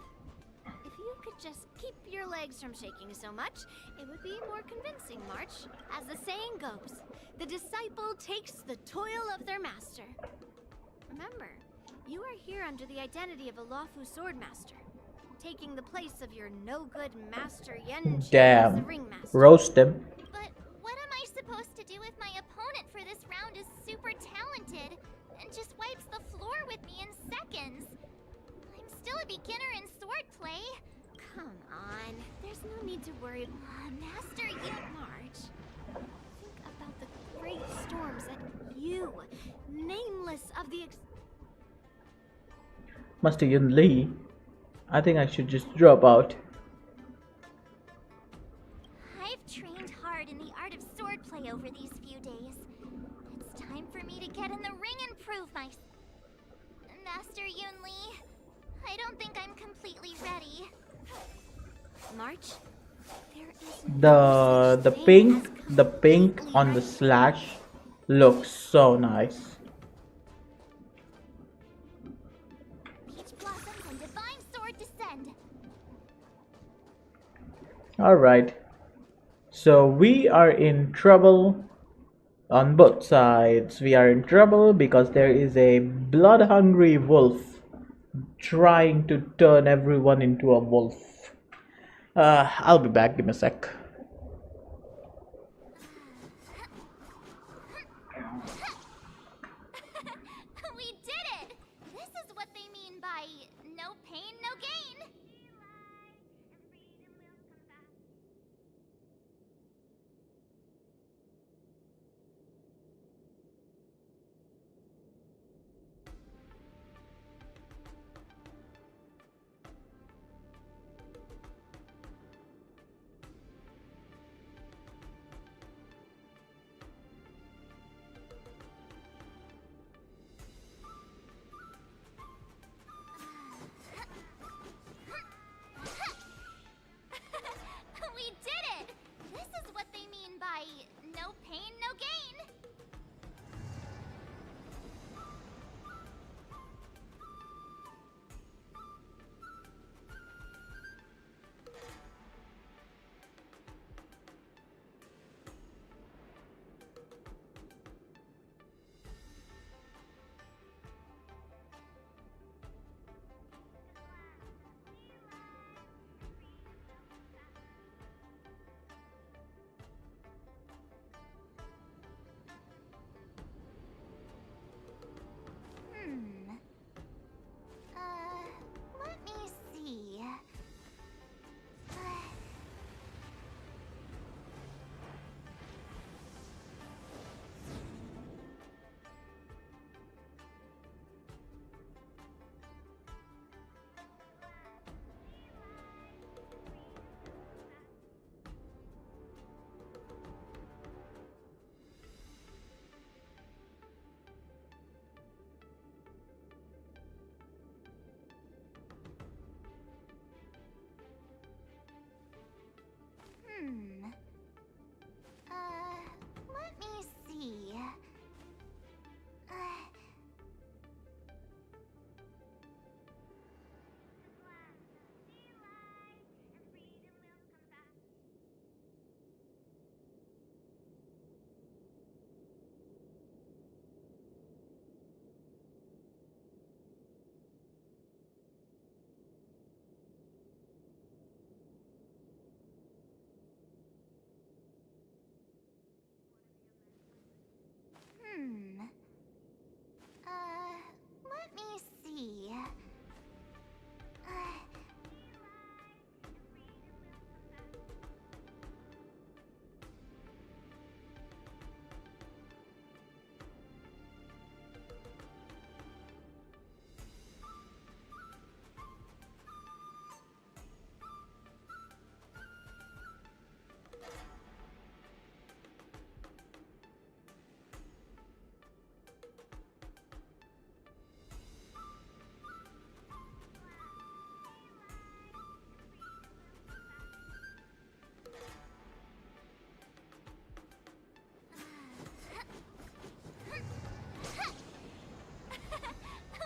If you could just keep your legs from shaking so much, it would be more convincing, March. As the saying goes, the disciple takes the toil of their master. Remember, you are here under the identity of a Lawfu swordmaster, taking the place of your no-good master Yen as the Damn. ringmaster. Roast him. But what am I supposed to do if my opponent for this round is super talented and just wipes the floor with me in seconds? I'm still a beginner in swordplay. Come on, there's no need to worry. Master Yin March. Think about the great storms that you, nameless of the Master Yun Li. I think I should just drop out. I've trained hard in the art of swordplay over these few days. It's time for me to get in the ring and prove my... Master Yun Li, I don't think I'm completely ready. March, there is the pink on the slash looks so nice. Peach blossoms and divine sword descend. Alright. So we are in trouble on both sides. We are in trouble because there is a blood-hungry wolf trying to turn everyone into a wolf. I'll be back. Give me a sec.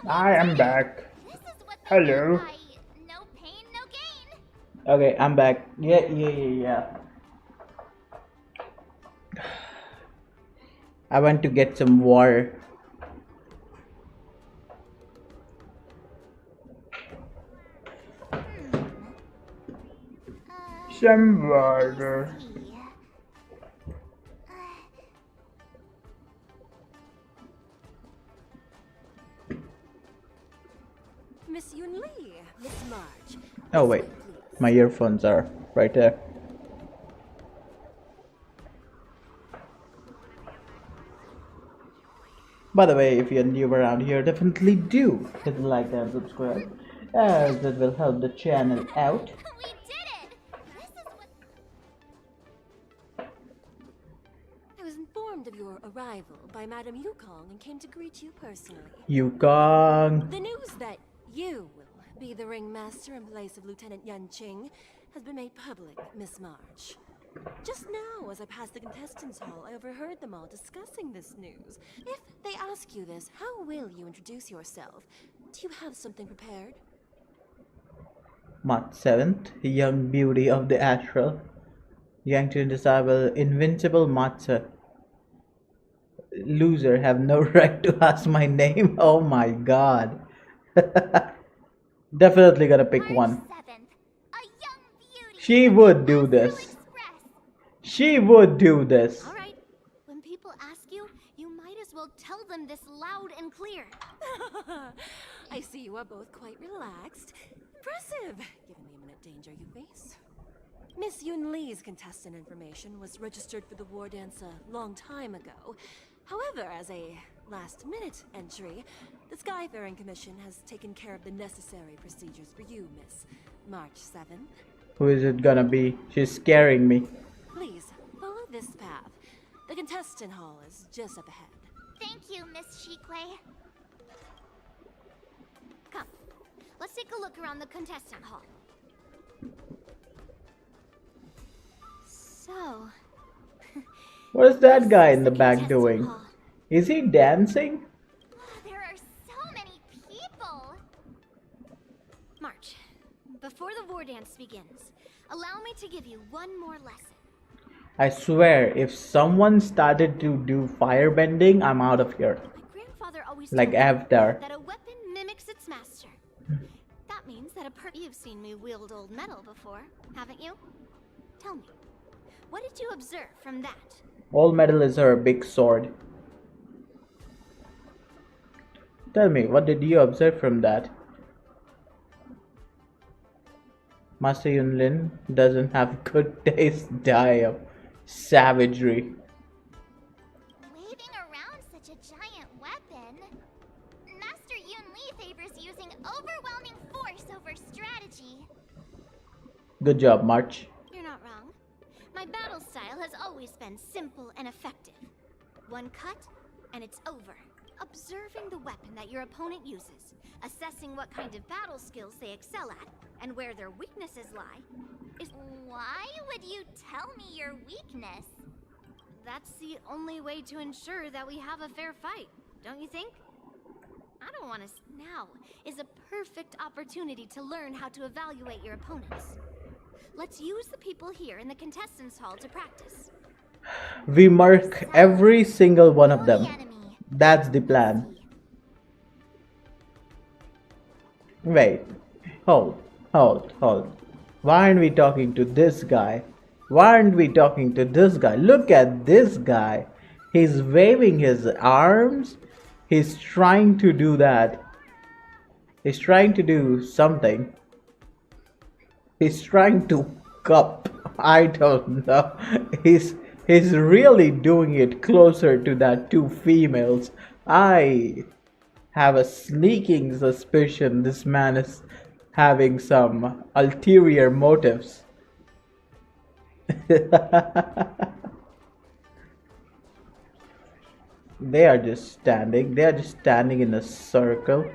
I am back. Hello. Okay, I'm back. Yeah. I went to get some water. Some water. Miss Yun Li, Miss March. Oh wait, my earphones are right there. By the way, if you're new around here, definitely do hit the like and subscribe, as that will help the channel out. I was informed of your arrival by Madame Yukong and came to greet you personally. Yukong. The news that you will be the ringmaster in place of Lieutenant Yan Qing has been made public, Miss March. Just now, as I passed the contestants' hall, I overheard them all discussing this news. If they ask you this, how will you introduce yourself? Do you have something prepared? March 7th, young beauty of the astral. Young to indescribable, invincible Matza. Loser have no right to ask my name. Oh my god. Definitely gonna pick one. She would do this. She would do this. All right. When people ask you, you might as well tell them this loud and clear. I see you are both quite relaxed. Impressive, given the imminent danger you face. Miss Yun Li's contestant information was registered for the war dance a long time ago. However, as a last-minute entry, the Skyfaring Commission has taken care of the necessary procedures for you, Miss March 7th. Who is it gonna be? She's scaring me. Please, follow this path. The contestant hall is just up ahead. Thank you, Miss Shikwe. Come, let's take a look around the contestant hall. So... What is that guy in the back doing? Is he dancing? There are so many people! March, before the war dance begins, allow me to give you one more lesson. I swear, if someone started to do firebending, I'm out of here. Grandfather always Like told me Avatar. that a weapon mimics its master. That means that you've seen me wield old metal before, haven't you? Tell me, what did you observe from that? All metal is her big sword. Tell me, what did you observe from that? Master Yunlin doesn't have good taste. Die of savagery. Waving around such a giant weapon, Master Yun Li favors using overwhelming force over strategy. Good job, March. You're not wrong. My battle style has always been simple and effective. One cut, and it's over. Observing the weapon that your opponent uses, assessing what kind of battle skills they excel at, and where their weaknesses lie, is... Why would you tell me your weakness? That's the only way to ensure that we have a fair fight, don't you think? I don't want to... Now is a perfect opportunity to learn how to evaluate your opponents. Let's use the people here in the contestants' hall to practice. We mark every single one of them. That's the plan. Wait. Hold. Why aren't we talking to this guy? Why aren't we talking to this guy? Look at this guy. He's waving his arms. He's trying to do that. He's trying to do something. He's trying to cup. I don't know. He's really doing it closer to that two females. I have a sneaking suspicion this man is having some ulterior motives. They are just standing. They are just standing in a circle.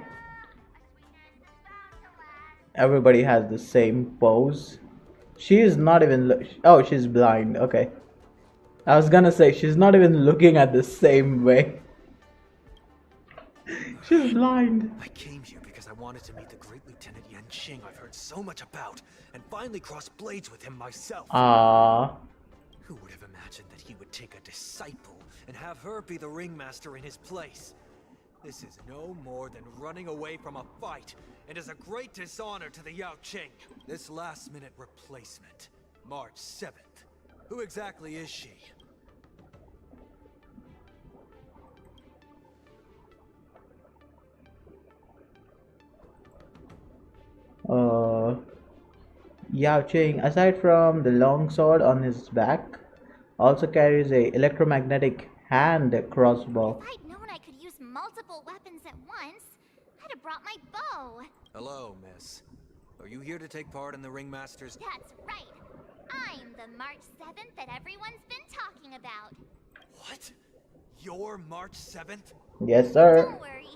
Everybody has the same pose. She is not even oh, she's blind. Okay. I was gonna say she's not even looking at the same way. She's blind. I came here because I wanted to meet the great Lieutenant Yanqing I've heard so much about, and finally cross blades with him myself. Ah. Who would have imagined that he would take a disciple and have her be the ringmaster in his place? This is no more than running away from a fight, and is a great dishonor to the Yaoqing. This last-minute replacement, March 7th. Who exactly is she? Yao Ching, aside from the long sword on his back, also carries a electromagnetic hand crossbow. If I'd known I could use multiple weapons at once, I'd have brought my bow. Hello, miss. Are you here to take part in the ringmaster's... That's right. I'm the March 7th that everyone's been talking about. What? You're March 7th? Yes, sir. Don't worry.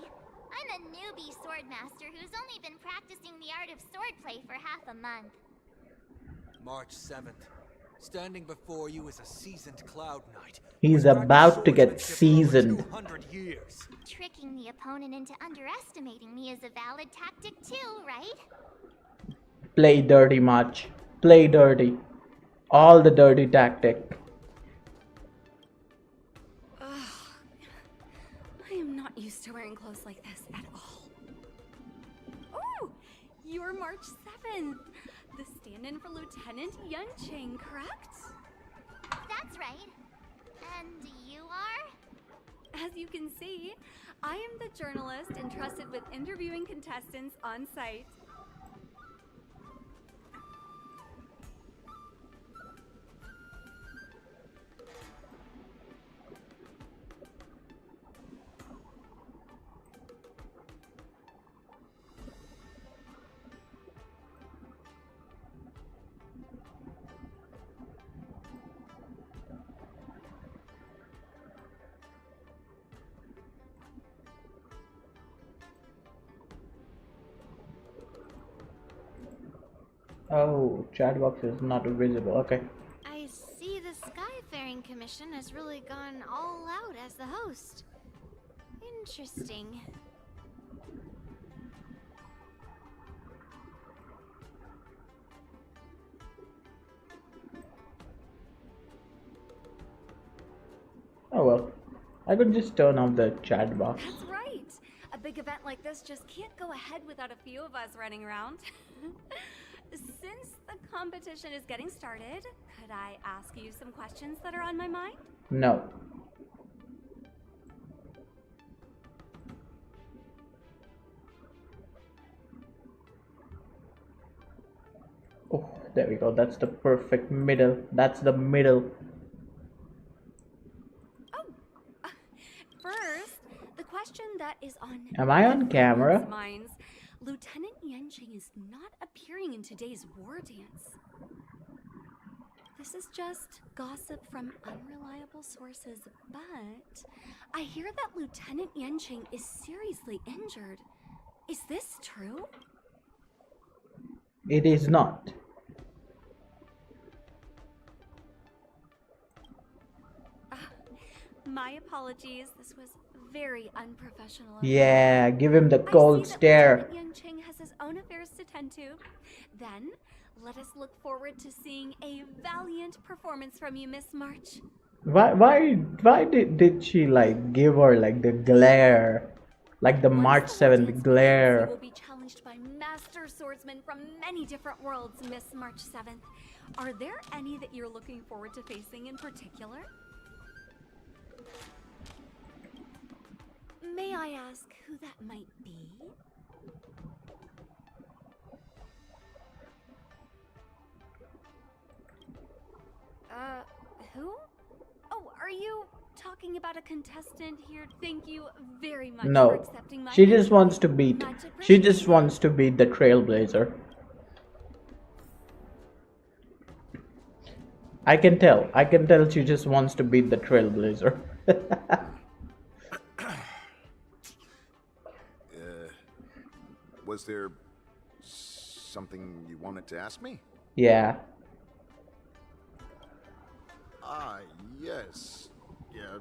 I'm a newbie swordmaster who's only been practicing the art of swordplay for half a month. March 7th. Standing before you is a seasoned Cloud Knight. He's about to get seasoned. 200 years. Tricking the opponent into underestimating me is a valid tactic too, right? Play dirty, March. Play dirty. All the dirty tactic. I am not used to wearing clothes like this at all. Oh, you're March 7th. The stand-in for Lieutenant Yanqing, correct? That's right. And you are? As you can see, I am the journalist entrusted with interviewing contestants on site. Oh, chat box is not visible. Okay. I see the Skyfaring Commission has really gone all out as the host. Interesting. Oh well. I could just turn off the chat box. That's right. A big event like this just can't go ahead without a few of us running around. Since the competition is getting started, could I ask you some questions that are on my mind? No. Oh, there we go. That's the perfect middle. That's the middle. First, the question that is on Am I on camera? everyone's minds. Lieutenant Yanqing is not appearing in today's war dance. This is just gossip from unreliable sources, but I hear that Lieutenant Yanqing is seriously injured. Is this true? It is not. My apologies. This was very unprofessional. Yeah, give him the cold stare. Yanqing has his own affairs to tend to. Then, let us look forward to seeing a valiant performance from you, Miss March. Why did she like give her like the glare, like the March 7th glare? You will be challenged by master swordsmen from many different worlds, Miss March 7th. Are there any that you're looking forward to facing in particular? May I ask who that might be? Who? Oh, are you talking about a contestant here? Thank you very much for No, accepting my she just wants to beat. She just wants to beat the Trailblazer. I can tell. I can tell she just wants to beat the Trailblazer. Was there something you wanted to ask me? Yeah. Ah, yes. Yeah,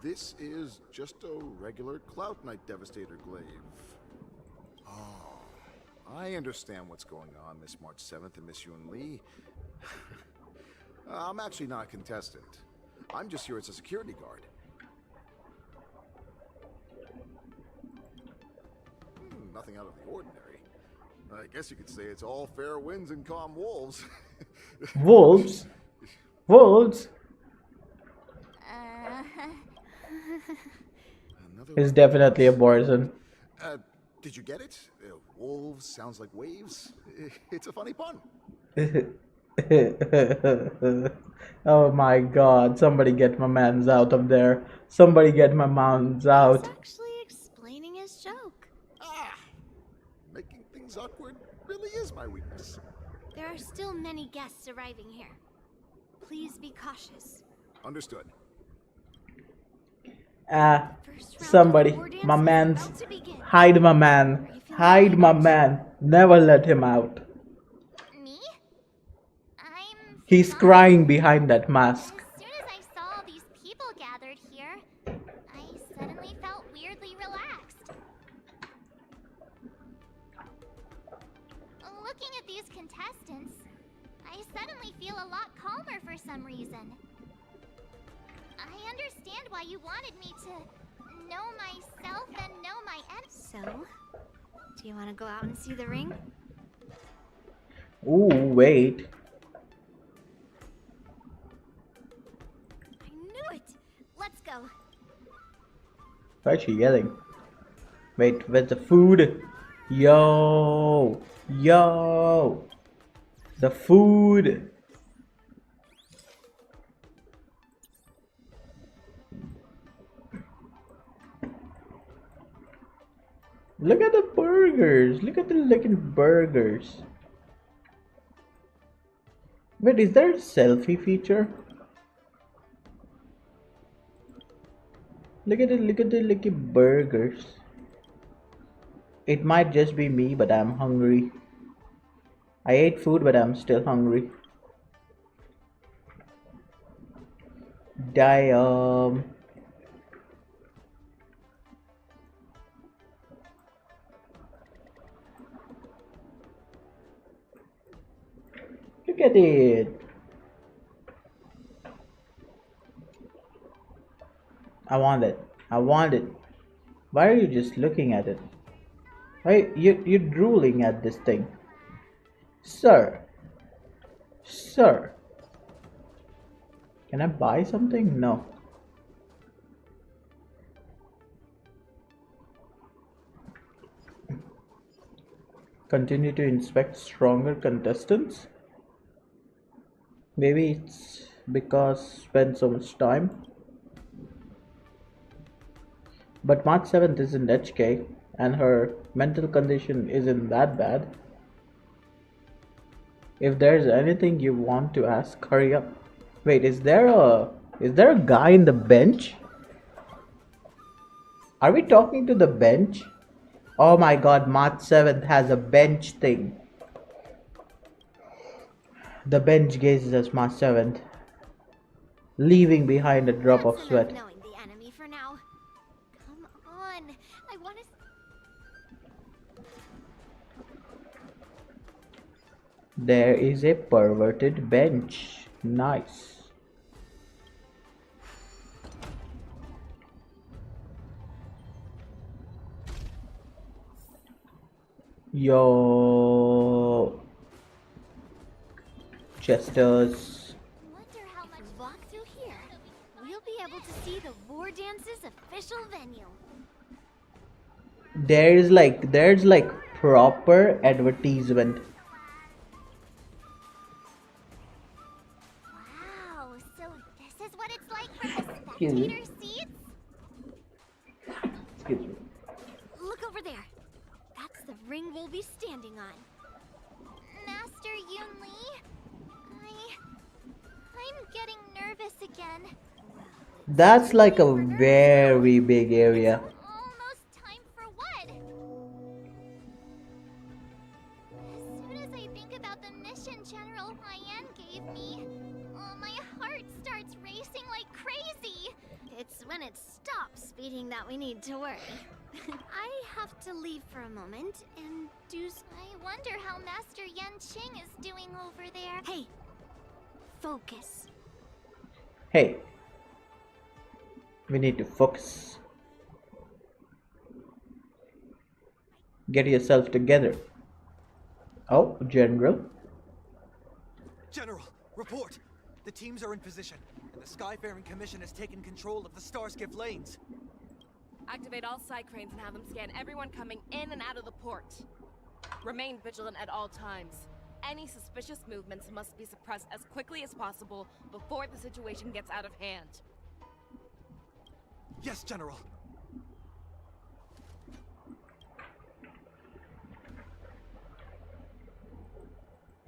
This is just a regular Cloud Knight Devastator glaive. Oh, I understand what's going on, Miss March 7th and Miss Yun Li. I'm actually not a contestant. I'm just here as a security guard. Nothing out of the ordinary. I guess you could say it's all fair winds and calm wolves. Wolves? Wolves? It's definitely a Borson. Did you get it? Wolves sounds like waves. It's a funny pun. Oh my god, somebody get my mans out of there. Somebody get my mans out. Actually explaining his joke. Making things awkward really is my weakness. There are still many guests arriving here. Please be cautious. Understood. Somebody, my man's, hide my man, hide my man, never let him out. Me? He's crying behind that mask. As soon as I saw all these people gathered here, I suddenly felt weirdly relaxed. Looking at these contestants, I suddenly feel a lot calmer for some reason. I understand why you wanted me to know myself and know my end. So, do you want to go out and see the ring? Ooh, wait. I knew it! Let's go. Why is she yelling? Wait, where's the food? Yo! Yo! The food! Look at the burgers! Look at the looking burgers! Wait, is there a selfie feature? Look at the burgers. It might just be me, but I'm hungry. I ate food, but I'm still hungry. Damn. Look at it. I want it. I want it. Why are you just looking at it? Why you're drooling at this thing? Sir. Sir. Can I buy something? No. Continue to inspect stronger contestants. Maybe it's because spend so much time. But March 7th isn't HK and her mental condition isn't that bad. If there's anything you want to ask, hurry up. Wait, is there a guy in the bench? Are we talking to the bench? Oh my god, March 7th has a bench thing. The bench gazes at March 7th, leaving behind a drop of sweat. Knowing the enemy for now. Come on, I want to. There is a perverted bench. Nice. Yo, Chesters. Wonder how much walk through here. We'll be able to see the War Dance's official venue. There's like proper advertisement. Wow, so this is what it's like from the Excuse me. spectator seats? Excuse me. Look over there. That's the ring we'll be standing on. Master Yun Li? I'm getting nervous again. That's like a very big area. Almost time for what? As soon as I think about the mission General Hyan gave me, Oh, my heart starts racing like crazy. It's when it stops beating that we need to worry. I have to leave for a moment and I wonder how Master Yanqing is doing over there. Hey, focus. Hey, we need to focus. Get yourself together. Oh, General. General, report! The teams are in position, and the Skyfaring Commission has taken control of the Starskiff lanes. Activate all side cranes and have them scan everyone coming in and out of the port. Remain vigilant at all times. Any suspicious movements must be suppressed as quickly as possible before the situation gets out of hand. Yes, General.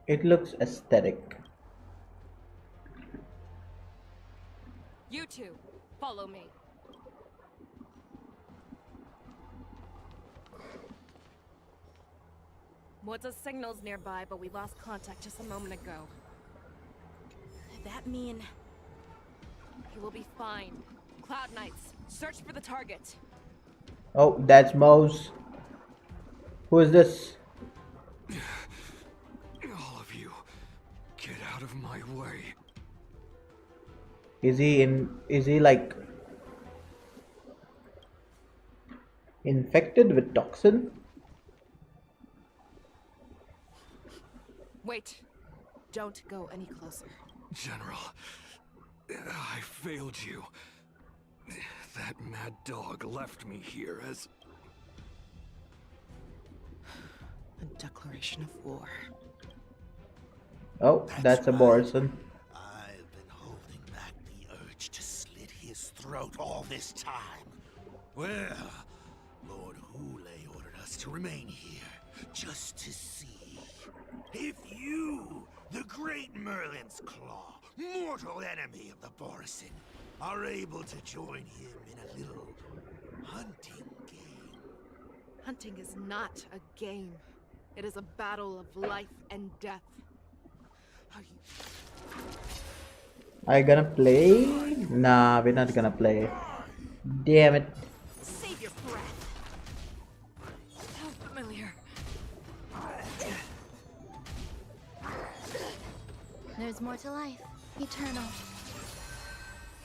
It looks aesthetic. You two, follow me. What's signals nearby, but we lost contact just a moment ago. That mean... He will be fine. Cloud Knights, search for the target. Oh, that's Mose. Who is this? All of you, get out of my way. Is he like infected with toxin? Wait. Don't go any closer. General, I failed you. That mad dog left me here as... A declaration of war. Oh, that's a Borison. I've been holding back the urge to slit his throat all this time. Well, Lord Hule ordered us to remain here, just to see if you, the great Merlin's Claw, mortal enemy of the Borison, are able to join him in a little hunting game. Hunting is not a game. It is a battle of life and death. Are you gonna play? Nah, we're not gonna play. Damn it. Save your breath. How familiar. There's more to life. Eternal.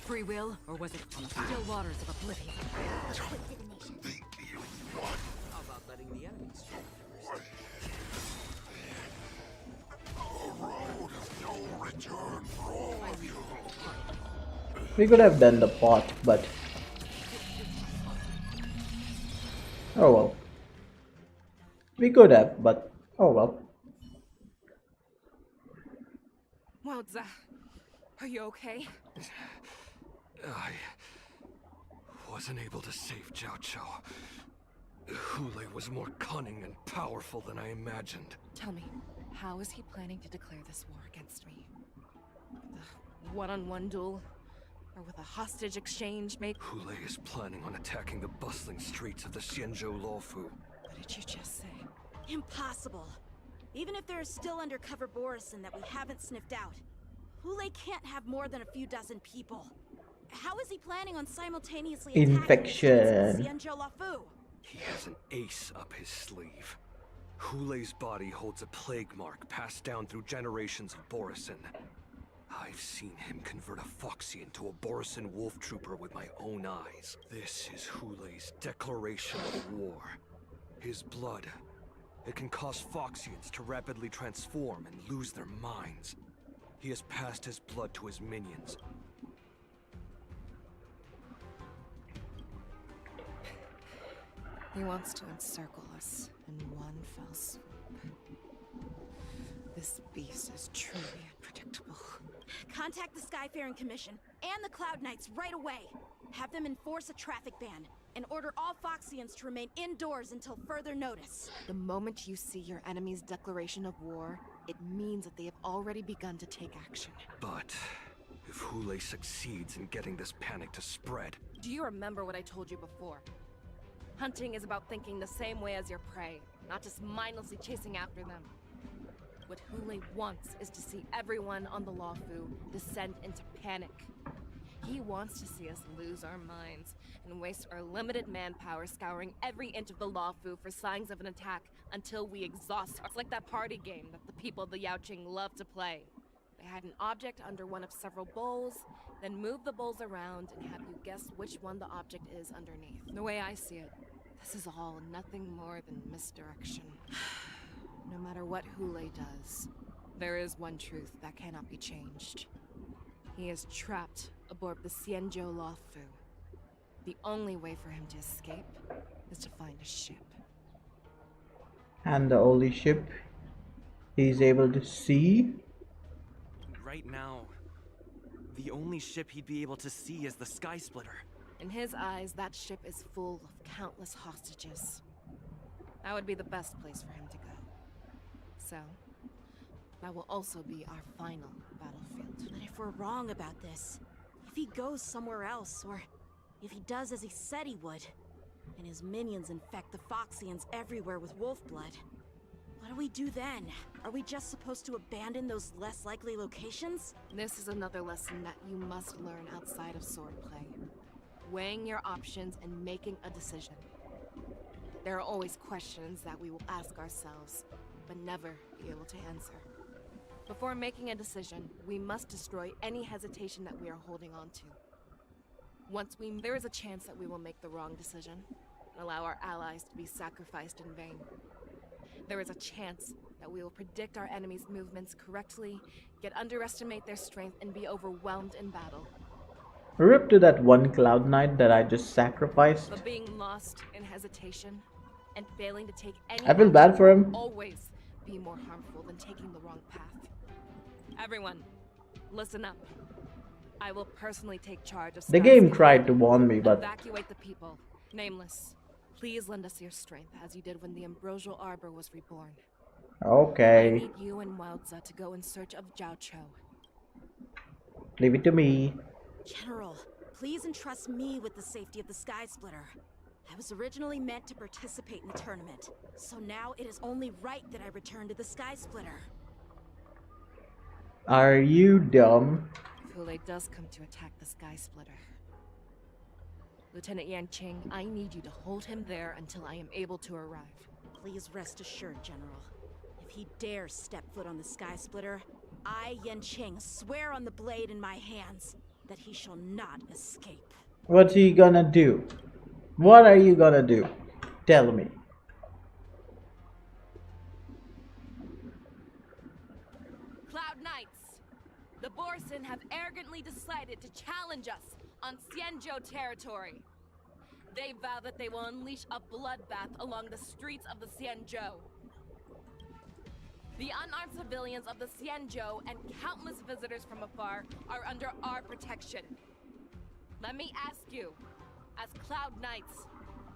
Free will, or was it from the still waters of oblivion? A quick divination. How about letting the enemies show first? We could have done the pot, but oh well. We could have, but oh well. Wowza. Are you okay? I wasn't able to save Jiao Chou. Hule was more cunning and powerful than I imagined. Tell me, how is he planning to declare this war against me? With a one-on-one duel? Or with a hostage exchange, maybe? Hule is planning on attacking the bustling streets of the Xianzhou Luofu. What did you just say? Impossible. Even if there is still undercover Borison that we haven't sniffed out, Hule can't have more than a few dozen people. How is he planning on simultaneously attacking Infection. the Xianzhou Luofu? He has an ace up his sleeve. Hule's body holds a plague mark passed down through generations of Borison. I've seen him convert a Foxy into a Borison wolf trooper with my own eyes. This is Hule's declaration of war. His blood. It can cause Foxians to rapidly transform and lose their minds. He has passed his blood to his minions. He wants to encircle us in one fell swoop. This beast is truly unpredictable. Contact the Skyfaring Commission and the Cloud Knights right away. Have them enforce a traffic ban and order all Foxians to remain indoors until further notice. The moment you see your enemy's declaration of war, it means that they have already begun to take action. But if Hule succeeds in getting this panic to spread... Do you remember what I told you before? Hunting is about thinking the same way as your prey, not just mindlessly chasing after them. What Hule wants is to see everyone on the Lawfu descend into panic. He wants to see us lose our minds and waste our limited manpower scouring every inch of the Lawfu for signs of an attack until we exhaust. It's like that party game that the people of the Yaoqing love to play. They hide an object under one of several bowls, then move the bowls around and have you guess which one the object is underneath. The way I see it, this is all nothing more than misdirection. No matter what Hule does, there is one truth that cannot be changed. He is trapped aboard the Xianzhou Lawfu. The only way for him to escape is to find a ship. And the only ship he's able to see? Right now, the only ship he'd be able to see is the Sky Splitter. In his eyes, that ship is full of countless hostages. That would be the best place for him to go. So, that will also be our final battlefield. But if we're wrong about this, if he goes somewhere else, or if he does as he said he would, and his minions infect the Foxians everywhere with wolf blood, what do we do then? Are we just supposed to abandon those less likely locations? This is another lesson that you must learn outside of swordplay. Weighing your options and making a decision. There are always questions that we will ask ourselves, but never be able to answer. Before making a decision, we must destroy any hesitation that we are holding on to. There is a chance that we will make the wrong decision and allow our allies to be sacrificed in vain. There is a chance that we will predict our enemies' movements correctly, yet underestimate their strength and be overwhelmed in battle. Rip to that one Cloud Knight that I just sacrificed. But being lost in hesitation and failing to take any I feel bad for him. will always be more harmful than taking the wrong path. Everyone, listen up. I will personally take charge of The game tried to warn me, but evacuate the people. Nameless, please lend us your strength as you did when the Ambrosial Arbor was reborn. okay. I need you and Wildza to go in search of Zhao Cho. Leave it to me. General, please entrust me with the safety of the Sky Splitter. I was originally meant to participate in the tournament, so now it is only right that I return to the Sky Splitter. Are you dumb? If Hule does come to attack the Sky Splitter, Lieutenant Yanqing, I need you to hold him there until I am able to arrive. Please rest assured, General. If he dares step foot on the Sky Splitter, I, Yanqing, swear on the blade in my hands that he shall not escape. What's he gonna do? What are you gonna do? Tell me. Cloud Knights, the Borson have arrogantly decided to challenge us on Xianzhou territory. They vow that they will unleash a bloodbath along the streets of the Xianzhou. The unarmed civilians of the Xianzhou and countless visitors from afar are under our protection. Let me ask you, as Cloud Knights,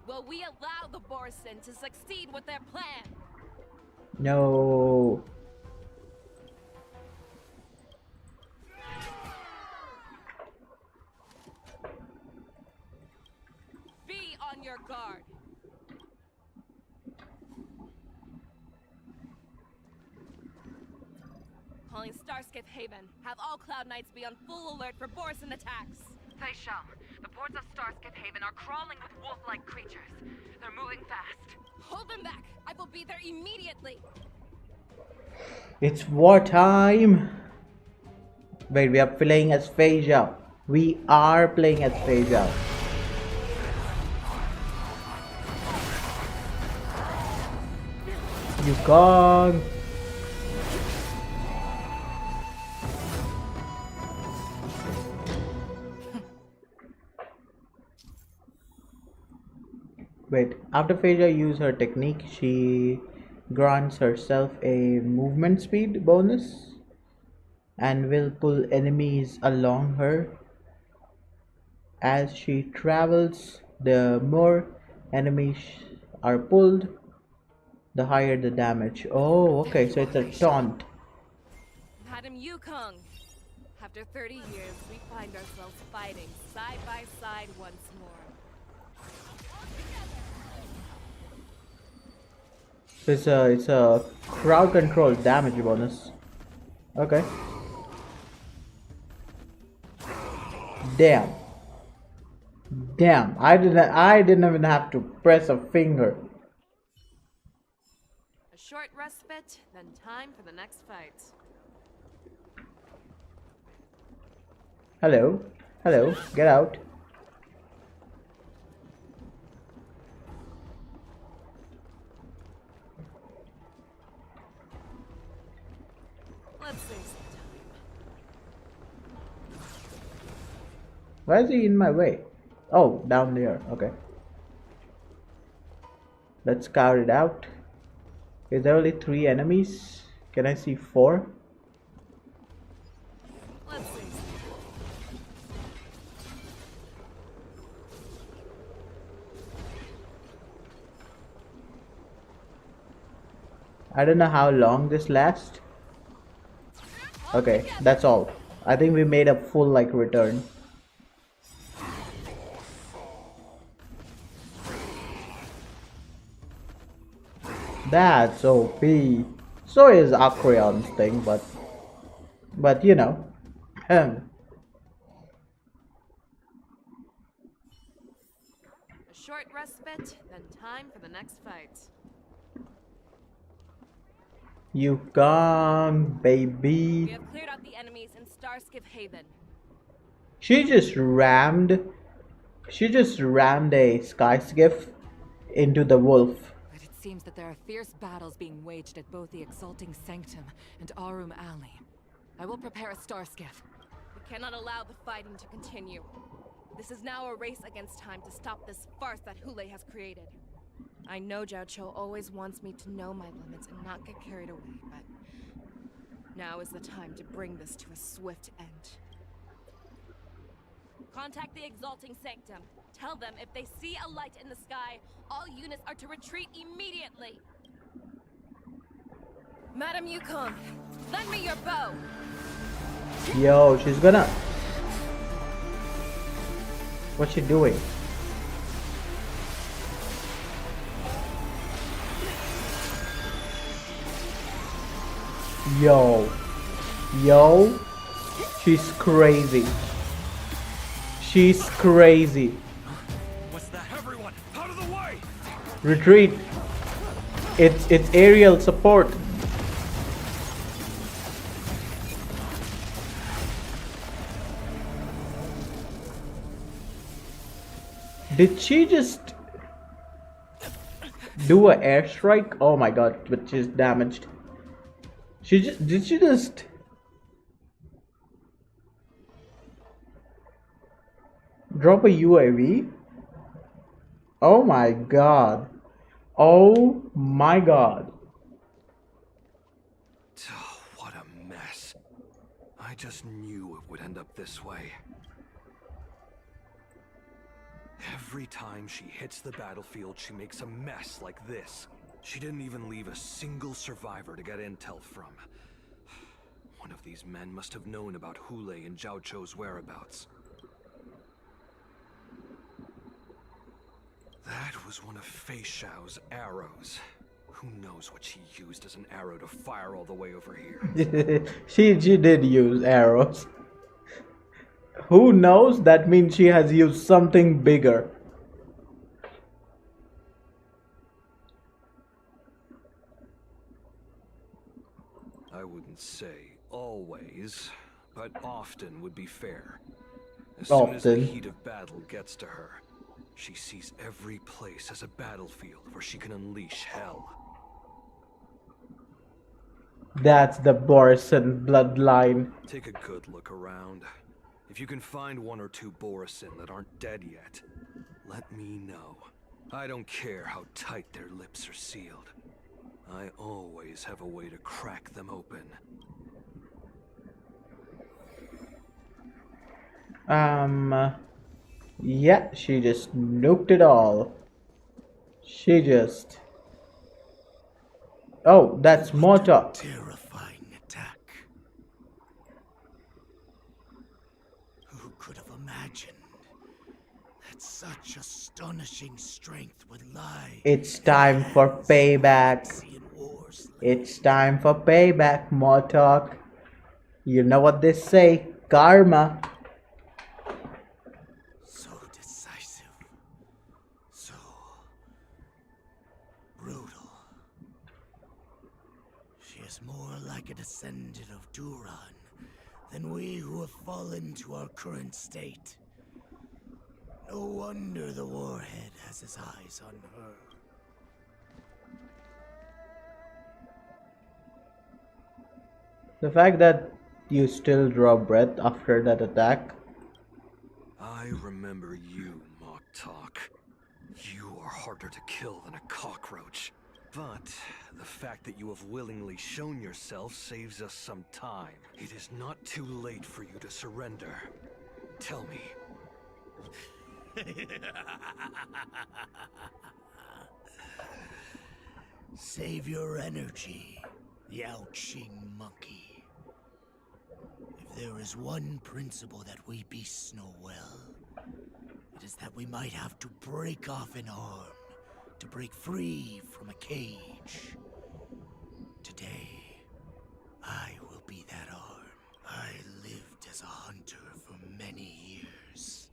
will we allow the Borson to succeed with their plan? No. Be on your guard. Calling Starskiff Haven. Have all Cloud Knights be on full alert for Borson attacks. They shall. The boards of Starskiff Haven are crawling with wolf-like creatures. They're moving fast. Hold them back. I will be there immediately. It's wartime. Wait, we are playing as Phasia. We are playing as Phasia. You gone. Wait, after Phasia uses her technique, she grants herself a movement speed bonus and will pull enemies along her. As she travels, the more enemies are pulled, the higher the damage. Oh, okay, so it's a taunt. Madam Yukong, after 30 years, we find ourselves fighting side by side once more. So it's a crowd control damage bonus. Okay. Damn. Damn. I didn't even have to press a finger. A short respite, then time for the next fight. Hello. Hello. Get out. Let's save some time. Why is he in my way? Oh, down there. Okay. Let's scout it out. Is there only 3 enemies? Can I see 4? Let's save some I don't know how long this lasts. Okay, that's all. I think we made a full like return. That's OP. So is Acreon's thing, but you know. A short respite, then time for the next fight. You gone, We baby. have cleared out the enemies in Starskiff Haven. She just rammed a sky skiff into the wolf. But it seems that there are fierce battles being waged at both the Exalting Sanctum and Arum Alley. I will prepare a star skiff. We cannot allow the fighting to continue. This is now a race against time to stop this farce that Hule has created. I know Zhao Cho always wants me to know my limits and not get carried away, but now is the time to bring this to a swift end. Contact the Exalting Sanctum. Tell them if they see a light in the sky, all units are to retreat immediately. Madam Yukong, lend me your bow. Yo, she's gonna... What's she doing? Yo, she's crazy. She's crazy. What's that? Everyone, out of the way! Retreat. It's aerial support. Did she just do an airstrike? Oh my god, but she's damaged. Did she just drop a UAV? Oh my god. Oh my god. Oh, what a mess. I just knew it would end up this way. Every time she hits the battlefield, she makes a mess like this. She didn't even leave a single survivor to get intel from. One of these men must have known about Hule and Zhao Cho's whereabouts. That was one of Fei Xiao's arrows. Who knows what she used as an arrow to fire all the way over here? she did use arrows. Who knows? That means she has used something bigger. I wouldn't say always, but often would be fair. As soon as the heat of battle gets to her, she sees every place as a battlefield where she can unleash hell. That's the Borison bloodline. Take a good look around. If you can find 1 or 2 Borison that aren't dead yet, let me know. I don't care how tight their lips are sealed. I always have a way to crack them open. Yeah, she just nuked it all. She just... Oh, that's Mota. Terrifying attack. Who could have imagined that such astonishing strength would lie? It's time for payback. In It's time for payback, Motok. You know what they say, karma. So decisive. So brutal. She is more like a descendant of Duran than we who have fallen to our current state. No wonder the Warhead has his eyes on her. The fact that you still draw breath after that attack. I remember you, Moktok. You are harder to kill than a cockroach. But the fact that you have willingly shown yourself saves us some time. It is not too late for you to surrender. Tell me. Save your energy, Yao Qing monkey. If there is one principle that we beasts know well, it is that we might have to break off an arm to break free from a cage. Today, I will be that arm. I lived as a hunter for many years.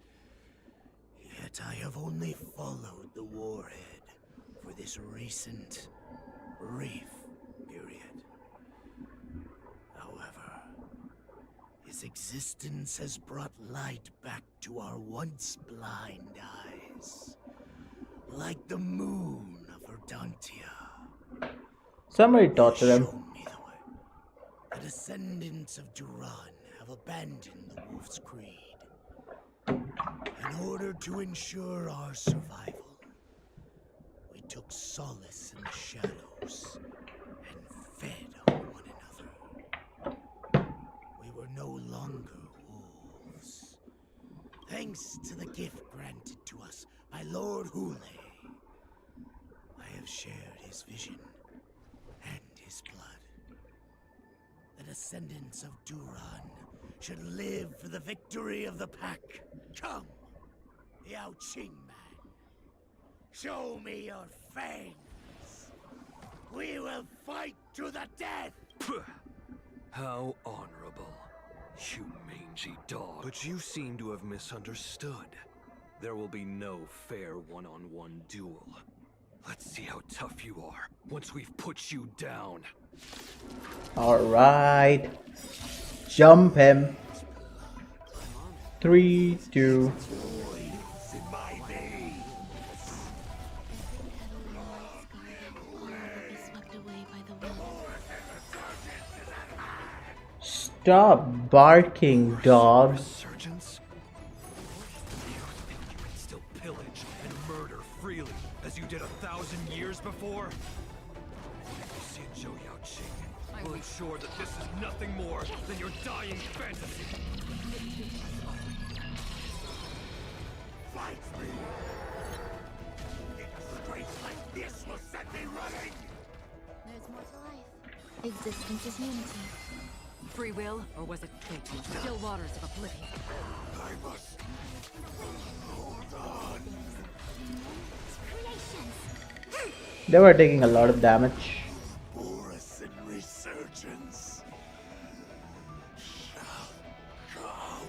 Yet I have only followed the Warhead for this recent, brief period. However, his existence has brought light back to our once blind eyes. Like the moon of Verdantia. Somebody torture him. Show me the way. The descendants of Duran have abandoned the Wolf's Creed. In order to ensure our survival, we took solace in the shadows and fed on one another. We were no longer wolves. Thanks to the gift granted to us by Lord Hule, I have shared his vision and his blood. The descendants of Duran should live for the victory of the pack. Come, Yao Qing man. Show me your fangs. We will fight to the death. How honorable, you mangy dog. But you seem to have misunderstood. There will be no fair one-on-one duel. Let's see how tough you are once we've put you down. Alright. Jump him. 3, 2. Stop barking, dog. Resurgence? You think you can still pillage and murder freely as you did 1,000 years before? Xianzhou Yao Qing will ensure that this is nothing more than your dying fantasy. Fight me! A strength like this will set me running! There's more to life. Existence is unity. Free will, or was it fate? Still waters of oblivion. I must hold on. Creations. They were taking a lot of damage. Boris in resurgence shall come.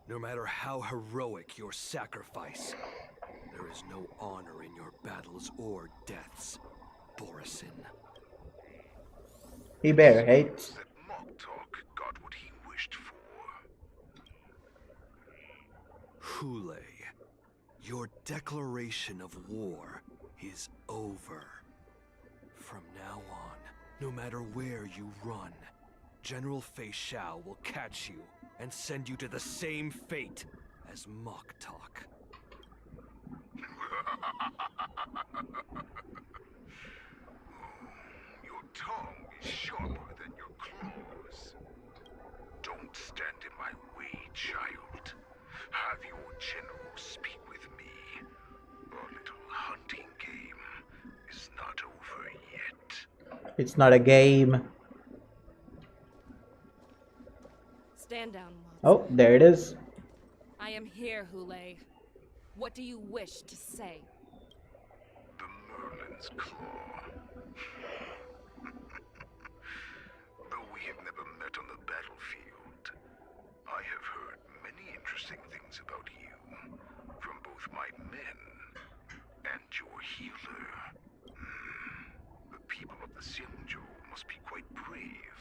No matter how heroic your sacrifice, there is no honor in your battles or deaths, Borisin. He bear hates. That Moktok got what he wished for. Hule, your declaration of war is over. From now on, no matter where you run, General Fei Shao will catch you and send you to the same fate as Moktok. Your tongue is sharper than your claws. Don't stand in my way, child. Have your general speak with me. Our little hunting game is not over yet. It's not a game. Stand down, Watson. Oh, there it is. I am here, Hule. What do you wish to say? Merlin's Claw. Though we have never met on the battlefield, I have heard many interesting things about you from both my men and your healer. The people of the Xianzhou must be quite brave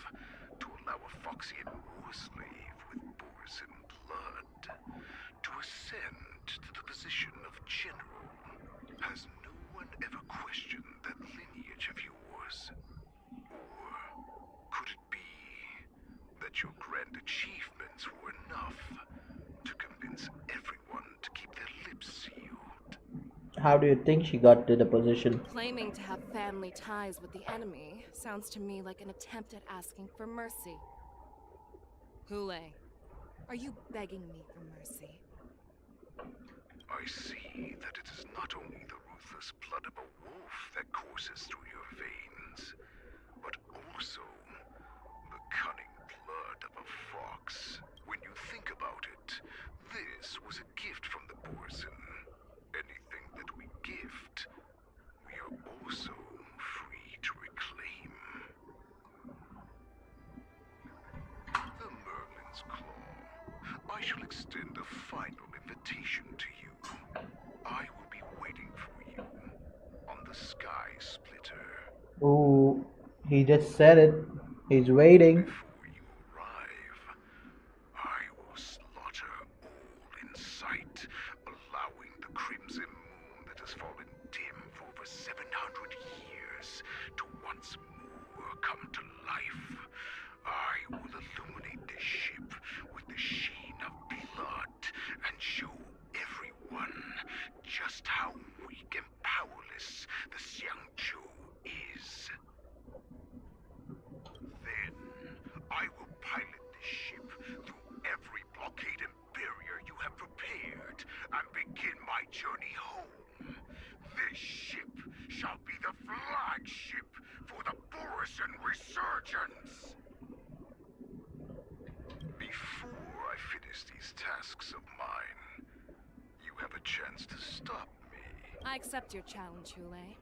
to allow a foxy and war slave with Borson blood to ascend to the position of general. Has no one ever questioned that lineage of yours? Or could it be that your grand achievements were enough to convince everyone to keep their lips sealed? How do you think she got to the position? Claiming to have family ties with the enemy sounds to me like an attempt at asking for mercy. Hule, are you begging me for mercy? I see that it is not only the ruthless blood of a wolf that courses through your veins, but also the cunning blood of a fox. When you think about it, this was a gift from the Borson. Anything that we gift, we are also free to reclaim. The Merlin's Claw. I shall extend a final invitation to you. I will be waiting for you on the Sky Splitter. Ooh, he just said it. He's waiting. Before you arrive, I will slaughter all in sight, allowing the crimson moon that has fallen dim for over 700 years to once more come to life. I will illuminate this ship with the sheen of blood and show everyone just how weak and powerless the Xianzhou is. Then, I will pilot this ship through every blockade and barrier you have prepared and begin my journey home. This ship shall be the flagship for the Borson Resurgence. Before I finish these tasks of mine, you have a chance to stop me. I accept your challenge, Hule.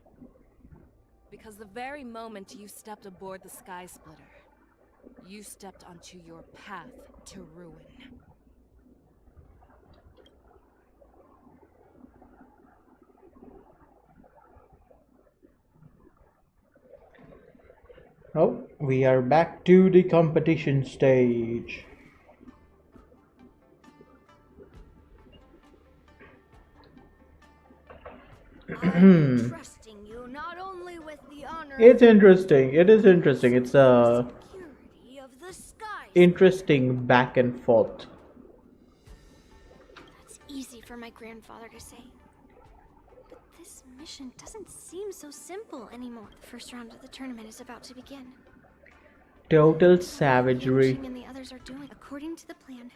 Because the very moment you stepped aboard the Sky Splitter, you stepped onto your path to ruin. Oh, we are back to the competition stage. Trusting you not only with the honor It's interesting. It is interesting. It's a of the sky. interesting back and forth. That's easy for my grandfather to say. But this mission doesn't seem so simple anymore. The first round of the tournament is about to begin. Total savagery. And the others are doing according to the plan.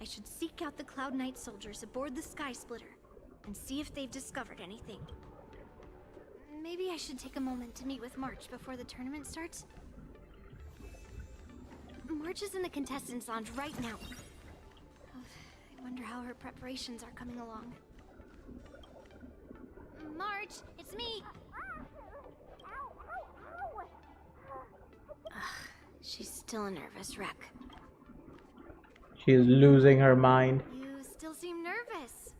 I should seek out the Cloud Knight soldiers aboard the Sky Splitter and see if they've discovered anything. Maybe I should take a moment to meet with March before the tournament starts. March is in the contestants' lounge right now. Oh, I wonder how her preparations are coming along. March, it's me. Ugh, she's still a nervous wreck. She's losing her mind. You still seem nervous.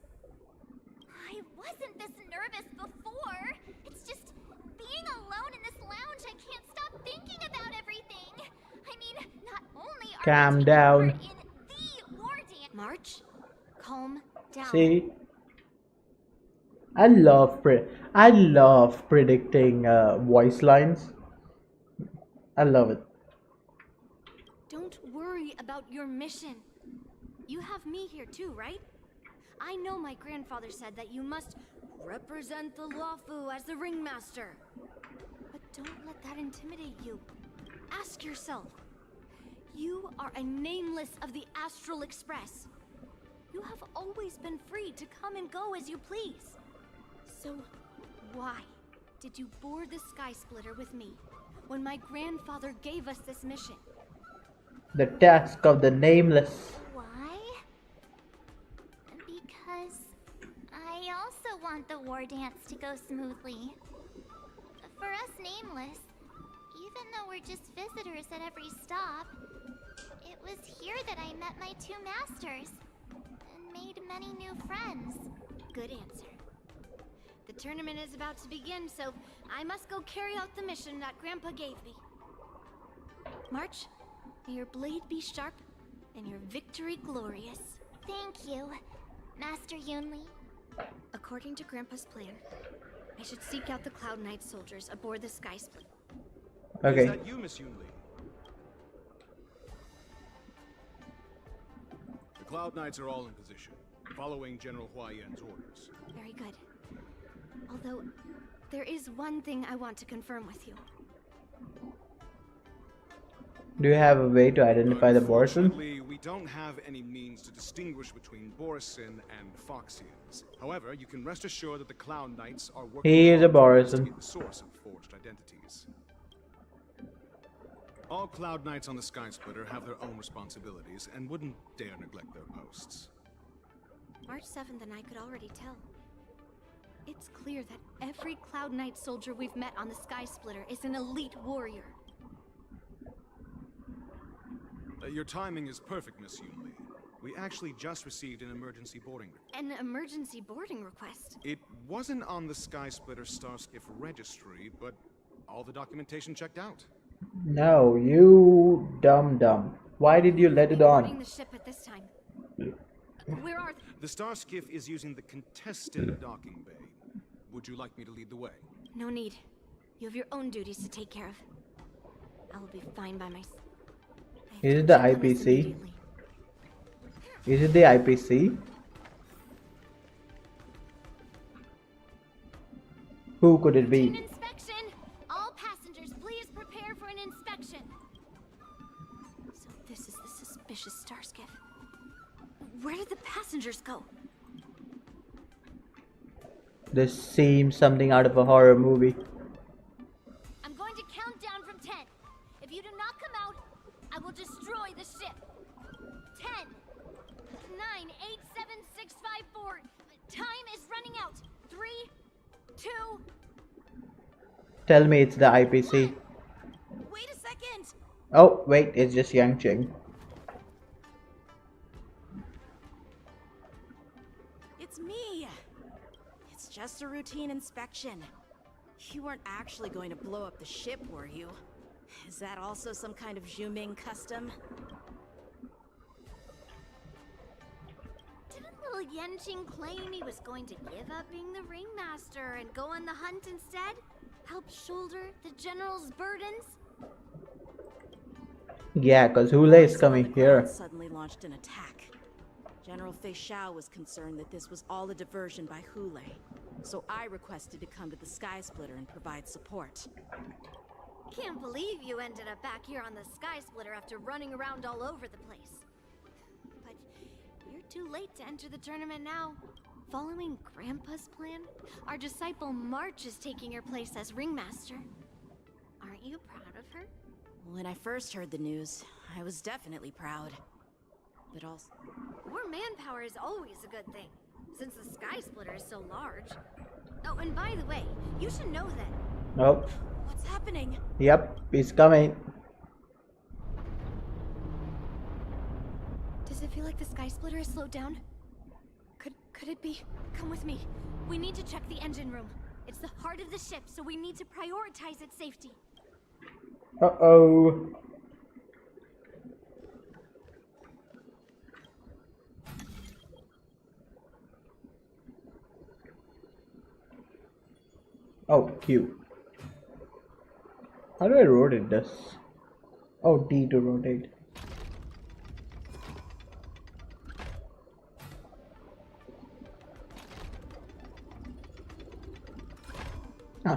I wasn't this nervous before. It's just being alone in this lounge. I can't stop thinking about everything. I mean, not only are Calm down. in the war dance. March, calm down. See, I love predicting voice lines. I love it. Don't worry about your mission. You have me here too, right? I know my grandfather said that you must represent the Luofu as the ringmaster. But don't let that intimidate you. Ask yourself. You are a nameless of the Astral Express. You have always been free to come and go as you please. So, why did you board the Sky Splitter with me when my grandfather gave us this mission? The task of the nameless. Why? Because I also want the war dance to go smoothly. nameless. Even though we're just visitors at every stop, it was here that I met my two masters and made many new friends. Good answer. The tournament is about to begin, so I must go carry out the mission that Grandpa gave me. March, may your blade be sharp and your victory glorious. Thank you, Master Yunli. According to Grandpa's plan, I should seek out the Cloud Knight soldiers aboard the Sky Split. Okay. Is that you, Miss Yunli? The Cloud Knights are all in position, following General Hua Yan's orders. Very good. Although, there is one thing I want to confirm with you. Do you have a way to identify the Borisin? Unfortunately, we don't have any means to distinguish between Borisin and Foxians. However, you can rest assured that the Cloud Knights are working He is a hard to Borisin. investigate the source of forged identities. All Cloud Knights on the Sky Splitter have their own responsibilities and wouldn't dare neglect their posts. March 7th and I could already tell. It's clear that every Cloud Knight soldier we've met on the Sky Splitter is an elite warrior. Your timing is perfect, Miss Yunli. We actually just received an emergency boarding request. An emergency boarding request? It wasn't on the Sky Splitter Starskiff registry, but all the documentation checked out. No, you dumb. Why did you let it Boarding on? the ship at this time. Where are The Starskiff is using the contested docking bay. Would you like me to lead the way? No need. You have your own duties to take care of. I will be fine by myself. Is it the IPC? Is it the IPC? Who could it be? Inspection! All passengers, please prepare for an inspection. So this is the suspicious Starskiff. Where did the passengers go? This seems something out of a horror movie. I'm going to count down from 10. If you do not come out, I will destroy the ship. 10, 9, 8, 7, 6, 5, 4. Time is running out. 3, 2. Tell me it's the IPC. Wait a second. Oh, wait, it's just Yang Ching. It's me. It's just a routine inspection. You weren't actually going to blow up the ship, were you? Is that also some kind of Zhuming custom? Didn't little Yenqing claim he was going to give up being the ringmaster and go on the hunt instead? Help shoulder the general's burdens? Yeah, cause Hule is coming here. Suddenly launched an attack. General Fei Xiao was concerned that this was all a diversion by Hule, so I requested to come to the Sky Splitter and provide support. Can't believe you ended up back here on the Sky Splitter after running around all over the place. But you're too late to enter the tournament now. Following Grandpa's plan, our disciple March is taking your place as ringmaster. Aren't you proud of her? When I first heard the news, I was definitely proud. But also... More manpower is always a good thing, since the Sky Splitter is so large. Oh, and by the way, you should know that... Nope. What's happening? Yep, he's coming. Does it feel like the Sky Splitter has slowed down? Could it be? Come with me. We need to check the engine room. It's the heart of the ship, so we need to prioritize its safety. Uh-oh. Oh, Q. How do I rotate this? Oh, D to rotate. Huh.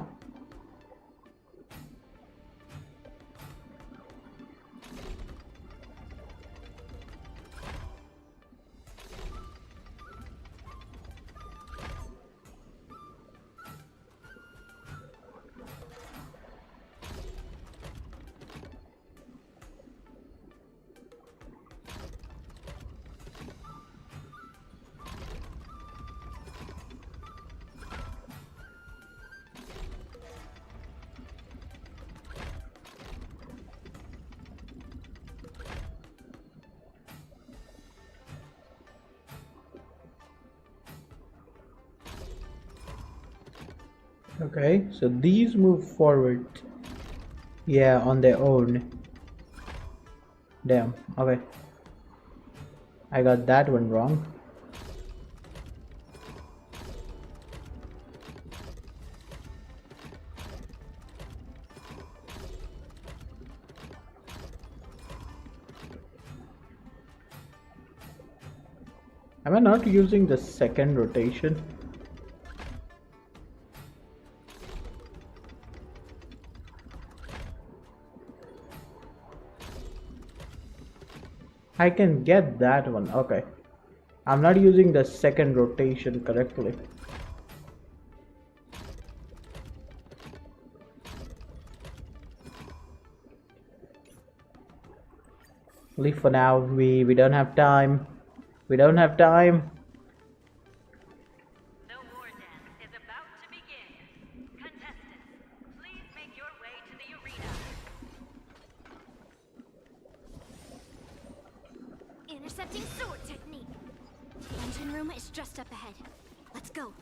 Okay, so these move forward. Yeah, on their own. Damn, okay. I got that one wrong. Am I not using the second rotation? I can get that one. Okay. I'm not using the second rotation correctly. Leave for now. We don't have time. We don't have time. Intercepting sword technique. The engine room is just up ahead. Let's go.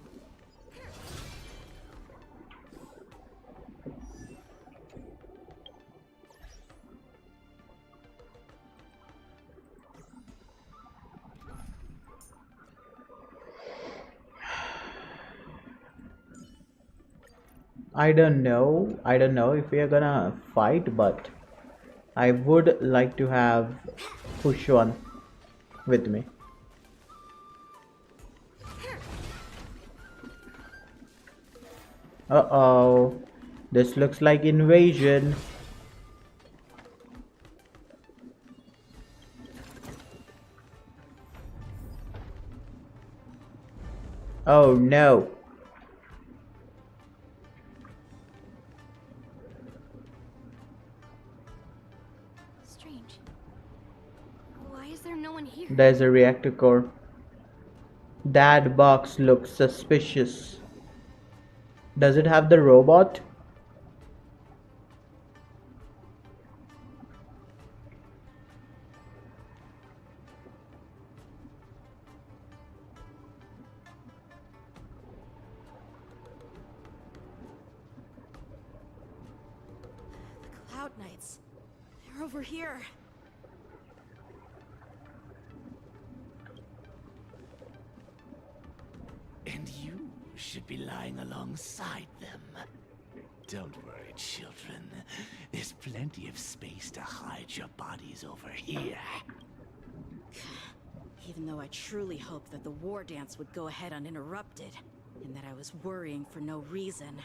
I don't know if we are gonna fight, but I would like to have push one with me. Uh-oh. This looks like invasion. Oh no. Strange. Why is there no one here? There's a reactor core. That box looks suspicious. Does it have the robot? The Cloud Knights. They're over here. And you should be lying alongside them. Don't worry, children. There's plenty of space to hide your bodies over here. Even though I truly hoped that the war dance would go ahead uninterrupted, and that I was worrying for no reason.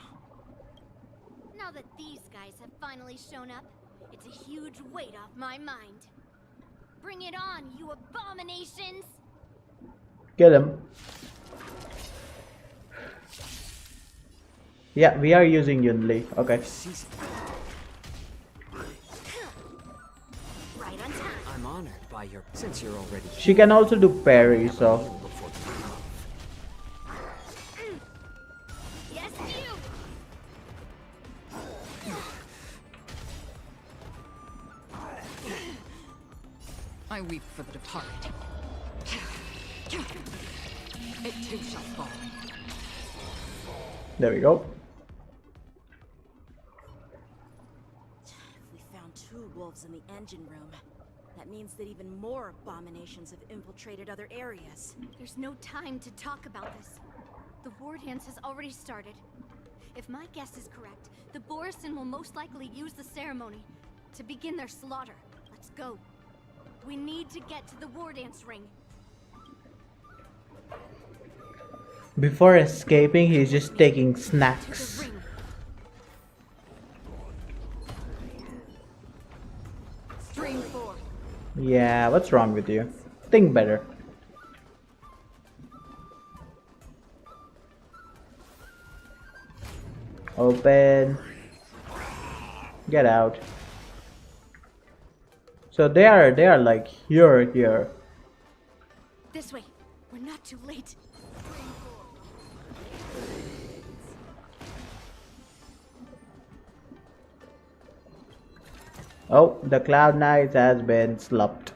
Now that these guys have finally shown up, it's a huge weight off my mind. Bring it on, you abominations! Kill him. Yeah, we are using Yunli. Okay. Right on time. I'm honored by your since you're already She can also do parry, so. Yes, you! I weep for the departed. It too shall fall. There we go. If we found 2 wolves in the engine room, that means that even more abominations have infiltrated other areas. There's no time to talk about this. The war dance has already started. If my guess is correct, the Borisin will most likely use the ceremony to begin their slaughter. Let's go. We need to get to the war dance ring. Before escaping, he's just taking snacks. Stream 4. Yeah, what's wrong with you? Think better. Open. Get out. So they are like here. This way. We're not too late. Oh, the Cloud Knight has been slumped.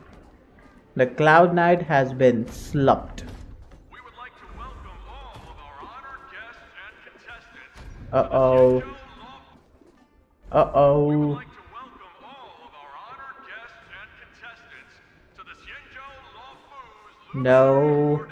The Cloud Knight has been slumped. We would like to welcome all of our honored guests and contestants Uh-oh. Uh-oh. No.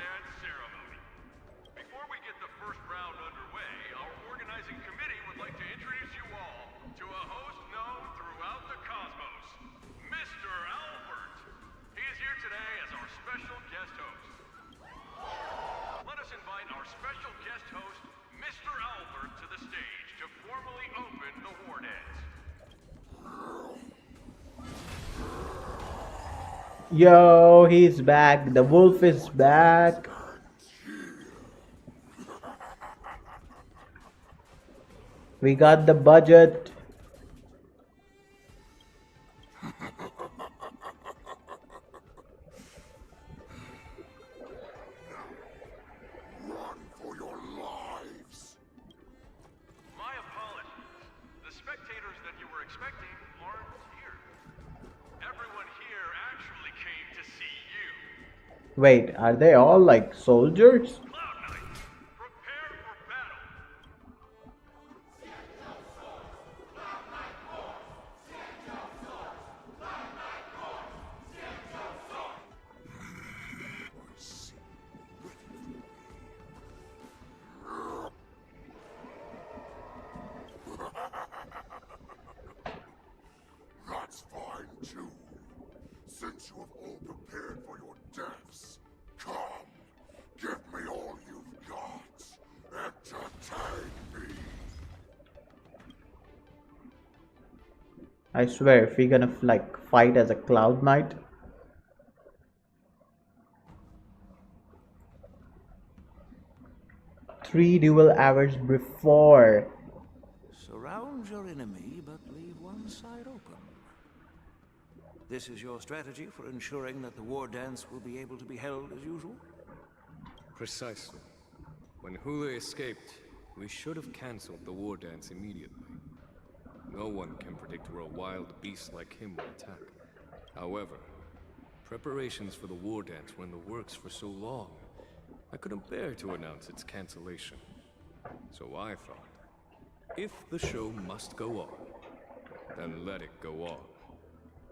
Yo, he's back. The wolf is back. We got the budget. Run for your lives! My apologies. The spectators that you were expecting aren't here. Everyone here actually came to see you. Wait, are they all like soldiers? That's fine too. Since you have all prepared for your deaths, come, give me all you've got. Entertain me. I swear, if we're gonna like fight as a Cloud Knight. Three dual hours before. Surround your enemy, but leave one side open. This is your strategy for ensuring that the war dance will be able to be held as usual? Precisely. When Hule escaped, we should have cancelled the war dance immediately. No one can predict where a wild beast like him will attack. However, preparations for the war dance were in the works for so long, I couldn't bear to announce its cancellation. So I thought, if the show must go on, then let it go on.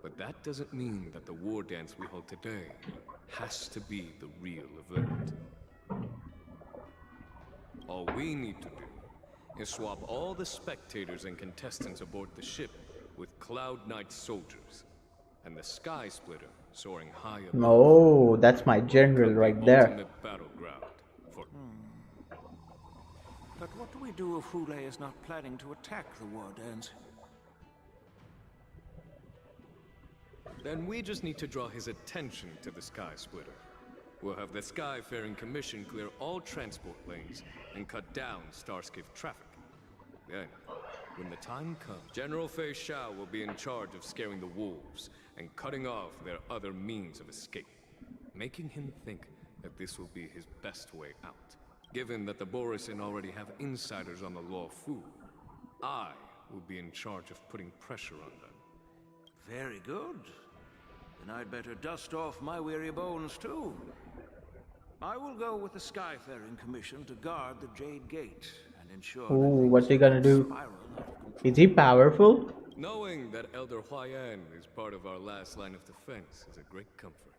But that doesn't mean that the war dance we hold today has to be the real event. All we need to do is swap all the spectators and contestants aboard the ship with Cloud Knight soldiers, and the Sky Splitter soaring high above. Oh, that's my general right there. Ultimate battleground for... But what do we do if Hule is not planning to attack the war dance? Then we just need to draw his attention to the Sky Splitter. We'll have the Skyfaring Commission clear all transport lanes and cut down Starskiff traffic. Then, when the time comes, General Fei Shao will be in charge of scaring the wolves and cutting off their other means of escape, making him think that this will be his best way out. Given that the Borisin already have insiders on the Law Fu, I will be in charge of putting pressure on them. Very good. Then I'd better dust off my weary bones too. I will go with the Skyfaring Commission to guard the Jade Gate and ensure. Ooh, what's he gonna do? Is he powerful? Knowing that Elder Huayan is part of our last line of defense is a great comfort.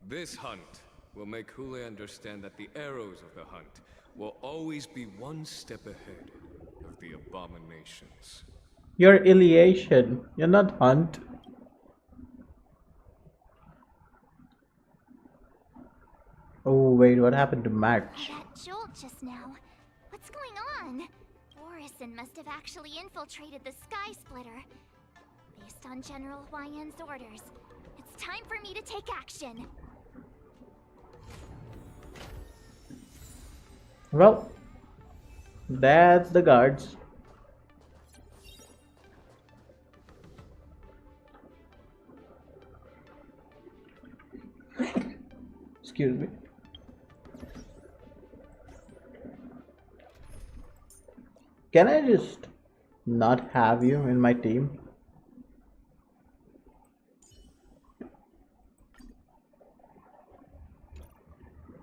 This hunt will make Hule understand that the arrows of the hunt will always be one step ahead of the abominations. You're Iliation. You're not Hunt. Oh wait, what happened to Match? That jolt just now. What's going on? Borisin must have actually infiltrated the Sky Splitter. Based on General Huayan's orders, it's time for me to take action. Well, that's the guards. Excuse me. Can I just not have you in my team?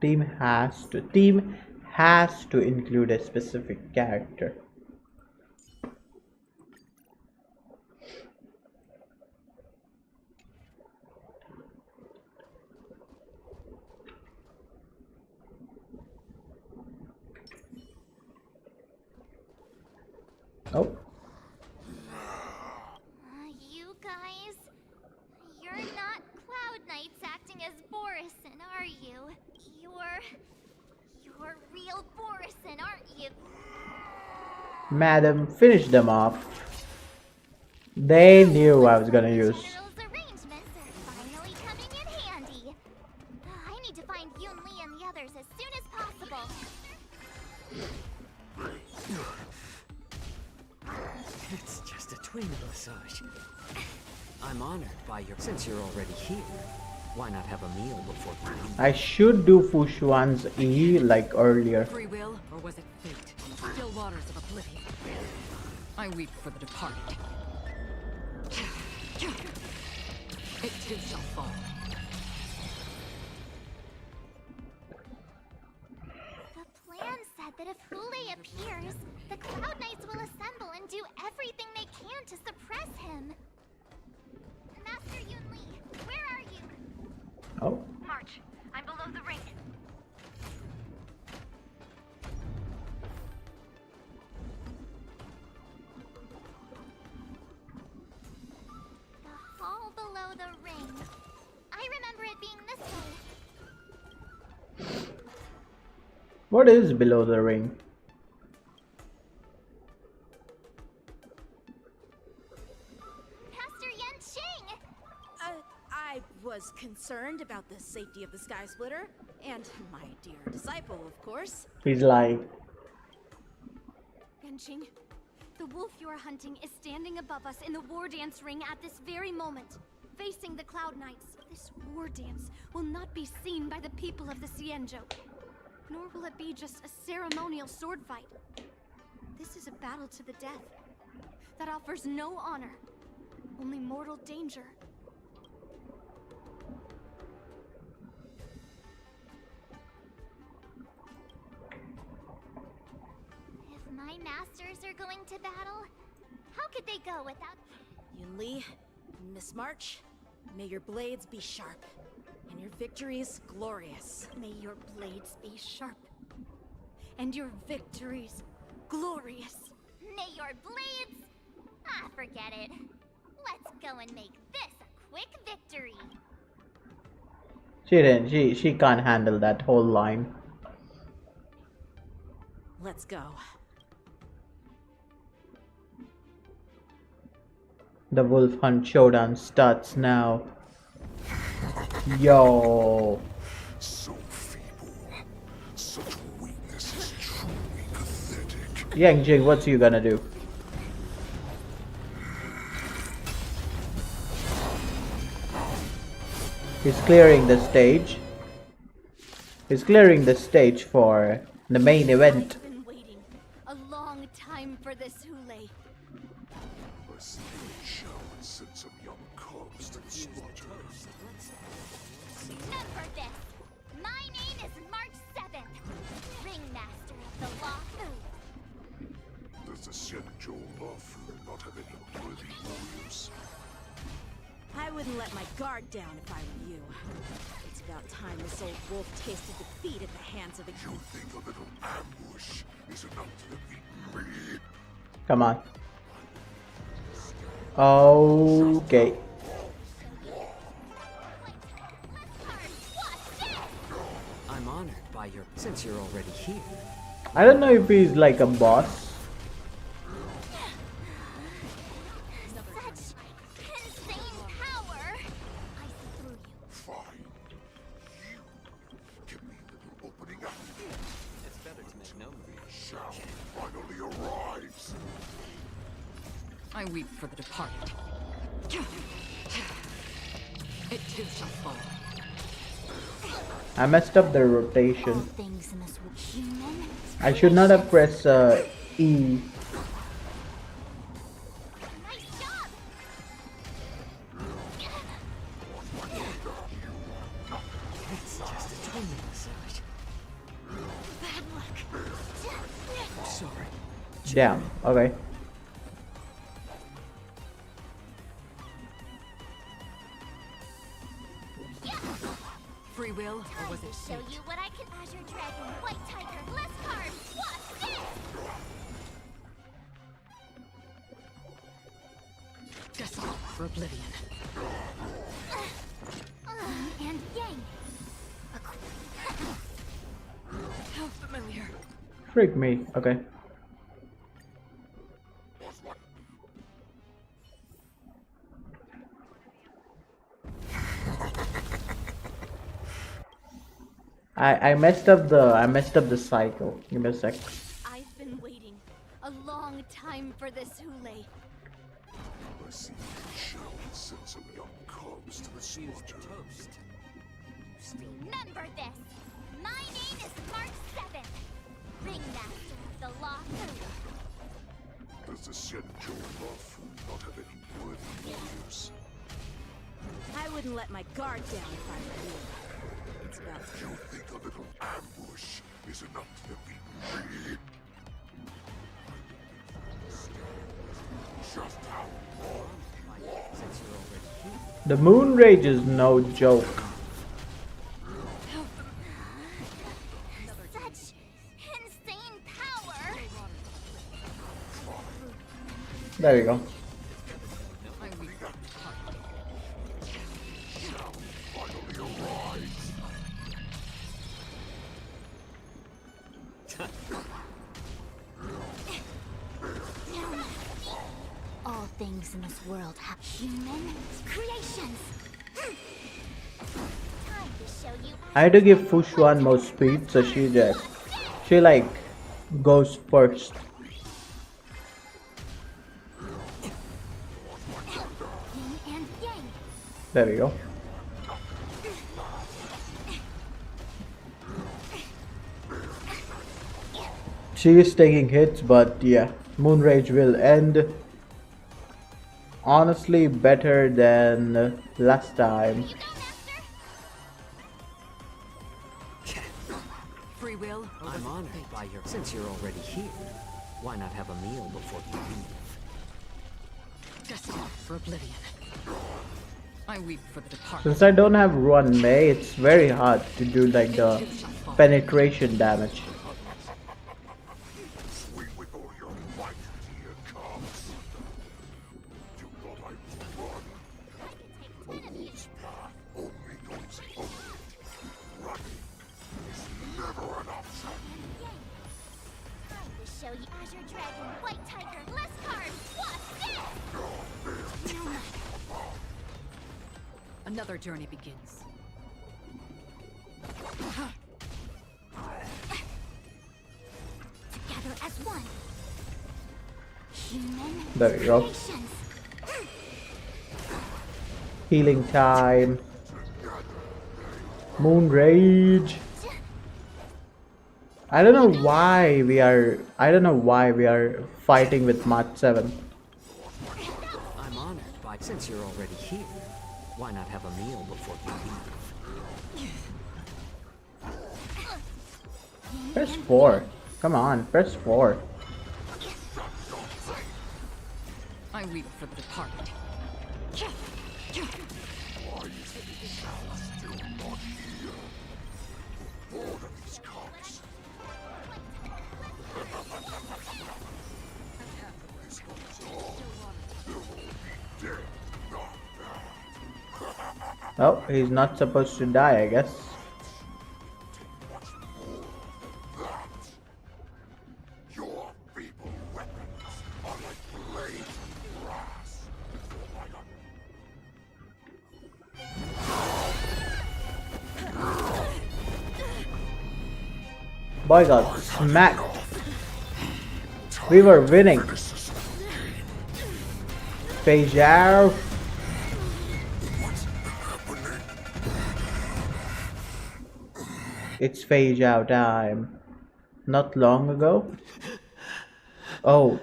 Team has to include a specific character. Madam, finish them off. They knew I was gonna use. Arrangements are finally coming in handy. I need to find Yoon Lee and the others as soon as possible. It's just a twin massage. I'm honored by your... Since you're already here, why not have a meal before ground? I should do Fu Xuan's E like earlier. Free will, or was it fate? Still waters of oblivion. I weep for the departed. It too shall fall. The plan said that if Hule appears, the Cloud Knights will assemble and do everything they can to suppress him. Master Yoon Lee, where are you? Oh. March. I'm below the ring. The hall below the ring. I remember it being this way. What is below the ring? Master Yan Qing! I was concerned about the safety of the Sky Splitter, and my dear disciple, of course. He's lying. Yanqing, the wolf you're hunting is standing above us in the war dance ring at this very moment, facing the Cloud Knights. This war dance will not be seen by the people of the Xianzhou, nor will it be just a ceremonial sword fight. This is a battle to the death that offers no honor, only mortal danger. If my masters are going to battle, how could they go without... Yoon Lee, Miss March, may your blades be sharp, and your victories glorious. May your blades be sharp, and your victories glorious. May your blades... Ah, forget it. Let's go and make this a quick victory. She didn't. She can't handle that whole line. Let's go. The Wolf Hunt Showdown starts now. Yo. So feeble. Such weakness is truly pathetic. Yang Jing, what's you gonna do? He's clearing the stage. He's clearing the stage for the main event. I've been waiting a long time for this, Hule. A steely shall and send some young cubs to slaughter. Remember this. My name is March 7th, Ringmaster of the Law Fu. Does the Xianzhou Lafu not have any worthy warriors? I wouldn't let my guard down if I were you. It's about time this old wolf tasted defeat at the hands of the... You think a little ambush is enough to defeat me? Come on. Okay. I'm honored by your... Since you're already here. I don't know if he's like a boss. I weep for the departed. It too shall fall. I messed up the rotation. I should not have pressed E. It's just a twin massage. Bad luck. Sorry. Damn. Okay. Free will, or was it Show fate? you what I can. Azure Dragon, White Tiger, less carbs. What's this? Desolate for oblivion. And Yang. How familiar. Freak me. Okay. I messed up the cycle. Give me a sec. I've been waiting a long time for this, Hule. I see you shall send some young cubs to the slaughter. Remember this! My name is Mark 7, Ringmaster of the Law Fu. Does the Xianzhou Lafu not have any worthy warriors? I wouldn't let my guard down if I were you. It's about You think a little ambush is enough to defeat me? Just how wrong you are. The moon rage is no joke. Such insane power! There we go. All things in this world have human creations. Time to show you. I had to give Fushuan more speed, so she like goes first. Yin and yang. There we go. She is taking hits, but yeah, Moon Rage will end honestly better than last time. Free will? I'm honored by your... Since you're already here, why not have a meal before you leave? Destiny for oblivion. I weep for the departed. Since I don't have Ruan Mei, it's very hard to do like the penetration damage. Swing with all your might, dear cubs. You thought I would run? A wolf's path only goes forward. Running is never an option. Time to show you Azure Dragon, White Tiger, less cards. What's this? Another journey begins. Together as one. Human There we go. creations. Healing time. Moon Rage. I don't know why we are fighting with Mark 7. I'm honored by... Since you're already here, why not have a meal before you leave? Press 4. Come on, press 4. I weep for the departed. Why is the shadow still not here? Order these cubs. This goes on. They'll all be dead. Oh, he's not supposed to die, I guess. Your feeble weapons are like blade grass. Boy got smacked. We were winning. Fei Zhao. It's Fei Zhao time. Not long ago. Oh.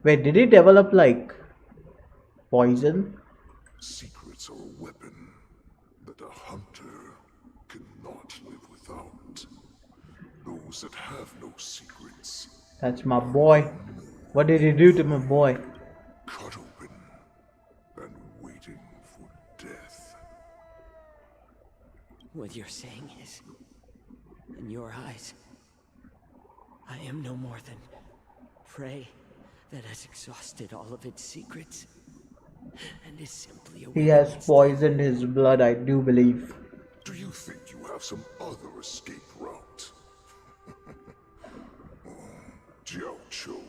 Wait, did he develop like poison? Secrets are a weapon that a hunter cannot live without. Those that have no secrets, That's my boy. What did he do to my boy? cut open and waiting for death. What you're saying is, in your eyes, I am no more than prey that has exhausted all of its secrets and is simply a He has poisoned his blood, I do believe. Do you think you have some other escape route? Jiao Chou,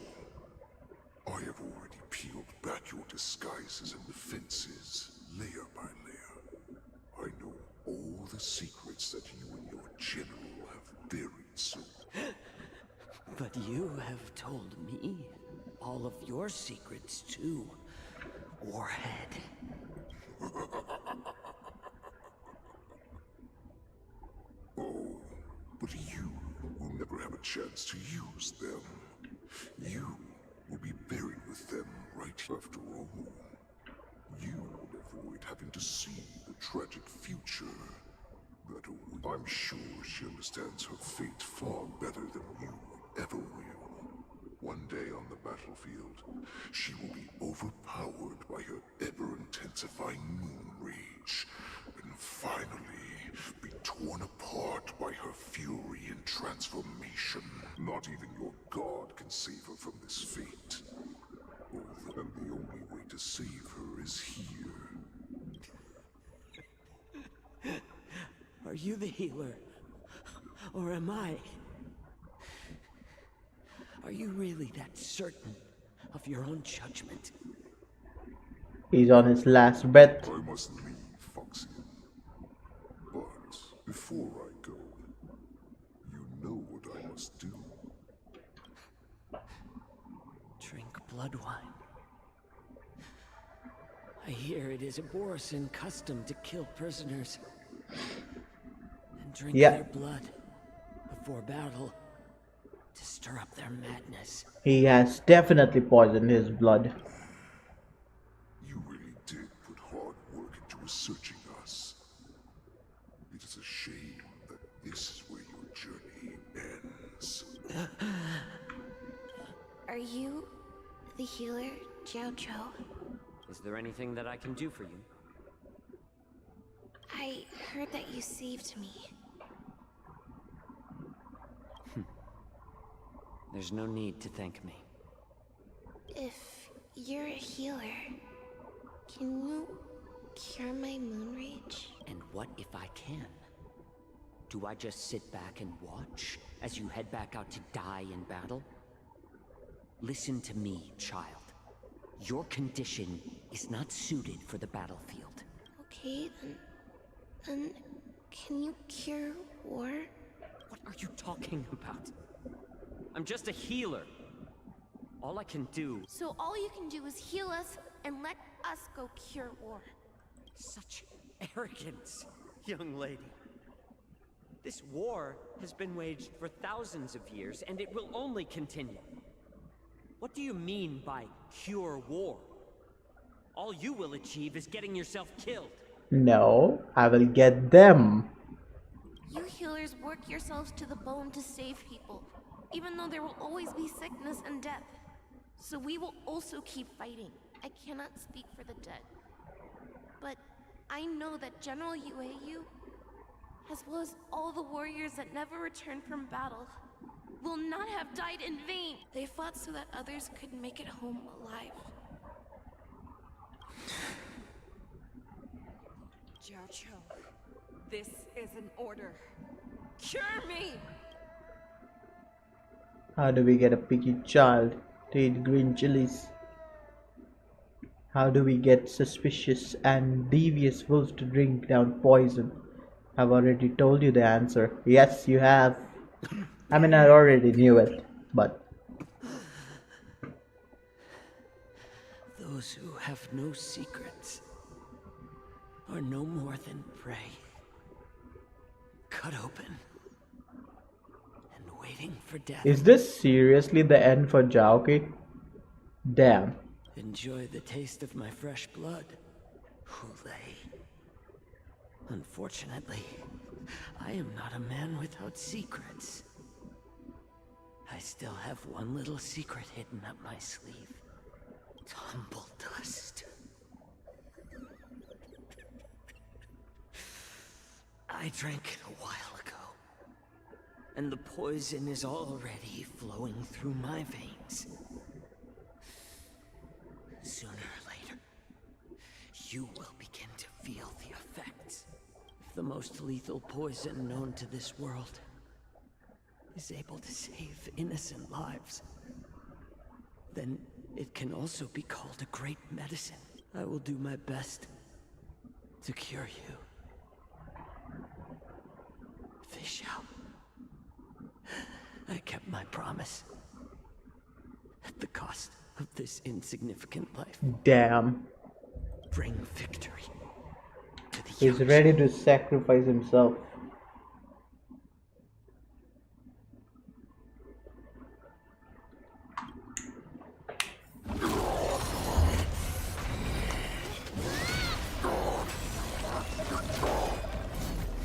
I have already peeled back your disguises and defenses, layer by layer. I know all the secrets that you and your general have buried so. But you have told me all of your secrets too, Warhead. Oh, but you will never have a chance to use them. You will be buried with them right after all. You will avoid having to see the tragic future that awaits. I'm sure she understands her fate far better than you ever will. One day on the battlefield, she will be overpowered by her ever-intensifying moon rage, and finally be torn apart by her fury and transformation. Not even your god can save her from this fate. And the only way to save her is here. Are you the healer? Or am I? Are you really that certain of your own judgment? He's on his last breath. I must leave, Foxy. But before I go, you know what I must do. Drink blood wine. I hear it is a Borisin custom to kill prisoners and drink their blood before battle to stir up their madness. He has definitely poisoned his blood. You really did put hard work into researching us. It is a shame that this is where your journey ends. Are you the healer, Jiao Zhou? Is there anything that I can do for you? I heard that you saved me. There's no need to thank me. If you're a healer, can you cure my moon rage? And what if I can? Do I just sit back and watch as you head back out to die in battle? Listen to me, child. Your condition is not suited for the battlefield. Okay, then can you cure war? What are you talking about? I'm just a healer. All I can do... So all you can do is heal us and let us go cure war. Such arrogance, young lady. This war has been waged for thousands of years, and it will only continue. What do you mean by cure war? All you will achieve is getting yourself killed. No, I will get them. You healers work yourselves to the bone to save people, even though there will always be sickness and death. So we will also keep fighting. I cannot speak for the dead. But I know that General Yueyu, as well as all the warriors that never returned from battle, will not have died in vain. They fought so that others could make it home alive. Jiao Zhou, this is an order. Cure me! How do we get a picky child to eat green chilies? How do we get suspicious and devious wolves to drink down poison? I've already told you the answer. Yes, you have. I mean, I already knew it, but... Those who have no secrets are no more than prey. Cut open and waiting for death. Is this seriously the end for Jaoki? Damn. Enjoy the taste of my fresh blood, Hulei. Unfortunately, I am not a man without secrets. I still have one little secret hidden up my sleeve. Tumble dust. I drank it a while ago, and the poison is already flowing through my veins. Sooner or later, you will begin to feel the effects. If the most lethal poison known to this world is able to save innocent lives, then it can also be called a great medicine. I will do my best to cure you. Xiao. I kept my promise. At the cost of this insignificant life. Damn. Bring victory to the He's ready to sacrifice himself.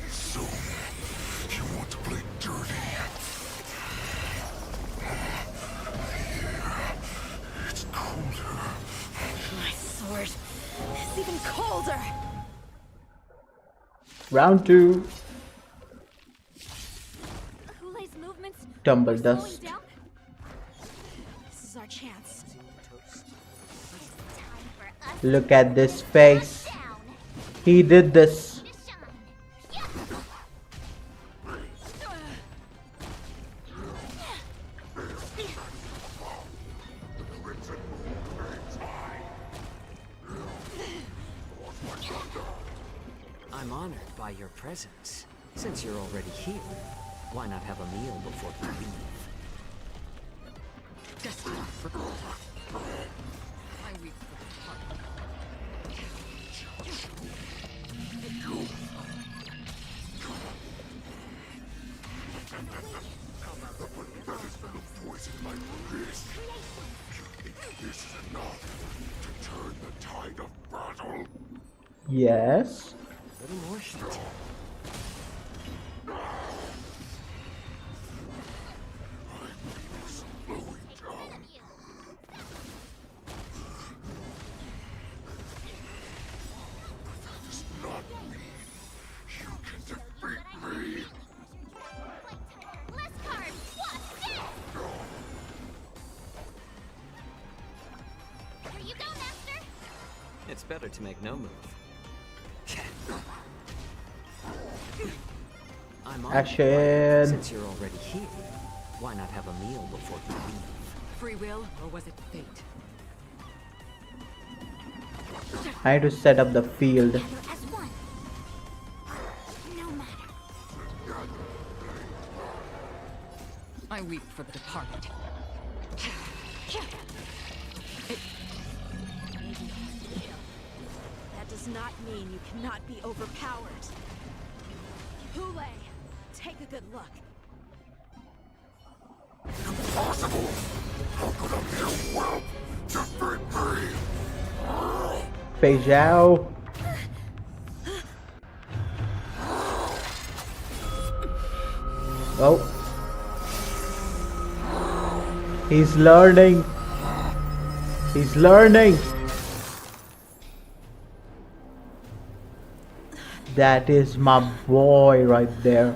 So, you want to play dirty? Yeah, it's colder. My sword is even colder. Round 2. Hule's movements Tumble are slowing dust. down. This is our chance. Look at this face. He did this. I'm honored by your presence. Since you're already here, why not have a meal before you leave? Just for I weep for Poison my wrist. You think this is enough to turn the tide of battle? Yes. A little more heat. Slowing down. That does not mean you can defeat me. Here you go, Master. It's better to make no move. I'm honored. Action. Since you're already here, why not have a meal before you leave? free will, or was it fate? I need to set up the field. As one. No matter. I weep for the departed. That does not mean you cannot be overpowered. Hule, take a good look. Impossible! How could a mere whelp defeat me? Fei Zhao. Oh. He's learning. He's learning. That is my boy right there.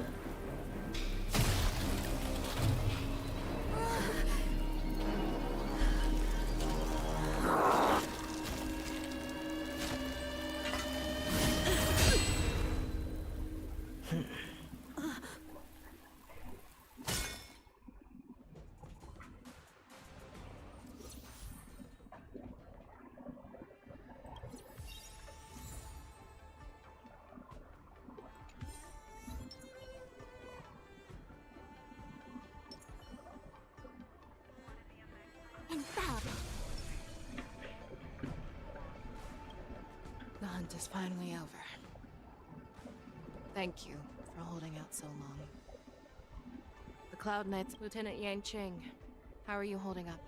The hunt is finally over. Thank you for holding out so long. The Cloud Knights, Lieutenant Yang Qing. How are you holding up?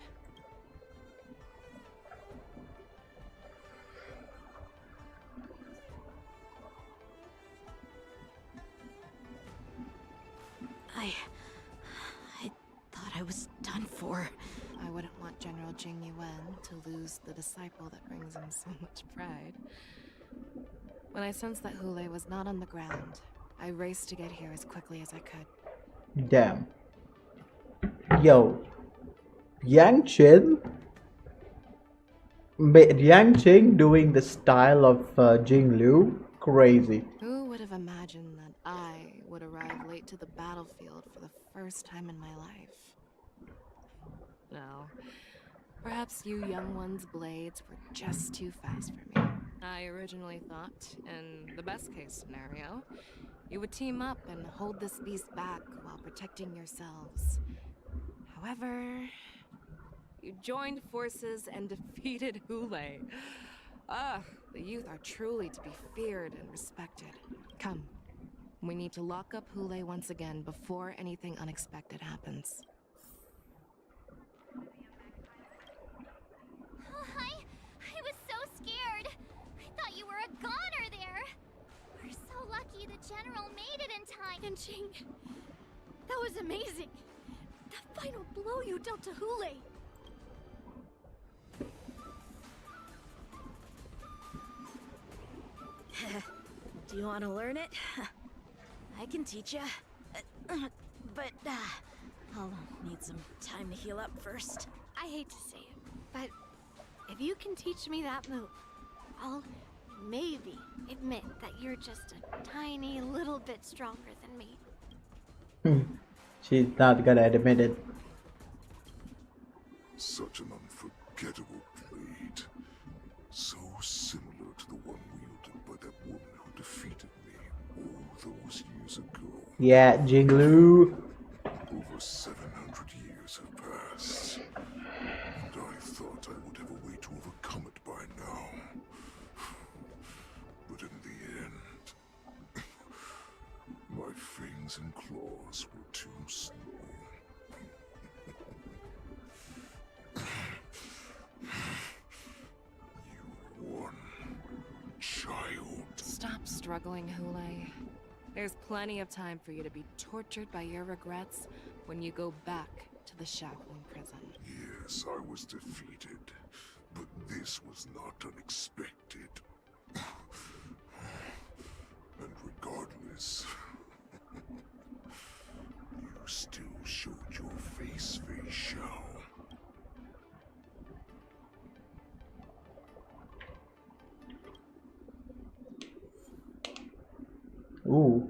I thought I was done for. I wouldn't want General Jing Yuan to lose the disciple that brings him so much pride. When I sensed that Hule was not on the ground, I raced to get here as quickly as I could. Damn. Yo. Yang Qing? Yang Qing doing the style of Jing Liu? Crazy. Who would have imagined that I would arrive late to the battlefield for the first time in my life? No. Perhaps you young ones' blades were just too fast for me. I originally thought, in the best case scenario, You would team up and hold this beast back while protecting yourselves. However, you joined forces and defeated Hule. Ah, the youth are truly to be feared and respected. Come, we need to lock up Hule once again before anything unexpected happens. I was so scared. I thought you were a goner there. We're so lucky the General made it in time. And Jing, that was amazing. The final blow you dealt to Hule. Do you want to learn it? I can teach you. But I'll need some time to heal up first. I hate to say it, but if you can teach me that move, I'll maybe admit that you're just a tiny little bit stronger than me. She's not gonna admit it. Such an unforgettable blade. So similar to the one wielded by that woman who defeated me all those years ago. Yeah, Jinglu. Over 700 years have passed, and I thought I would have a way to overcome it by now. But in the end, my fangs and claws were too slow. You won, child. Stop struggling, Hule. There's plenty of time for you to be tortured by your regrets when you go back to the shackling prison. Yes, I was defeated, but this was not unexpected. And regardless, you still showed your face, Fei Xiao. Ooh.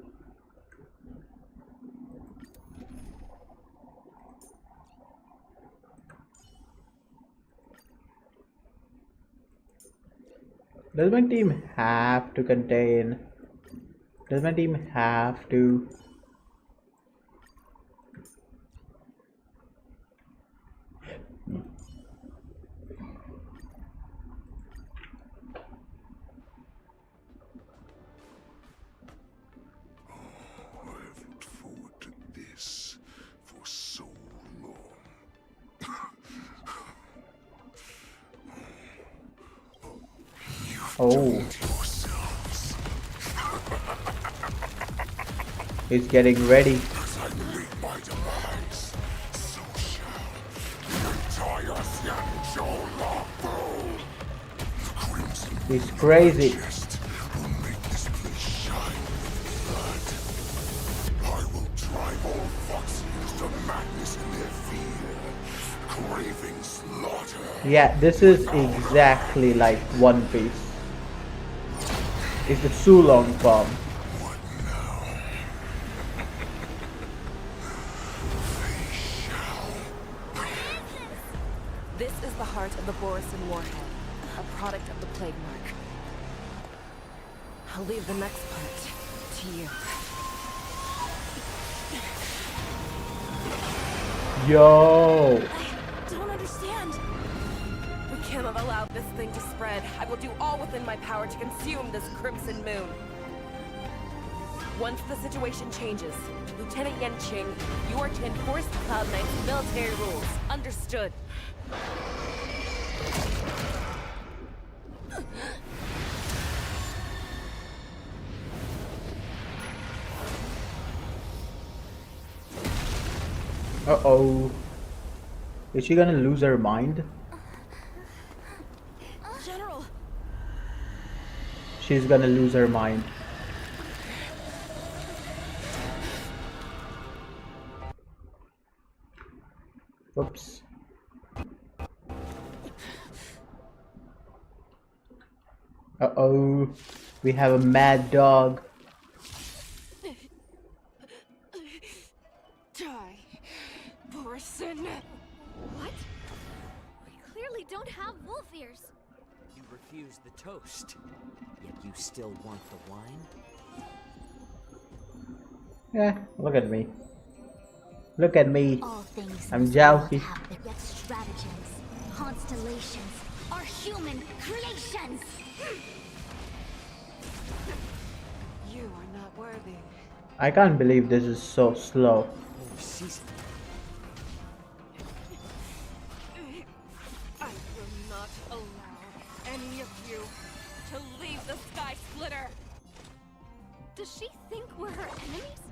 Does my team have to contain? Does my team have to? I've looked forward to this for so long. Oh. He's getting ready. As I meet my demise, so shall the entire Xianzhou Lafu. The crimson He's crazy. chest will make this place shine with blood. I will drive all Foxians to madness in their fear, craving slaughter. Yeah, this is exactly like One Piece. It's the Sulong form. This is the heart of the Borisin warhead, a product of the plague mark. I'll leave the next part to you. Yo. I don't understand. We cannot allow this thing to spread. I will do all within my power to consume this crimson moon. Once the situation changes, Lieutenant Yanqing, you are to enforce the Cloud Knight's military rules. Understood. Uh-oh. Is she gonna lose her mind? General! She's gonna lose her mind. Whoops. Uh-oh. We have a mad dog. Die, Borisin. What? We clearly don't have wolf ears. You refuse the toast, yet you still want the wine? Yeah, look at me. Look at me. All things I'm in this world jousy. have their yet stratagems. Constellations are human creations. You are not worthy. I can't believe this is so slow. I will not allow any of you to leave the Sky Splitter. Does she think we're her enemies?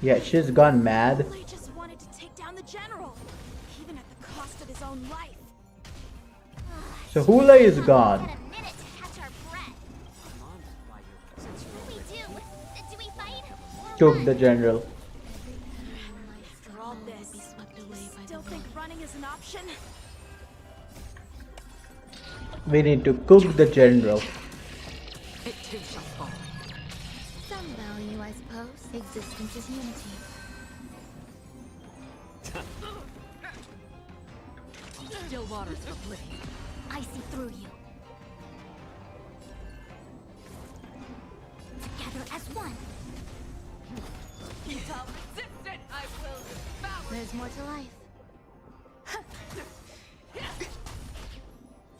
Yeah, she's gone mad. They just wanted to take down the general, even at the cost of his own life. So Hule is gone. A minute to catch our breath. What do we do? Do we fight? Took the general. After all this, still think running is an option? We need to cook the general. It too shall fall. Some value, I suppose. Existence is unity. Still waters of oblivion. I see through you. Together as one. Without resistance, I will devour. There's more to life.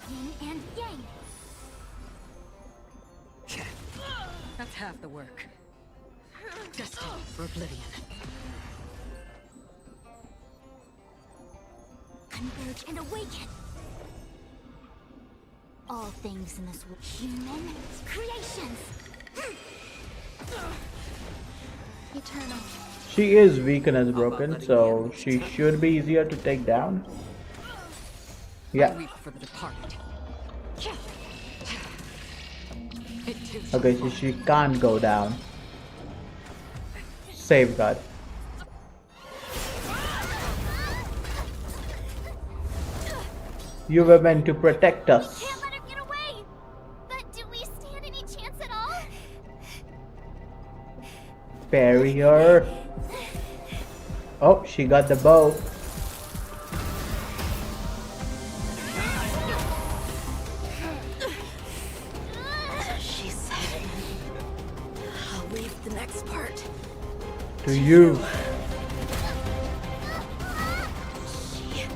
Yin and yang. That's half the work. Destiny for oblivion. Converge and awaken. All things in this world, human creations. Eternal. She is weakened as broken, so she should be easier to take down. Yeah. Weep for the departed. It too shall Okay, so she can't go down. Safeguard. You were meant to protect us. Can't let her get away. But do we stand any chance at all? Parry her. Oh, she got the bow. She said, I'll leave the next part. To you. She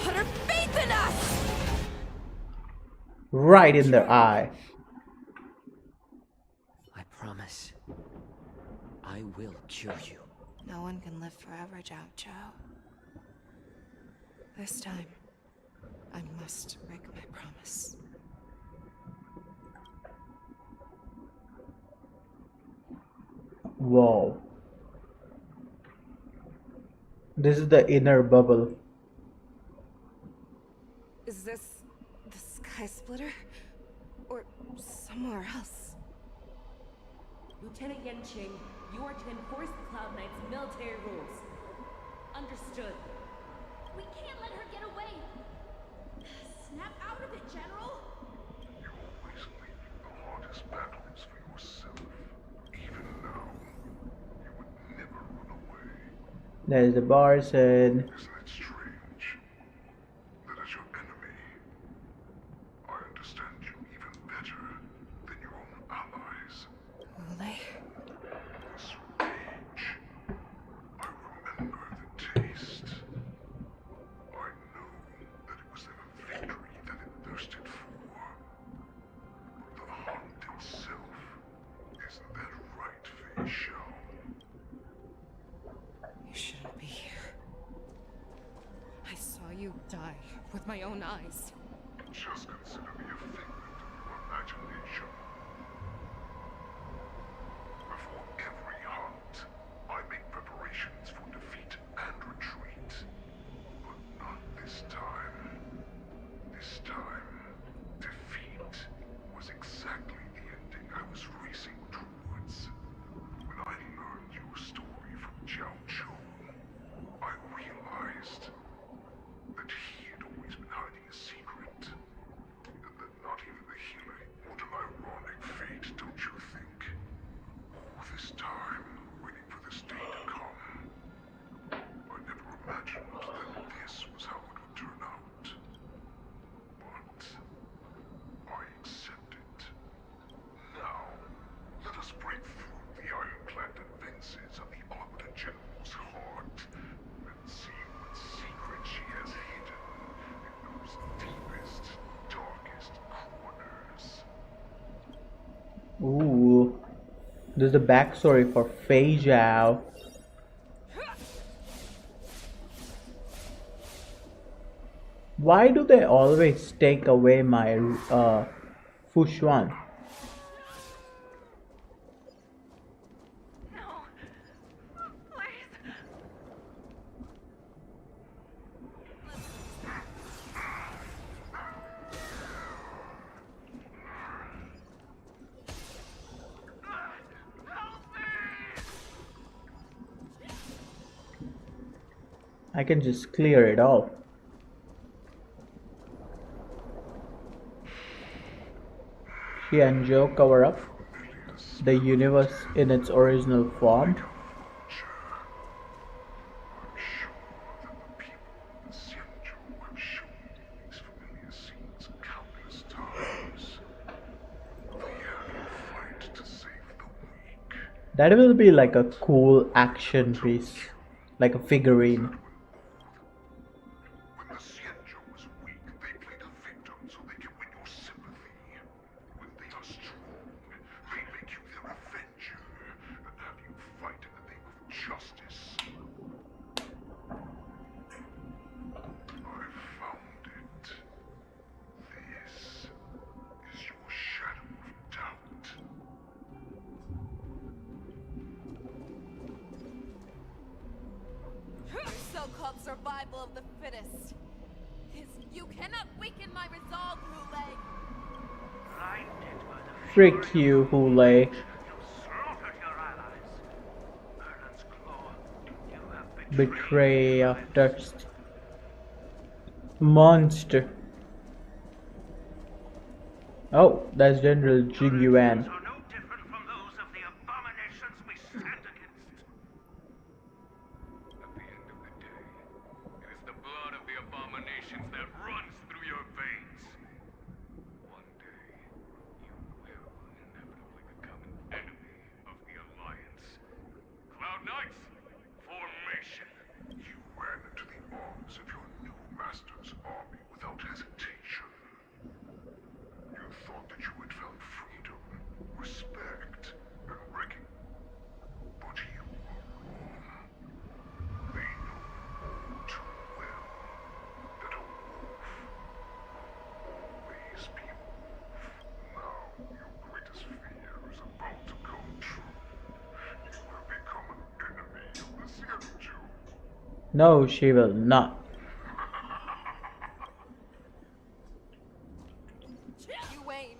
put her faith in us! Right in the eye. I promise. I will cure you. No one can live forever, Zhao Zhao. This time, I must break my promise. Wow. This is the inner bubble. Is this the Sky Splitter? Or somewhere else? Lieutenant Yenqing, you are to enforce the Cloud Knight's military rules. Understood. We can't let her get away. Snap out of it, General. You always leave the hardest battles for yourself. Even now, you would never run away. There's the Barson. Isn't it strange that as your enemy, I understand you even better than your own allies? Hule? This rage. I remember the taste. I know that it was never victory that it thirsted for. But the hunt itself, isn't that right, Fei Xiao? You shouldn't be here. I saw you die with my own eyes. Just consider me a figment of your imagination. Before every hunt, I make preparations for defeat and retreat. But not this time. This time, defeat was exactly the ending I was racing towards. When I learned your story from Zhao Zhou, I realized that he had always been hiding a secret. And that not even the healer. What an ironic fate, don't you think? All this time, waiting for this day to come. I never imagined that this was how it would turn out. But Ooh. There's the backstory for Fei Zhao. Why do they always take away my Fushuan? I can just clear it all. Xianzhou cover up the universe in its original form. That will be like a cool action piece, like a figurine. So-called survival of the fittest. You cannot weaken my resolve, Hule. Frick you, Hule. Betray of dust. Monster. Oh, that's General Jing Yuan. No, she will not. You aim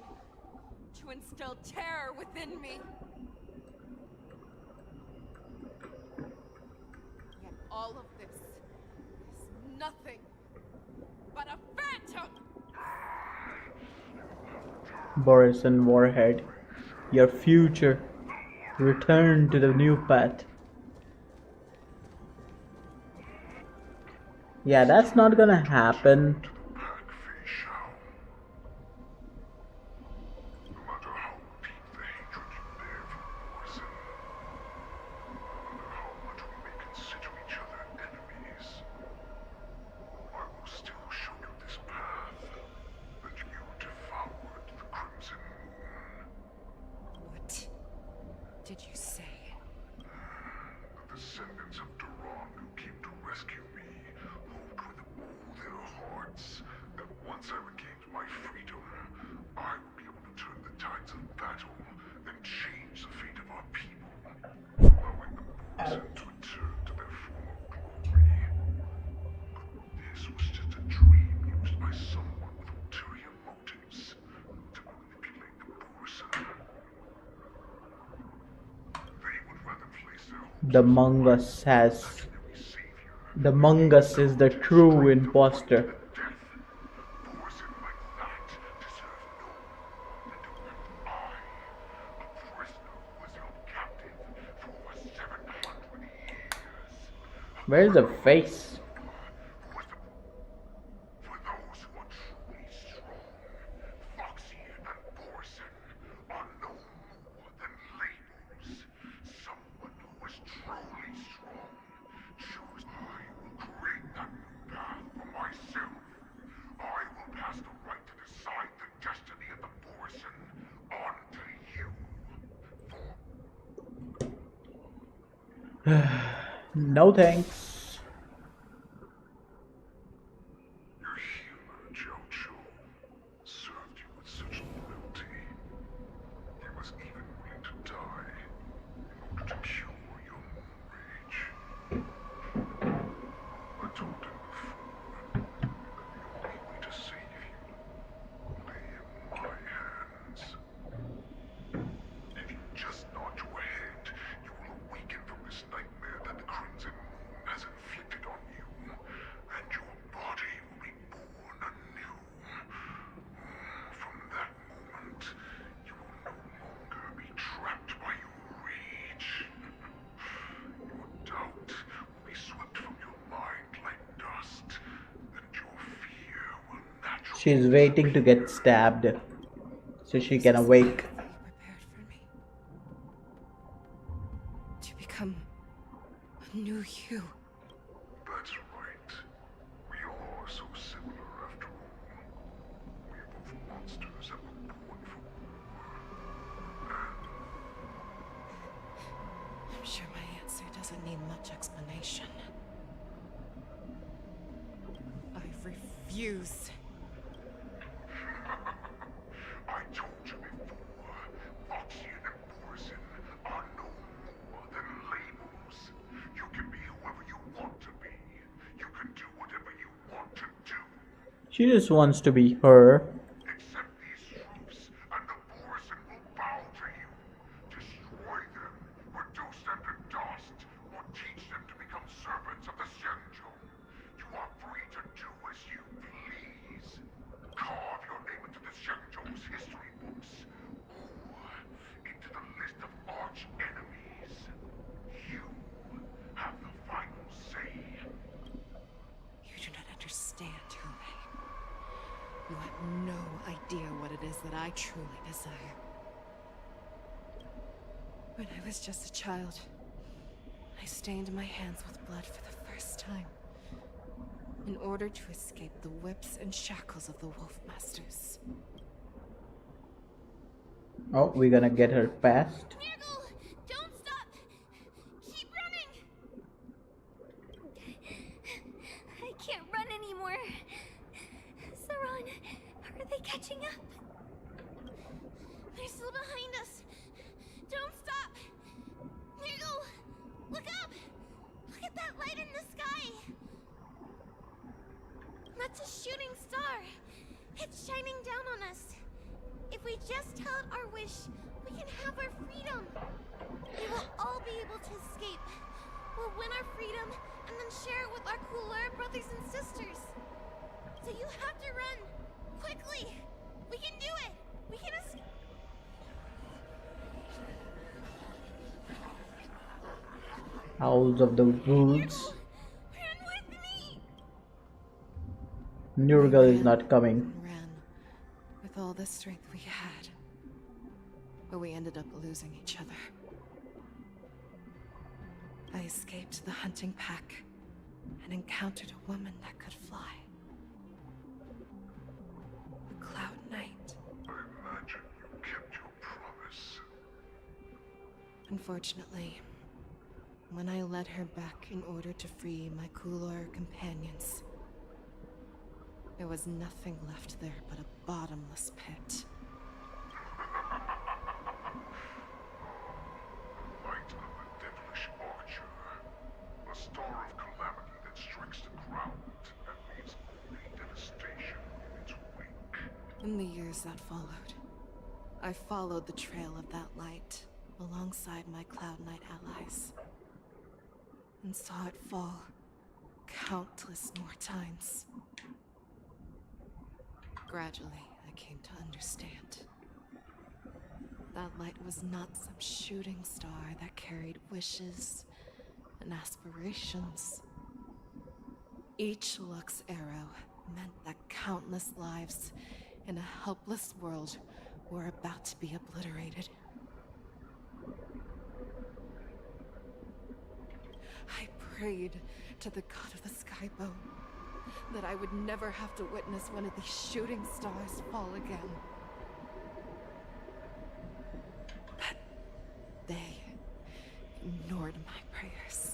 to instill terror within me. Yet all of this is nothing but a phantom! Boris and Warhead, your future. Return to the new path. Yeah, that's not gonna happen. What did you say? The descendants of Duran who came to rescue me hoped with all their hearts that once I regained my freedom, I would be able to turn the tides of battle and change the fate of our people, allowing the Morrisons to return to their former glory. But this was just a dream used by someone with ulterior motives to manipulate the Morrison. The Mungus has. The Mungus is the true imposter. Where's the face? No thanks. Your healer, Jojo, served you with such loyalty. He was even willing to die in order to cure your rage. I told him before that the only way to save you lay in my hands. If you just nod your head, you will awaken from this nightmare that the Crimson Moon has inflicted on you, and your body will be born anew. From that moment, you will no longer be trapped by your rage. Your doubt will be swept from your mind like dust, and your fear will naturally... She's waiting to get stabbed so she can awake. To become a new you. That's right. We are so similar after all. We are both monsters that were born for war. I'm sure my answer doesn't need much explanation. I refuse. I told you before, Foxian and Borison are no more than labels. You can be whoever you want to be. You can do whatever you want to do. She just wants to be her. Accept these truths, and the Borison will bow to you. Destroy them, reduce them to dust, or teach them to become servants of the Xianzhou. You are free to do as you please. Carve your name into the Xianzhou's history books, or into the list of arch enemies. You have the final say. You do not understand, Hule. You have no idea what it is that I truly desire. When I was just a child, I stained my hands with blood for the first time, in order to escape the whips and shackles of the Wolf Masters. Oh, we're gonna get her fast. Don't stop! Keep running! I can't run anymore. Saran, are they catching up? They're still behind us. Don't stop! Niggle! Look up! Look at that light in the sky! That's a shooting star. It's shining down on us. If we just tell it our wish, we can have our freedom. We will all be able to escape. We'll win our freedom and then share it with our cooler brothers and sisters. So you have to run. Quickly. We can do it. We can escape. Owls of the Woods. Nurgle is not coming. Ran with all the strength we had, but we ended up losing each other. I escaped the hunting pack and encountered a woman that could fly. The Cloud Knight. I imagine you kept your promise. Unfortunately, when I led her back in order to free my Kulor companions, there was nothing left there but a bottomless pit. Light of a devilish archer. A star of calamity that strikes the ground and leaves only devastation in its wake. In the years that followed, I followed the trail of that light alongside my Cloud Knight allies, and saw it fall countless more times. Gradually, I came to understand. That light was not some shooting star that carried wishes and aspirations. Each Lux arrow meant that countless lives in a helpless world were about to be obliterated. I prayed to the god of the Skybone that I would never have to witness one of these shooting stars fall again. But they ignored my prayers.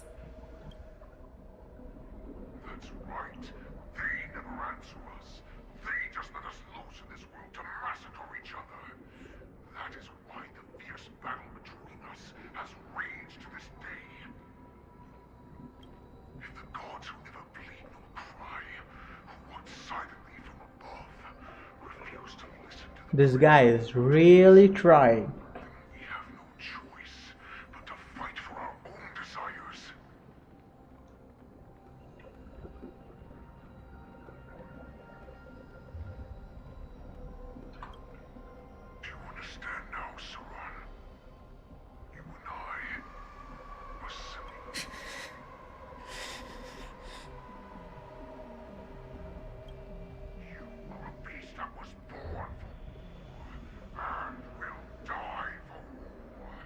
This guy is really trying. We have no choice but to fight for our own desires. Do you understand now, Saran? You and I are simple. You are a beast that was born for war and will die for war.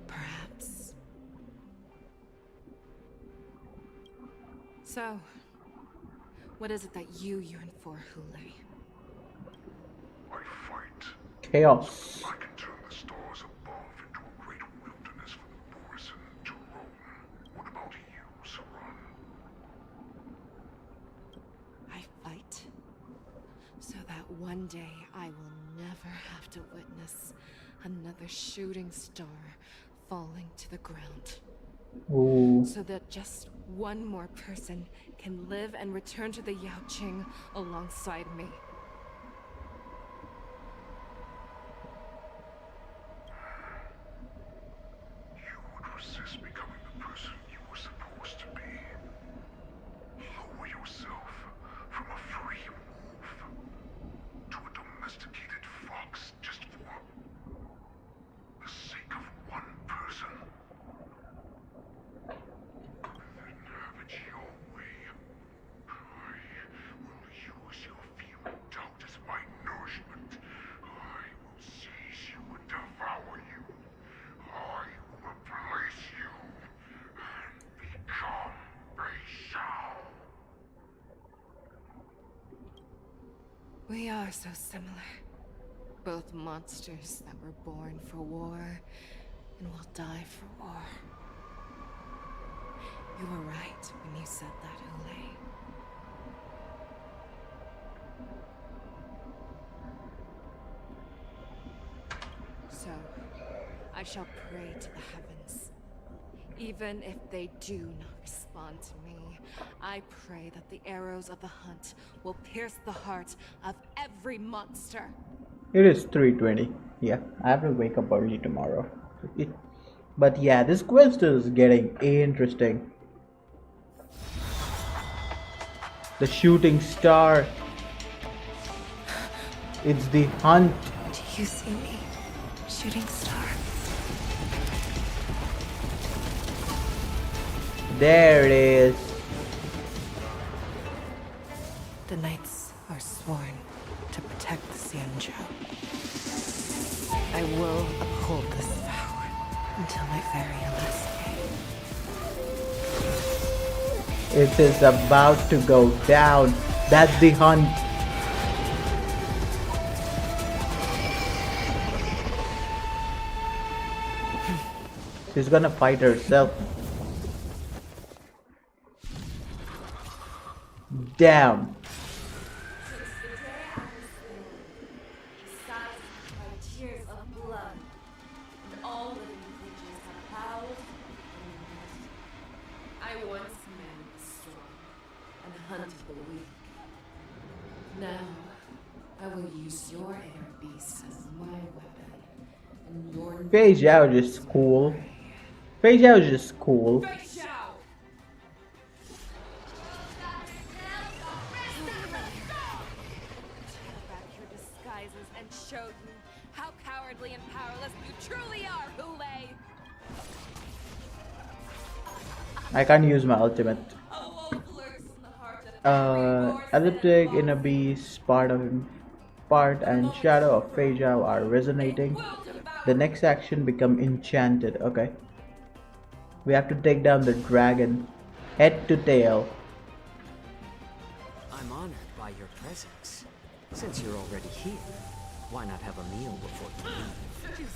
Perhaps. So, what is it that you yearn for, Hule? I fight. Chaos. I can turn the stars above into a great wilderness for the Borisin to roam. What about you, Saran? I fight so that one day I will never have to witness another shooting star falling to the ground. Ooh. So that just one more person can live and return to the Yaoqing alongside me. You would resist becoming the person you were supposed to be. Lower yourself from a free wolf to a domesticated fox just for the sake of one person. Then have it your way. I will use your fear and doubt as my nourishment. I will seize you and devour you. I will replace you and become a shell. We are so similar. Both monsters that were born for war and will die for war. You were right when you said that, Hule. So, I shall pray to the heavens. Even if they do not respond to me, I pray that the arrows of the hunt will pierce the heart of every monster. It is 3:20. Yeah, I have to wake up early tomorrow. But yeah, this quest is getting interesting. The shooting star. It's the hunt. Do you see me, shooting star? There it is. The knights are sworn to protect the Xianzhou. I will uphold this vow until my very last day. It is about to go down. That's the hunt. She's gonna fight herself. Damn. Tears of blood, and all living creatures have howled and I once man the strong and hunted the weak. Now, I will use your air beast as my weapon, and your Fei Zhao is just cool. Fei Zhao is just cool. And show you how cowardly and powerless you truly are, Hule! I can't use my ultimate. Elliptic, Inner Beast, part and Shadow of Fei Zhao are resonating. The next action become enchanted. Okay. We have to take down the dragon, head to tail. I'm honored by your presence. Since you're already here, why not have a meal before you leave?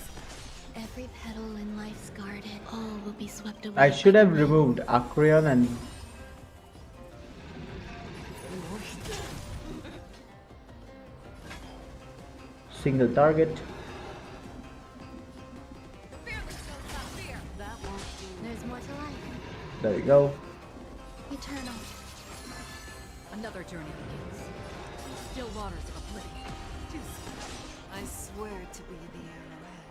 Every petal in life's garden, all will be swept away. I should have removed Acreon and single target. There's more to life. There you go. Eternal. Enough Another journey begins. Still waters of oblivion. I swear to be the arrowhead.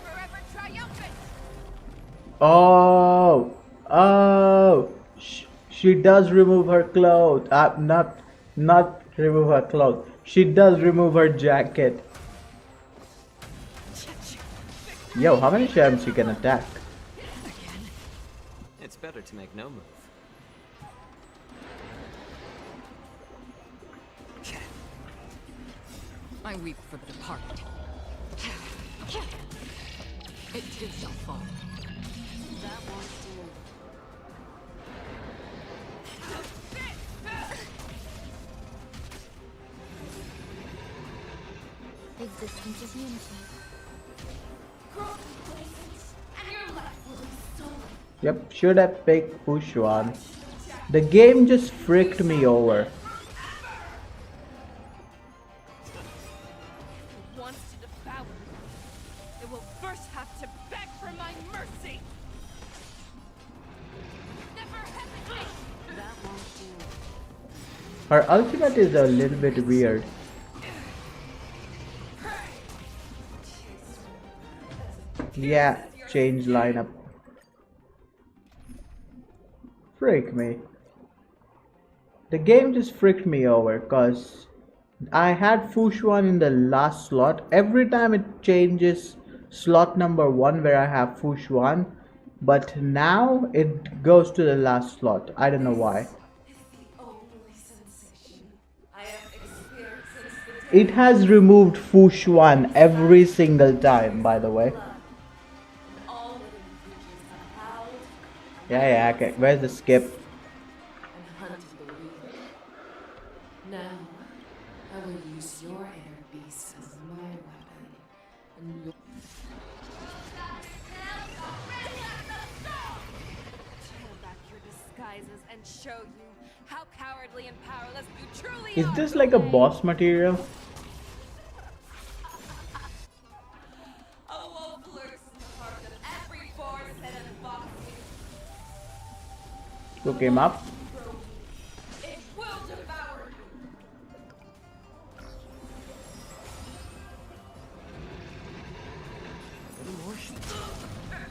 Forever triumphant! Oh, oh, she does remove her clothes. Not remove her clothes. She does remove her jacket. Yo, how many times she can attack? It's better to make no move. I weep for the departed. It too shall fall. That won't do. Existence is unity. Yep, should have picked Fushuan. The game just fricked me over. Wants to devour me. It will first have to beg for my mercy. Never hesitate. That won't do. Her ultimate is a little bit weird. Yeah, change lineup. Freak me. The game just freaked me over cause I had Fushuan in the last slot. Every time it changes slot number 1 where I have Fushuan, but now it goes to the last slot. I don't know why. It has removed Fushuan every single time, by the way. Yeah, okay. Where's the skip? Now, I will use your inner beast as my weapon. And Tear back your disguises and show you how cowardly and powerless you truly Is are. this like a boss material? A wolf lurks in the heart of every forest and foxy. Who came up? It will devour you.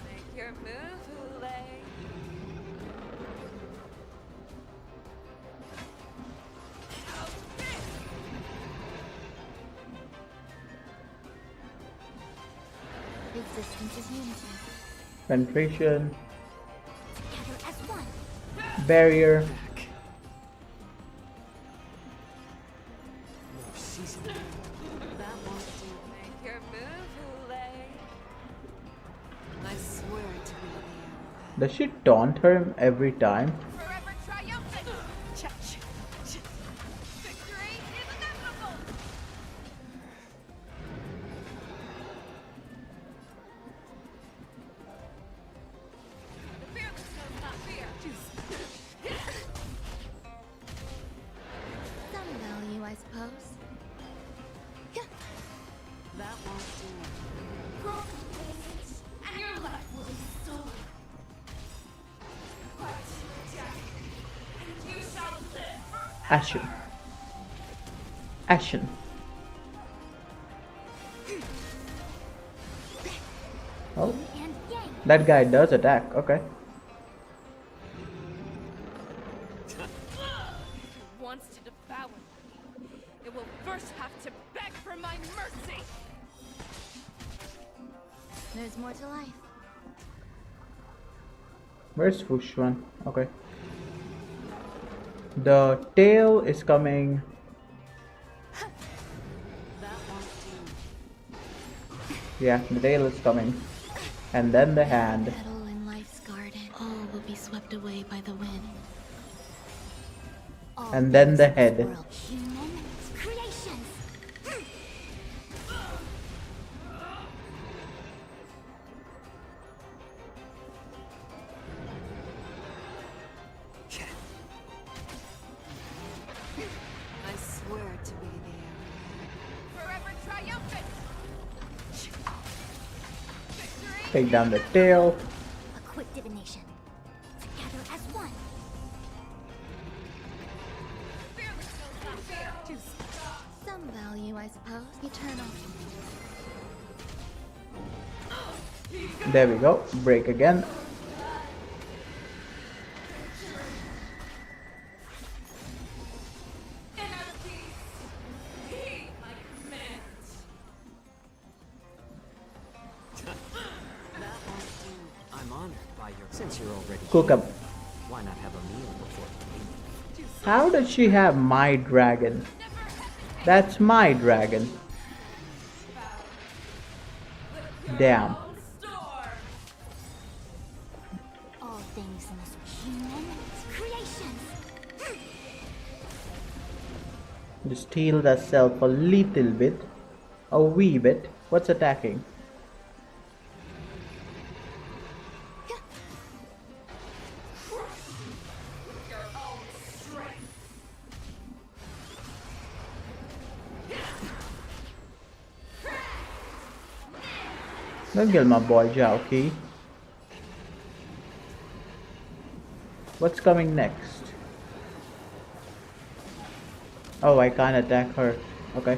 Make your move, Hule. Existence is unity. Penetration. Together as one. Barrier. That won't do. Make your move, Hule. I swear to be the arrowhead. Does she taunt her every time? Forever triumphant. Victory is inevitable. The fearless knows not fear. Some value, I suppose. That won't do. and your life will be stolen. Fight, Jack, and you shall live. Action. Action. Oh. That guy does attack. Okay. It wants to devour me. It will first have to beg for my mercy. There's more to life. Where's Fushuan? Okay. The tail is coming. Yeah, the tail is coming. And then the hand. Petal in life's garden. All will be swept away by the wind. And then the head. Humans, creations. I swear to be the arrowhead. Forever triumphant. Take down the tail. A quick divination. Together as one. Some value, I suppose. Eternal. There we go. Break again. I'm honored by your. Since you're already Cook here, up. why not have a meal before you leave? How does she have my dragon? That's my dragon. Damn. All things must be human creations. Just heal that self a little bit. A wee bit. What's attacking? Don't kill my boy Jauki. What's coming next? Oh, I can't attack her. Okay.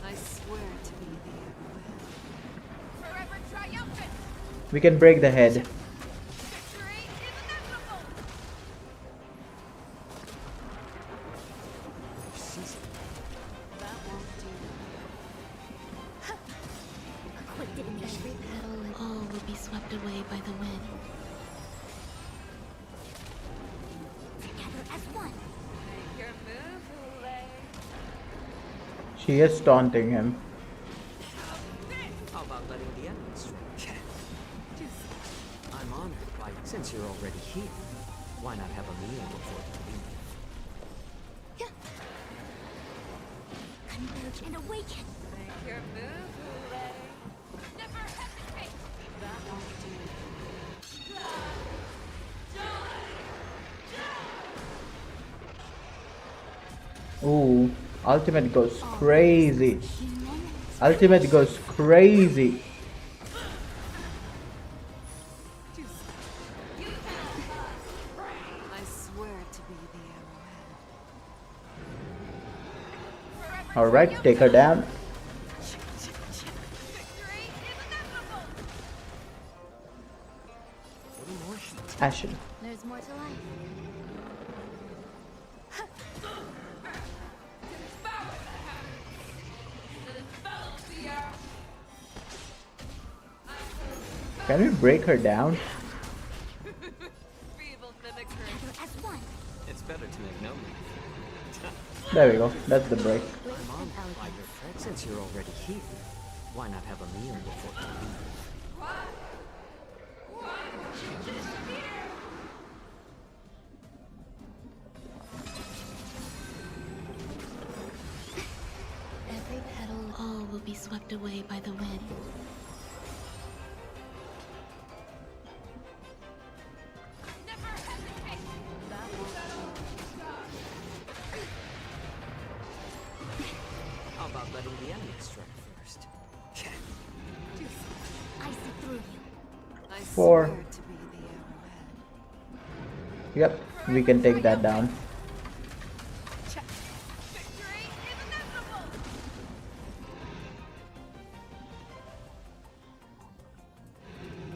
I swear to be the forever triumphant. We can break the head. Every petal and all will be swept away by the wind. Together as one. She is taunting him. How about letting the enemy strike? I'm honored by it. Since you're already here, why not have a meal before you leave? Converge and awaken. Ooh, ultimate goes crazy. Ultimate goes crazy. I swear to be the arrowhead. Alright, take her down. Ashen. There's more to life. Can we break her down? It's better to make no move. There we go. That's the break. I'm honored by your threat. Since you're already here, why not have a meal before you leave? Every petal, all will be swept away by the wind. How about letting the enemy strike first? I see through you. I 4. swear to be the arrowhead. Yep, we can take that down.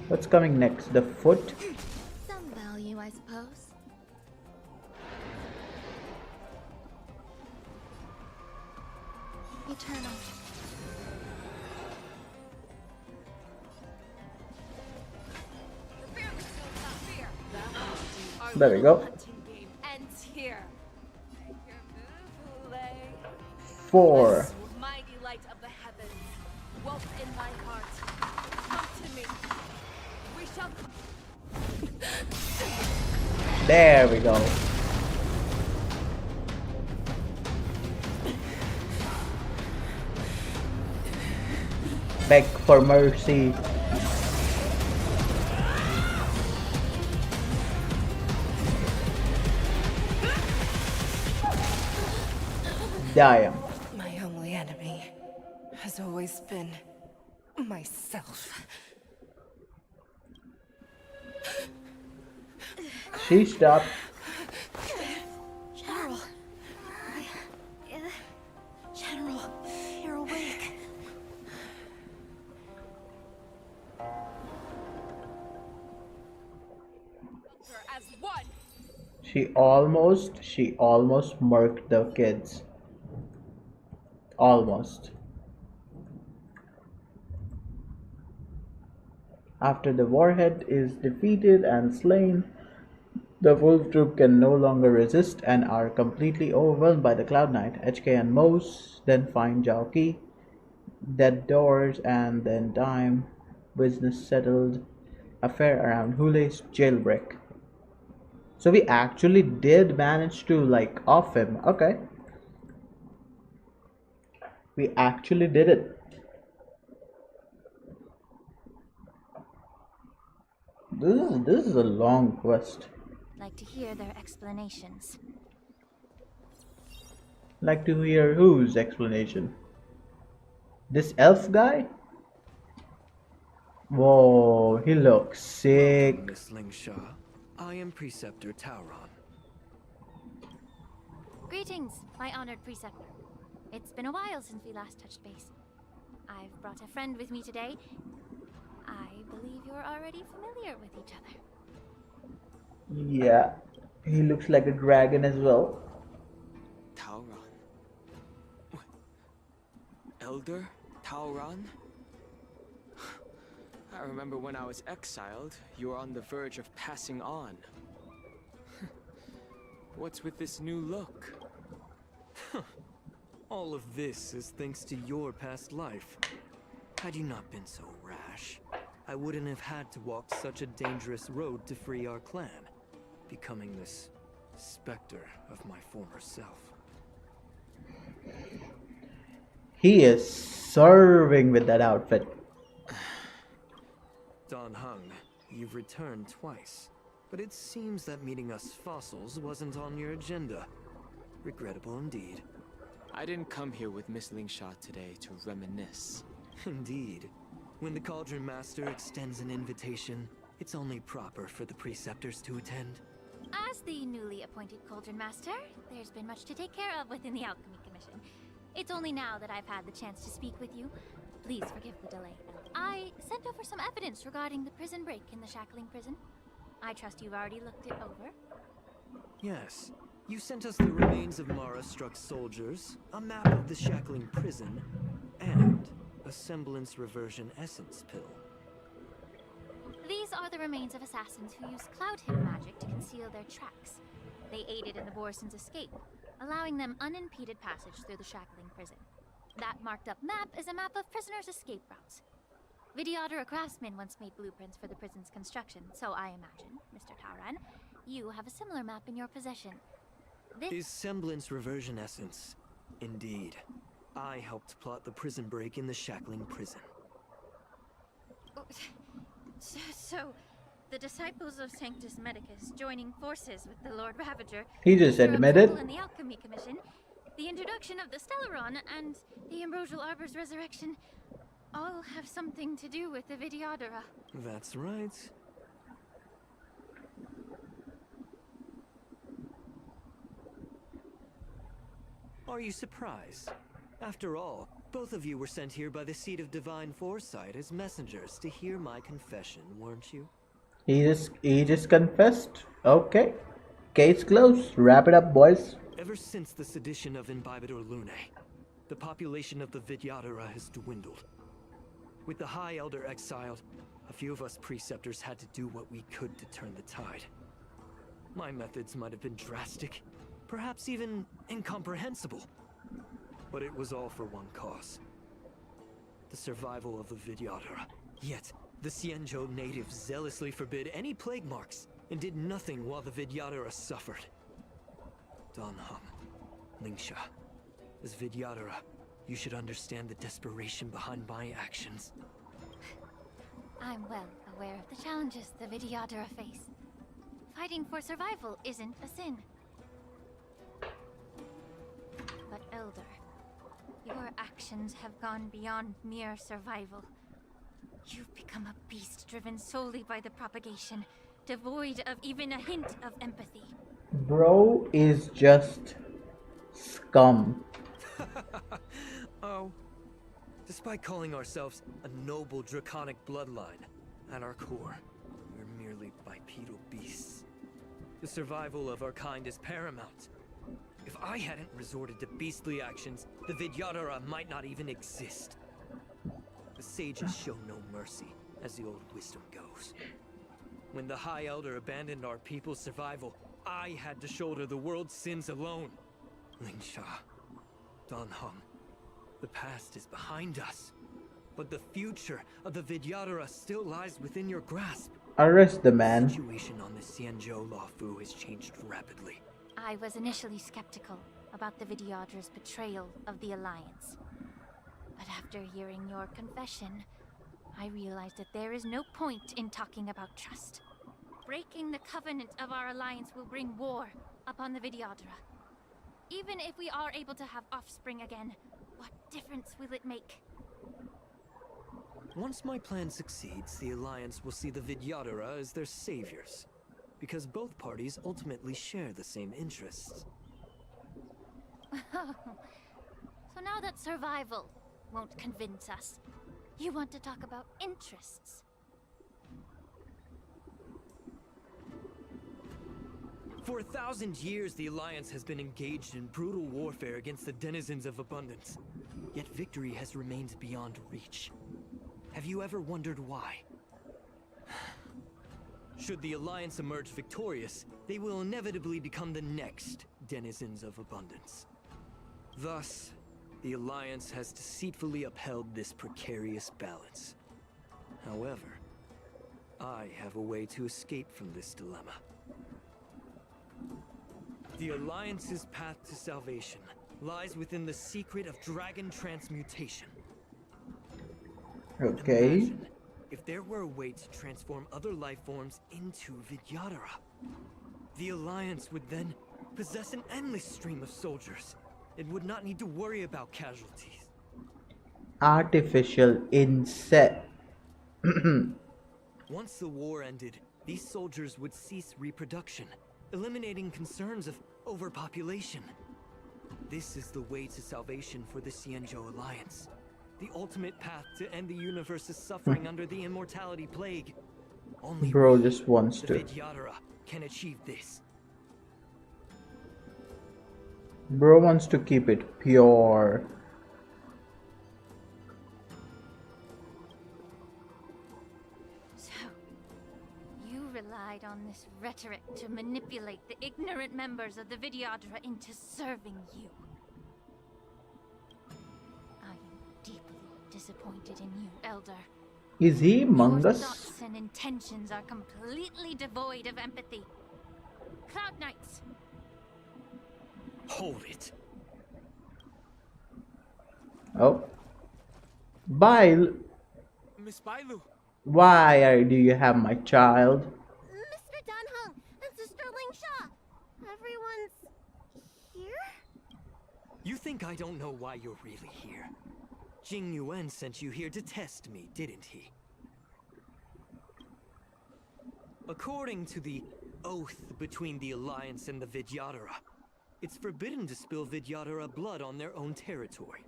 What's coming next? The foot? Some value, I suppose. Eternal. There we go. Ends here. 4. Mighty light of the heavens, woke in my heart. Come to me. We shall. There we go. Beg for mercy. Damn. My only enemy has always been myself. She stopped. Cheryl, She almost murked the kids. Almost. After the warhead is defeated and slain, the wolf troop can no longer resist and are completely overwhelmed by the Cloud Knight. HK and Mose then find Jauki, dead doors, and then time. Business settled. Affair around Hule's jailbreak. So we actually did manage to like off him. Okay. We actually did it. This is a long quest. Like to hear their explanations. Like to hear whose explanation? This elf guy? Whoa, he looks sick. Welcome, Miss Lingshaw. I am Preceptor Tauron. Greetings, my honored preceptor. It's been a while since we last touched base. I've brought a friend with me today. I believe you're already familiar with each other. Yeah, he looks like a dragon as well. Tauron. Elder Tauron? I remember when I was exiled, you were on the verge of passing on. What's with this new look? All of this is thanks to your past life. Had you not been so rash, I wouldn't have had to walk such a dangerous road to free our clan, becoming this specter of my former self. He is serving with that outfit. Don Hung, you've returned twice, but it seems that meeting us fossils wasn't on your agenda. Regrettable indeed. I didn't come here with Miss Lingshaw today to reminisce. Indeed. When the Cauldron Master extends an invitation, it's only proper for the Preceptors to attend. As the newly appointed Cauldron Master, there's been much to take care of within the Alchemy Commission. It's only now that I've had the chance to speak with you. Please forgive the delay. I sent over some evidence regarding the prison break in the Shackling prison. I trust you've already looked it over. Yes. You sent us the remains of Mara-struck soldiers, a map of the Shackling prison, and a semblance reversion essence pill. These are the remains of assassins who used cloud hip magic to conceal their tracks. They aided in the Borison's escape, allowing them unimpeded passage through the Shackling prison. That marked up map is a map of prisoners' escape routes. Vidyadhara craftsmen once made blueprints for the prison's construction, so I imagine, Mr. Tauron, you have a similar map in your possession. Is semblance reversion essence. Indeed. I helped plot the prison break in the Shackling prison. So, the disciples of Sanctus Medicus joining forces with the Lord Ravager. He just admitted. In the Alchemy Commission, the introduction of the Stellaron and the Ambrosial Arbor's resurrection all have something to do with the Vidyadhara. That's right. Are you surprised? After all, both of you were sent here by the seat of divine foresight as messengers to hear my confession, weren't you? He just confessed. Okay. Case closed. Wrap it up, boys. Ever since the sedition of Imbibidor Lunae, the population of the Vidyadhara has dwindled. With the High Elder exiled, a few of us Preceptors had to do what we could to turn the tide. My methods might have been drastic, perhaps even incomprehensible. But it was all for one cause. The survival of the Vidyadhara. Yet, the Xianzhou natives zealously forbid any plague marks, and did nothing while the Vidyadhara suffered. Don Hung, Lingsha, as Vidyadhara, you should understand the desperation behind my actions. I'm well aware of the challenges the Vidyadhara face. Fighting for survival isn't a sin. But Elder, your actions have gone beyond mere survival. You've become a beast driven solely by the propagation, devoid of even a hint of empathy. Bro is just scum. Oh. Despite calling ourselves a noble draconic bloodline, at our core, we're merely bipedal beasts. The survival of our kind is paramount. If I hadn't resorted to beastly actions, the Vidyadhara might not even exist. The sages show no mercy, as the old wisdom goes. When the High Elder abandoned our people's survival, I had to shoulder the world's sins alone. Lingsha, Danheng, the past is behind us. But the future of the Vidyadhara still lies within your grasp. Arrest the man. The situation on the Xianzhou Luofu has changed rapidly. I was initially skeptical about the Vidyadhara's betrayal of the Alliance. But after hearing your confession, I realized that there is no point in talking about trust. Breaking the covenant of our alliance will bring war upon the Vidyadhara. Even if we are able to have offspring again, what difference will it make? Once my plan succeeds, the Alliance will see the Vidyadhara as their saviors, because both parties ultimately share the same interests. So now that survival won't convince us, you want to talk about interests? For 1,000 years, the Alliance has been engaged in brutal warfare against the denizens of abundance. Yet victory has remained beyond reach. Have you ever wondered why? Should the Alliance emerge victorious, they will inevitably become the next denizens of abundance. Thus, the Alliance has deceitfully upheld this precarious balance. However, I have a way to escape from this dilemma. The Alliance's path to salvation lies within the secret of dragon transmutation. Okay. Imagine if there were a way to transform other life forms into Vidyadhara. The Alliance would then possess an endless stream of soldiers. It would not need to worry about casualties. Artificial inset. Once the war ended, these soldiers would cease reproduction, eliminating concerns of overpopulation. This is the way to salvation for the Xianzhou Alliance. The ultimate path to end the universe's suffering under the immortality plague. Only Bro just wants the to. Vidyadhara can achieve this. Bro wants to keep it pure. So, you relied on this rhetoric to manipulate the ignorant members of the Vidyadhara into serving you. I am deeply disappointed in you, Elder. Is he among Your us? thoughts and intentions are completely devoid of empathy. Cloud Knights! Hold it. Oh. Bile. Miss Bailu. Do you have my child? Mr. Danheng and Sister Lingsha, everyone's here? You think I don't know why you're really here? Jing Yuan sent you here to test me, didn't he? According to the oath between the Alliance and the Vidyadhara, it's forbidden to spill Vidyadhara blood on their own territory.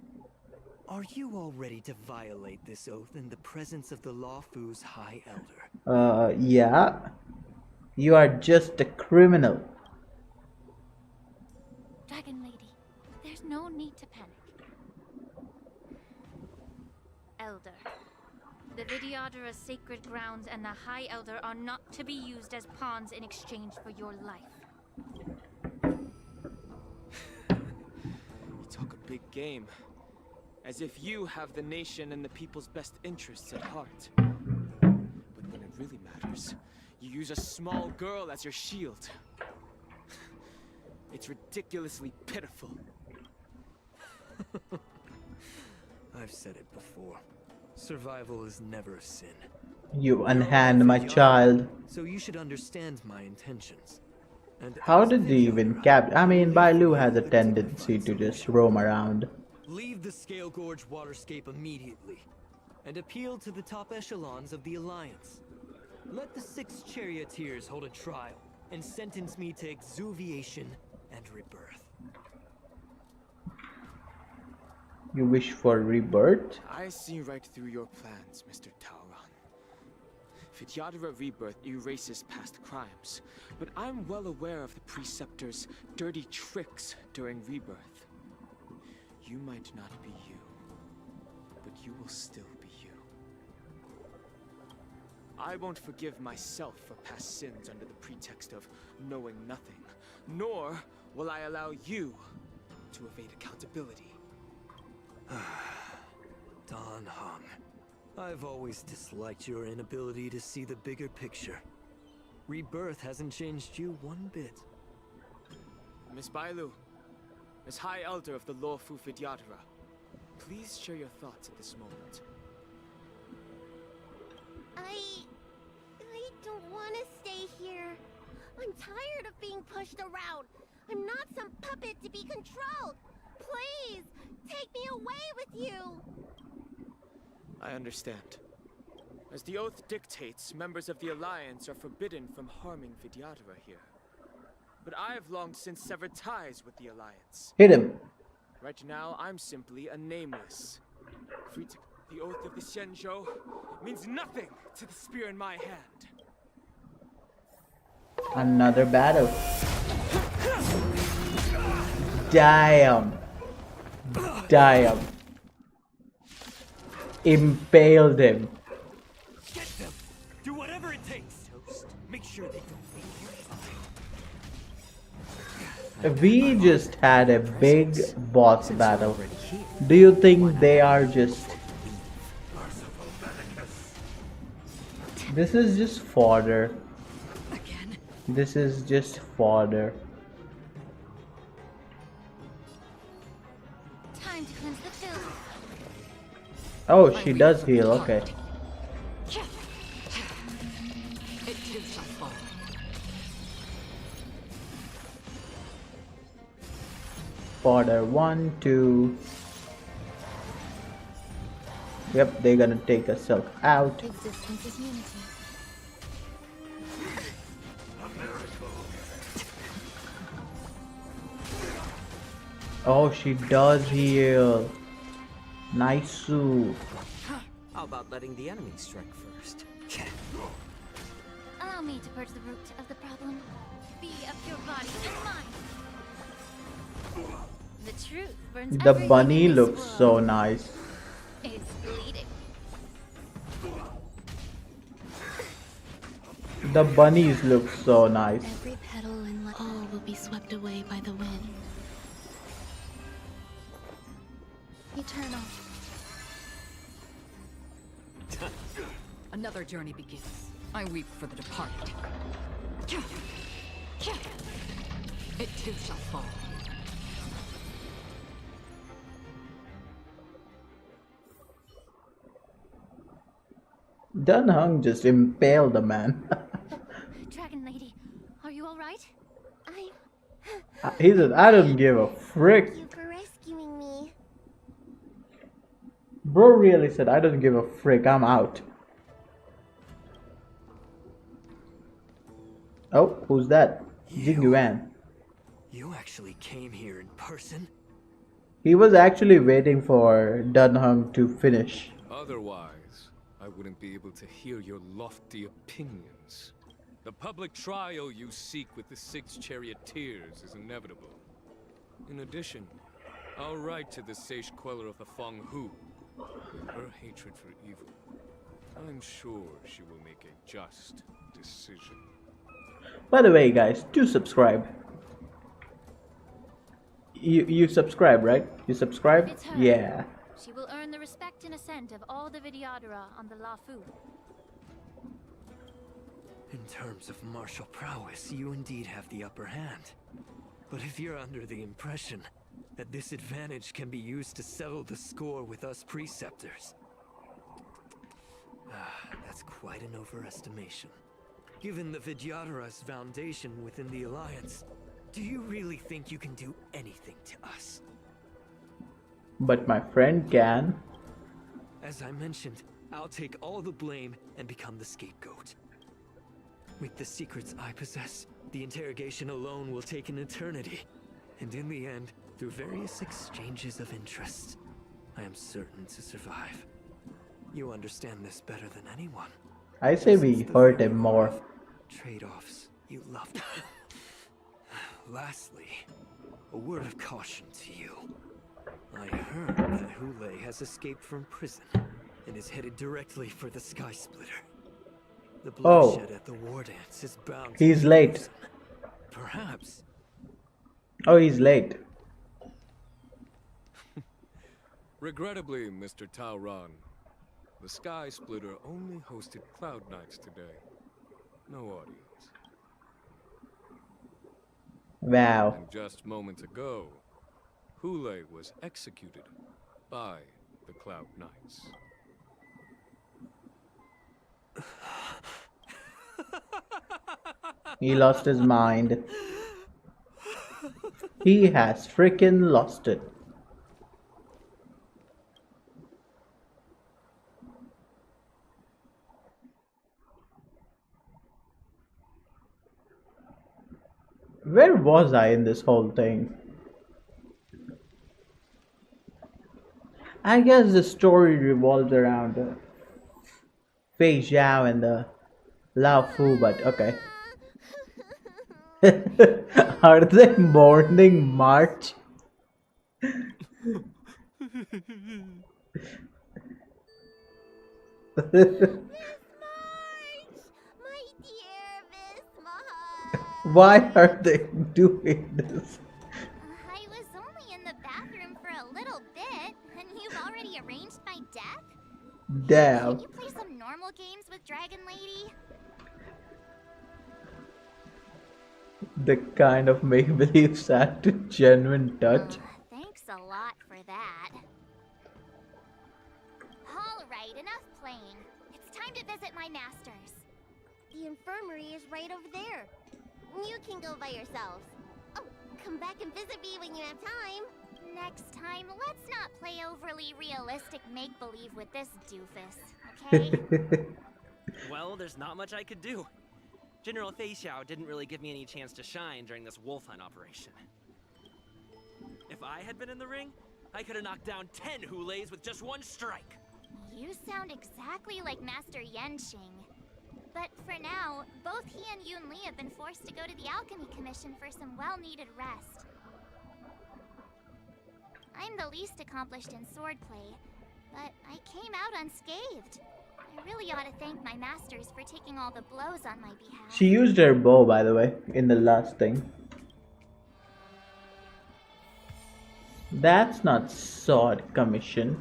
Are you all ready to violate this oath in the presence of the Luofu's High Elder? Yeah. You are just a criminal. Dragon Lady, there's no need to panic. Elder, the Vidyadhara's sacred grounds and the High Elder are not to be used as pawns in exchange for your life. You talk a big game. As if you have the nation and the people's best interests at heart. But when it really matters, you use a small girl as your shield. It's ridiculously pitiful. I've said it before. Survival is never a sin. You unhand my child. So you should understand my intentions. And How did they even I mean, Bailu has a tendency to just roam around. leave the Scale Gorge waterscape immediately, and appeal to the top echelons of the Alliance. Let the 6 charioteers hold a trial, and sentence me to exuviation and rebirth. You wish for rebirth? I see right through your plans, Mr. Tauron. Vidyadhara rebirth erases past crimes, but I'm well aware of the Preceptor's dirty tricks during rebirth. You might not be you, but you will still be you. I won't forgive myself for past sins under the pretext of knowing nothing, nor will I allow you to evade accountability. Dan Heng, I've always disliked your inability to see the bigger picture. Rebirth hasn't changed you one bit. Miss Bailu, as High Elder of the Lawfu Vidyadhara, please share your thoughts at this moment. I don't want to stay here. I'm tired of being pushed around. I'm not some puppet to be controlled. Please, take me away with you. I understand. As the oath dictates, members of the Alliance are forbidden from harming Vidyadhara here. But I've long since severed ties with the Alliance. Hit him. Right now, I'm simply a nameless. The oath of the Xianzhou means nothing to the spear in my hand. Another battle. Damn. Damn. Impaled him. Get them! Do whatever it takes! Toast. Make sure they don't make you. We just had a big boss battle. Do you think they are just... This is just fodder. This is just fodder. Time to cleanse the filth. Oh, she does heal, okay. It too shall fall. Fodder 1, 2. Yep, they're gonna take a silk out. Existence is unity. Oh, she does heal. Nice. How about letting the enemy strike first? Allow me to purge the root of the problem. Be of your body and mind. The truth burns The everything bunny in this looks world. so nice. It's bleeding. The bunnies look so nice. Every petal and all will be swept away by the wind. Eternal. Another journey begins. I weep for the departed. It too shall fall. Dan Heng just impaled the man. Dragon Lady, are you alright? He said, I don't give a frick. Thank you for rescuing me. Bro really said, I don't give a frick, I'm out. Oh, who's that? Jing Yuan. You actually came here in person? He was actually waiting for Dan Heng to finish. Otherwise, I wouldn't be able to hear your lofty opinions. The public trial you seek with the 6 charioteers is inevitable. In addition, I'll write to the sage queller of the Feng Hu. With her hatred for evil, I'm sure she will make a just decision. By the way, guys, do subscribe. You subscribe, right? You subscribe? It's her. Yeah. She will earn the respect and assent of all the Vidyadhara on the Lawfu. In terms of martial prowess, you indeed have the upper hand. But if you're under the impression that this advantage can be used to settle the score with us preceptors, that's quite an overestimation. Given the Vidyadhara's foundation within the Alliance, do you really think you can do anything to us? But my friend can. As I mentioned, I'll take all the blame and become the scapegoat. With the secrets I possess, the interrogation alone will take an eternity. And in the end, through various exchanges of interest, I am certain to survive. You understand this better than anyone. I say we hurt him more. Trade-offs you loved. Lastly, a word of caution to you. I heard that Hule has escaped from prison and is headed directly for the Sky Splitter. The bloodshed at the war dance is bound to He's be late. gruesome. Perhaps. Oh, he's late. Regrettably, Mr. Tauron, the Sky Splitter only hosted Cloud Knights today. No audience. Wow. And just moments ago, Hule was executed by the Cloud Knights. He lost his mind. He has freaking lost it. Where was I in this whole thing? I guess the story revolves around Fei Xiao and the Lao Fu, but okay. Are they morning march? Why are they doing this? I was only in the bathroom for a little bit, and you've already arranged my death? Damn. Can you play some normal games with Dragon Lady? The kind of make-believe sad to genuine touch. Thanks a lot for that. Alright, enough playing. It's time to visit my masters. The infirmary is right over there. You can go by yourselves. Oh, come back and visit me when you have time. Next time, let's not play overly realistic make-believe with this doofus, okay? Well, there's not much I could do. General Fei Xiao didn't really give me any chance to shine during this wolf hunt operation. If I had been in the ring, I could have knocked down 10 Huleis with just one strike. You sound exactly like Master Yenqing. But for now, both he and Yun Li have been forced to go to the Alchemy Commission for some well-needed rest. I'm the least accomplished in swordplay, but I came out unscathed. I really ought to thank my masters for taking all the blows on my behalf. She used her bow, by the way, in the last thing. That's not sword commission.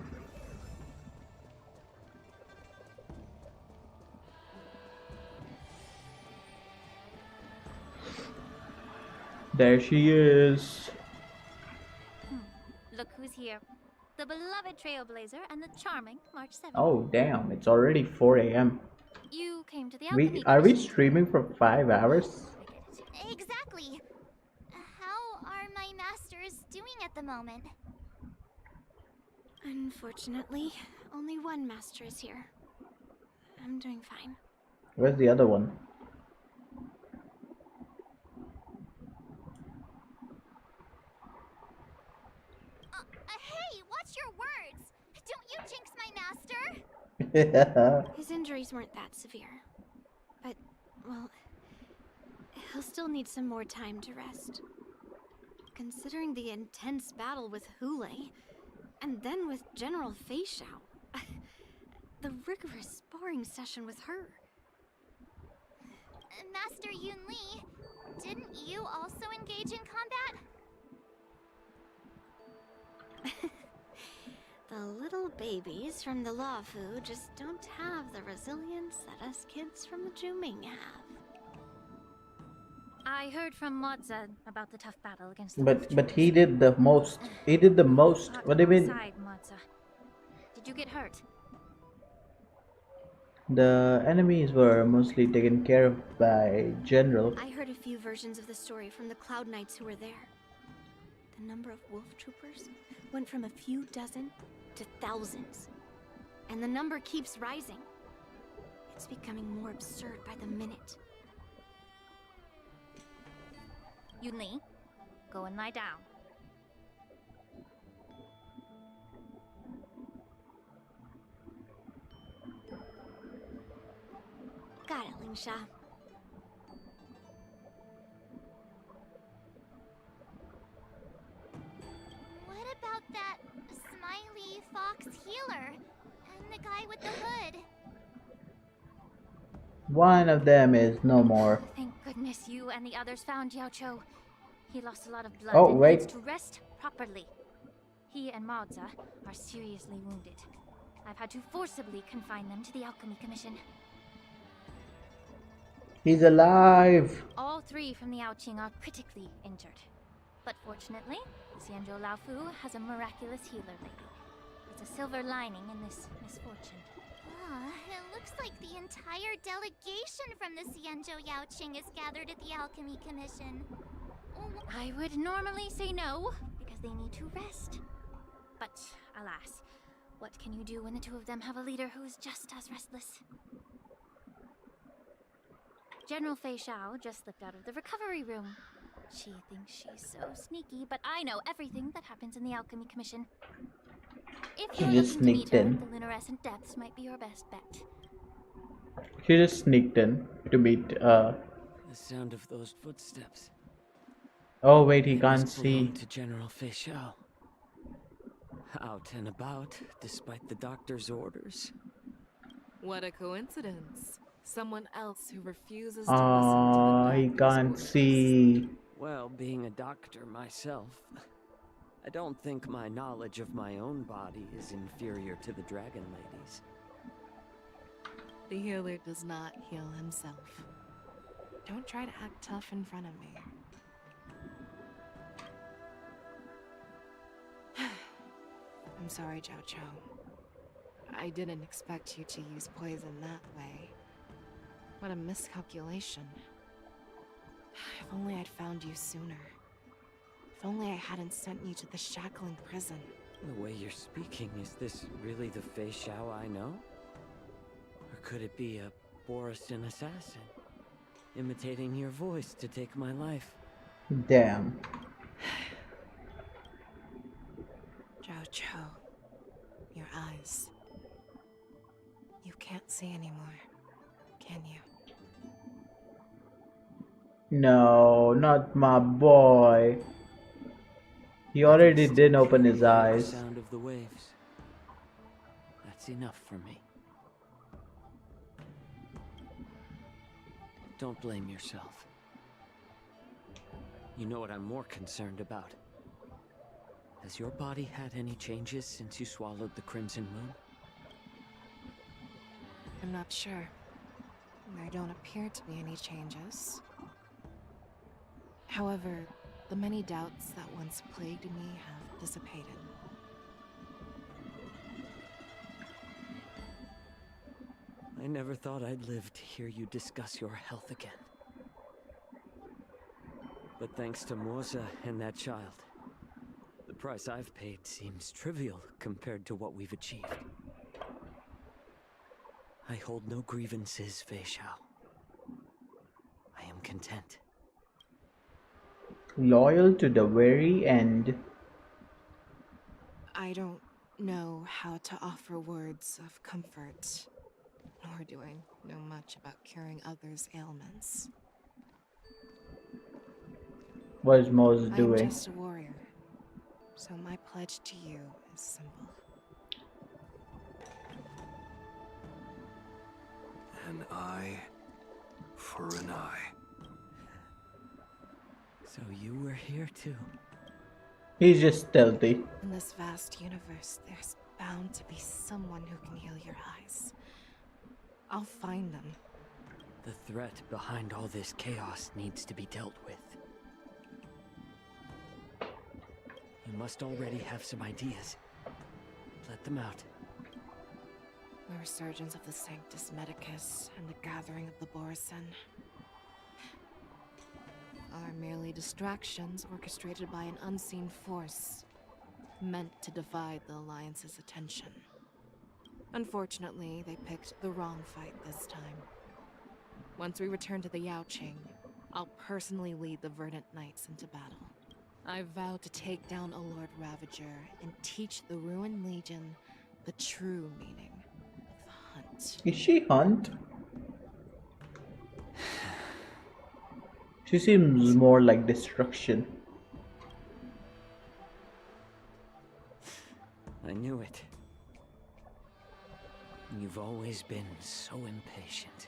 There she is. Look who's here. The beloved Trailblazer and the charming March 7th. Oh damn, it's already 4 a.m. You came to the Alchemy Are we Commission. streaming for 5 hours? Exactly. How are my masters doing at the moment? Unfortunately, only one master is here. I'm doing fine. Where's the other one? Hey, watch your words! Don't you jinx my master! His injuries weren't that severe. But, well, he'll still need some more time to rest. Considering the intense battle with Hule, and then with General Fei Xiao, the rigorous sparring session with her. Master Yun Li, didn't you also engage in combat? The little babies from the Luofu just don't have the resilience that us kids from the Juming have. I heard from Moza about the tough battle against the But he did the most. He did the most. What do you mean? Side, Moza. Did you get hurt? The enemies were mostly taken care of by General. I heard a few versions of the story from the Cloud Knights who were there. The number of wolf troopers went from a few dozen to thousands. And the number keeps rising. It's becoming more absurd by the minute. Yun Li, go and lie down. Got it, Lingsha. What about that smiley fox healer? And the guy with the hood? One of them is no more. Thank goodness you and the others found Yaocho. He lost a lot of blood Oh, and wait. needs to rest properly. He and Maoza are seriously wounded. I've had to forcibly confine them to the Alchemy Commission. He's alive. All three from the Yaoqing are critically injured. But fortunately, Xianzhou Laofu has a miraculous healer lady. It's a silver lining in this misfortune. It looks like the entire delegation from the Xianzhou Yaoqing is gathered at the Alchemy Commission. I would normally say no, because they need to rest. But alas, what can you do when the two of them have a leader who is just as restless? General Fei Xiao just slipped out of the recovery room. She thinks she's so sneaky, but I know everything that happens in the Alchemy Commission. If She you're just looking to meet sneaked her, in. the luminescent depths might be your best bet. She just sneaked in to meet The sound of those footsteps. Oh wait, he They can't must belong see. to General Fei Xiao. Out and about, despite the doctor's orders. What a coincidence. Someone else who refuses to listen to the He doctor's can't orders. see. Well, being a doctor myself, I don't think my knowledge of my own body is inferior to the Dragon Lady's. The healer does not heal himself. Don't try to act tough in front of me. I'm sorry, Zhao Chou. I didn't expect you to use poison that way. What a miscalculation. If only I'd found you sooner. If only I hadn't sent you to the shackling prison. The way you're speaking, is this really the Fei Xiao I know? Or could it be a Borisin assassin, imitating your voice to take my life? Damn. Zhao Chou, your eyes. You can't see anymore, can you? No, not my boy. He already did open his The eyes. sound of the waves. That's enough for me. Don't blame yourself. You know what I'm more concerned about? Has your body had any changes since you swallowed the Crimson Moon? I'm not sure. There don't appear to be any changes. However, the many doubts that once plagued me have dissipated. I never thought I'd live to hear you discuss your health again. But thanks to Moza and that child, the price I've paid seems trivial compared to what we've achieved. I hold no grievances, Fei Xiao. I am content. Loyal to the very end. I don't know how to offer words of comfort, nor do I know much about curing others' ailments. What is Moses I'm doing? just a warrior, so my pledge to you is simple. An eye for an eye. So you were here too. He's just stealthy. In this vast universe, there's bound to be someone who can heal your eyes. I'll find them. The threat behind all this chaos needs to be dealt with. You must already have some ideas. Let them out. The resurgence of the Sanctus Medicus and the gathering of the Borisin are merely distractions orchestrated by an unseen force meant to divide the Alliance's attention. Unfortunately, they picked the wrong fight this time. Once we return to the Yaoqing, I'll personally lead the Verdant Knights into battle. I vow to take down a Lord Ravager and teach the Ruined Legion the true meaning of the hunt. Is she Hunt? She seems more like destruction. I knew it. You've always been so impatient.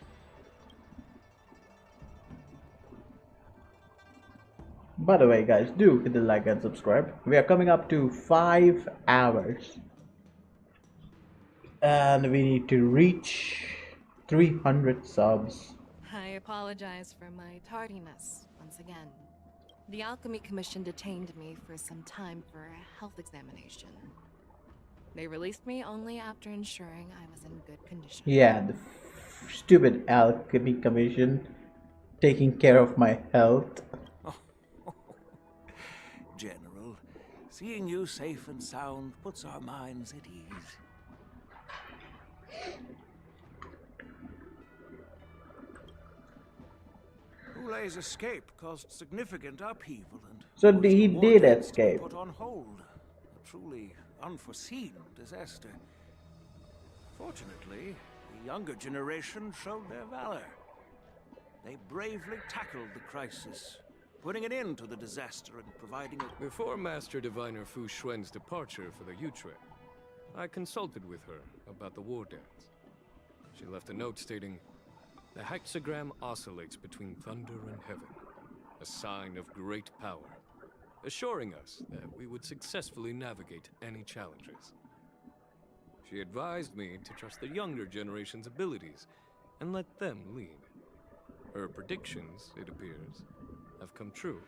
By the way, guys, do hit the like and subscribe. We are coming up to 5 hours. And we need to reach 300 subs. I apologize for my tardiness once again. The Alchemy Commission detained me for some time for a health examination. They released me only after ensuring I was in good condition. Yeah, the stupid Alchemy Commission taking care of my health. General, seeing you safe and sound puts our minds at ease. Hulay's escape caused significant upheaval and So he did escape. put on hold. A truly unforeseen disaster. Fortunately, the younger generation showed their valor. They bravely tackled the crisis, putting an end to the disaster and providing a... Before Master Diviner Fu Xuan's departure for the Yutre, I consulted with her about the war dance. She left a note stating, "The hexagram oscillates between thunder and heaven, a sign of great power, assuring us that we would successfully navigate any challenges." She advised me to trust the younger generation's abilities and let them lead. Her predictions, it appears, have come true.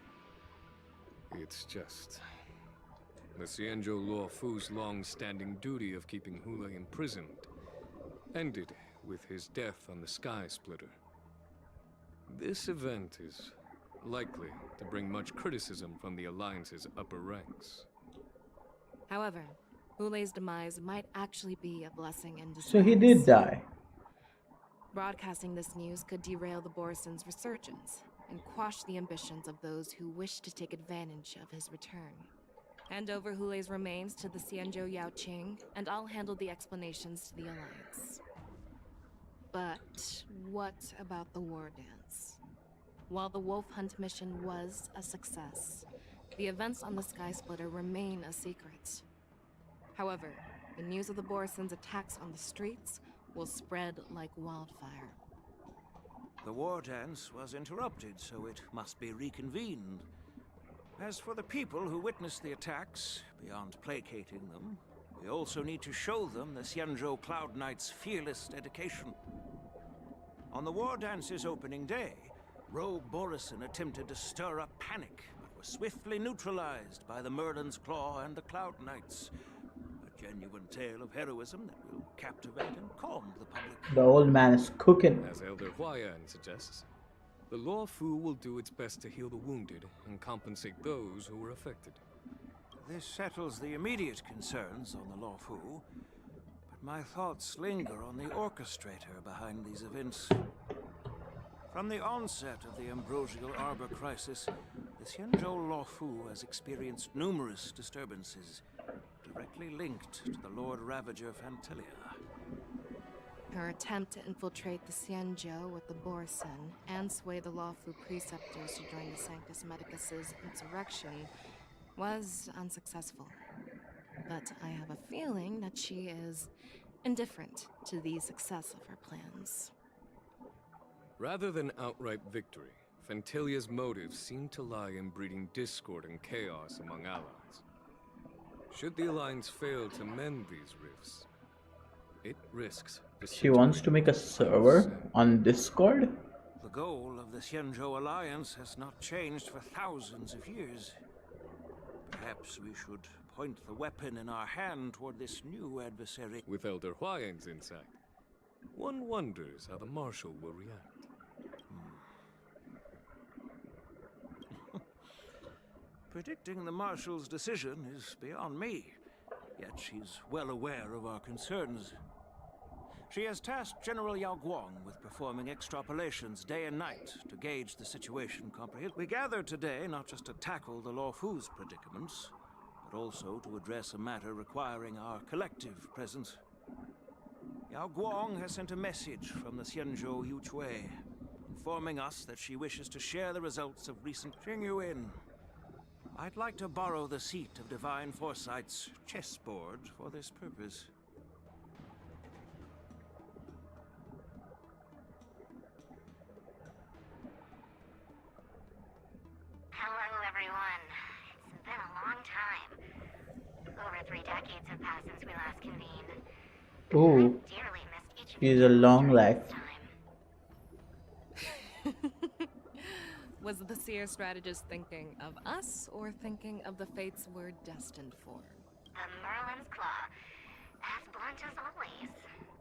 It's just... the Xianzhou Luo Fu's long-standing duty of keeping Hulay imprisoned ended with his death on the Sky Splitter. This event is likely to bring much criticism from the Alliance's upper ranks. However, Hulay's demise might actually be a blessing in disguise. So he did die. Broadcasting this news could derail the Borison's resurgence and quash the ambitions of those who wish to take advantage of his return. Hand over Hulay's remains to the Xianzhou Yaoqing, and I'll handle the explanations to the Alliance. But what about the war dance? While the Wolf Hunt mission was a success, the events on the Sky Splitter remain a secret. However, the news of the Borison's attacks on the streets will spread like wildfire. The war dance was interrupted, so it must be reconvened. As for the people who witnessed the attacks, beyond placating them, we also need to show them the Xianzhou Cloud Knight's fearless dedication. On the war dance's opening day, Rogue Borison attempted to stir up panic, but was swiftly neutralized by the Merlin's Claw and the Cloud Knights. A genuine tale of heroism that will captivate and calm the public. The old man is cooking. As Elder Huayan suggests, the Luo Fu will do its best to heal the wounded and compensate those who were affected. This settles the immediate concerns on the Luo Fu, but my thoughts linger on the orchestrator behind these events. From the onset of the Ambrosial Arbor crisis, the Xianzhou Luo Fu has experienced numerous disturbances, directly linked to the Lord Ravager Fantilia. Her attempt to infiltrate the Xianzhou with the Borison and sway the Luo Fu preceptors to join the Sanctus Medicus's insurrection was unsuccessful. But I have a feeling that she is indifferent to the success of her plans. Rather than outright victory, Fantilia's motives seem to lie in breeding discord and chaos among allies. Should the Alliance fail to mend these rifts, it risks... She wants to make a server on Discord? The goal of the Xianzhou Alliance has not changed for thousands of years. Perhaps we should point the weapon in our hand toward this new adversary. With Elder Huayan's insight, one wonders how the Marshal will react. Predicting the Marshal's decision is beyond me, yet she's well aware of our concerns. She has tasked General Yao Guang with performing extrapolations day and night to gauge the situation comprehensively. We gathered today not just to tackle the Luo Fu's predicaments, but also to address a matter requiring our collective presence. Yao Guang has sent a message from the Xianzhou Yuchui, informing us that she wishes to share the results of recent genuine. I'd like to borrow the seat of Divine Foresight's chessboard for this purpose. Hello, everyone. It's been a long time. Over 3 decades have passed since we last convened. Ooh, Dearly missed each of he's you a long during life. this time. Was the seer strategist thinking of us or thinking of the fates we're destined for? The Merlin's Claw. As blunt as always.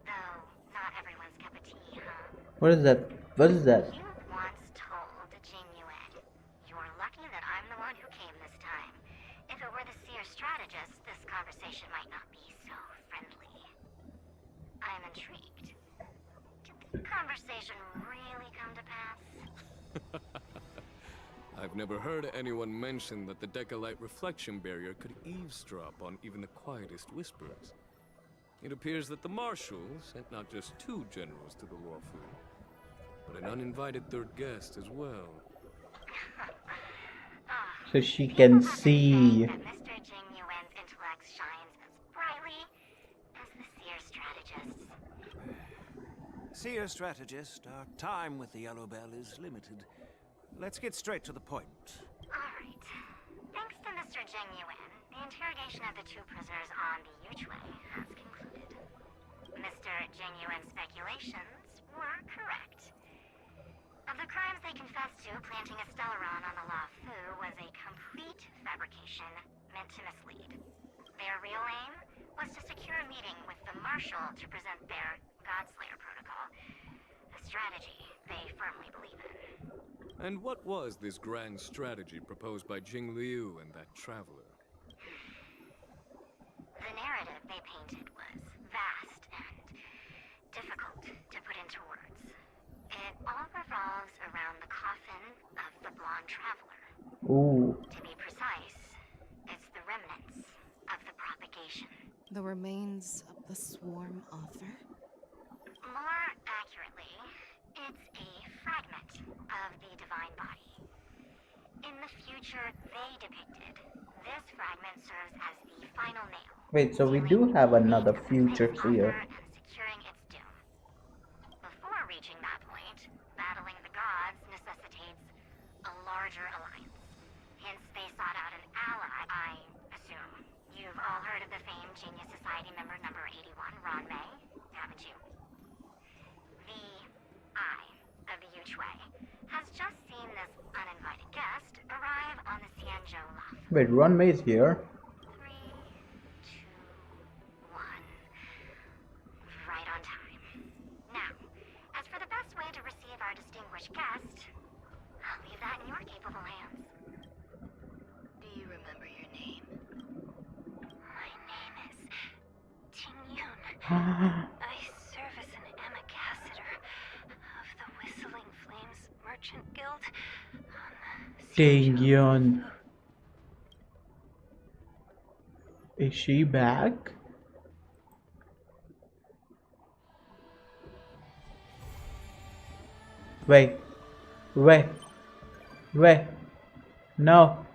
Though, not everyone's cup of tea, huh? What is that? What is that? You once told Genuine, "You're lucky that I'm the one who came this time. If it were the seer strategist, this conversation might not be so friendly." I am intrigued. Did the conversation really come to pass? I've never heard anyone mention that the Decalite reflection barrier could eavesdrop on even the quietest whispers. It appears that the Marshal sent not just 2 generals to the Luofu, but an uninvited 3rd guest as well. So she can see. That Mr. Genuine's intellect shines as brightly as the seer strategist's. Seer strategist, our time with the Yellow Bell is limited. Let's get straight to the point. Alright. Thanks to Mr. Genuine, the interrogation of the 2 prisoners on the Yuchway has concluded. Mr. Genuine's speculations were correct. Of the crimes they confessed to, planting a Stellaron on the Luofu was a complete fabrication meant to mislead. Their real aim was to secure a meeting with the Marshal to present their Godslayer protocol. A strategy they firmly believe in. And what was this grand strategy proposed by Jing Liu and that traveler? The narrative they painted was vast and difficult to put into words. It all revolves around the coffin of the blonde traveler. Ooh. To be precise, it's the remnants of the propagation. The remains of the swarm author? More accurately, it's a fragment of the divine body. In the future they depicted, this fragment serves as the final nail. Wait, so we do have another future here. And securing its doom. Before reaching that point, battling the gods necessitates a larger alliance. Hence, they sought out an ally, I assume. You've all heard of the famed Genius Society member number 81, Ron May, haven't you? The Eye of the Yuchway has just seen this uninvited guest arrive on the Xianzhou Luofu. Wait, Ron May is here. 3, 2, 1. Right on time. Now, as for the best way to receive our distinguished guest, I'll leave that in your capable hands. Do you remember your name? My name is Ting-Yun. I serve as an ambassador of the Whistling Flames Merchant Guild on the Ting-Yun. Is she back? Wait. No.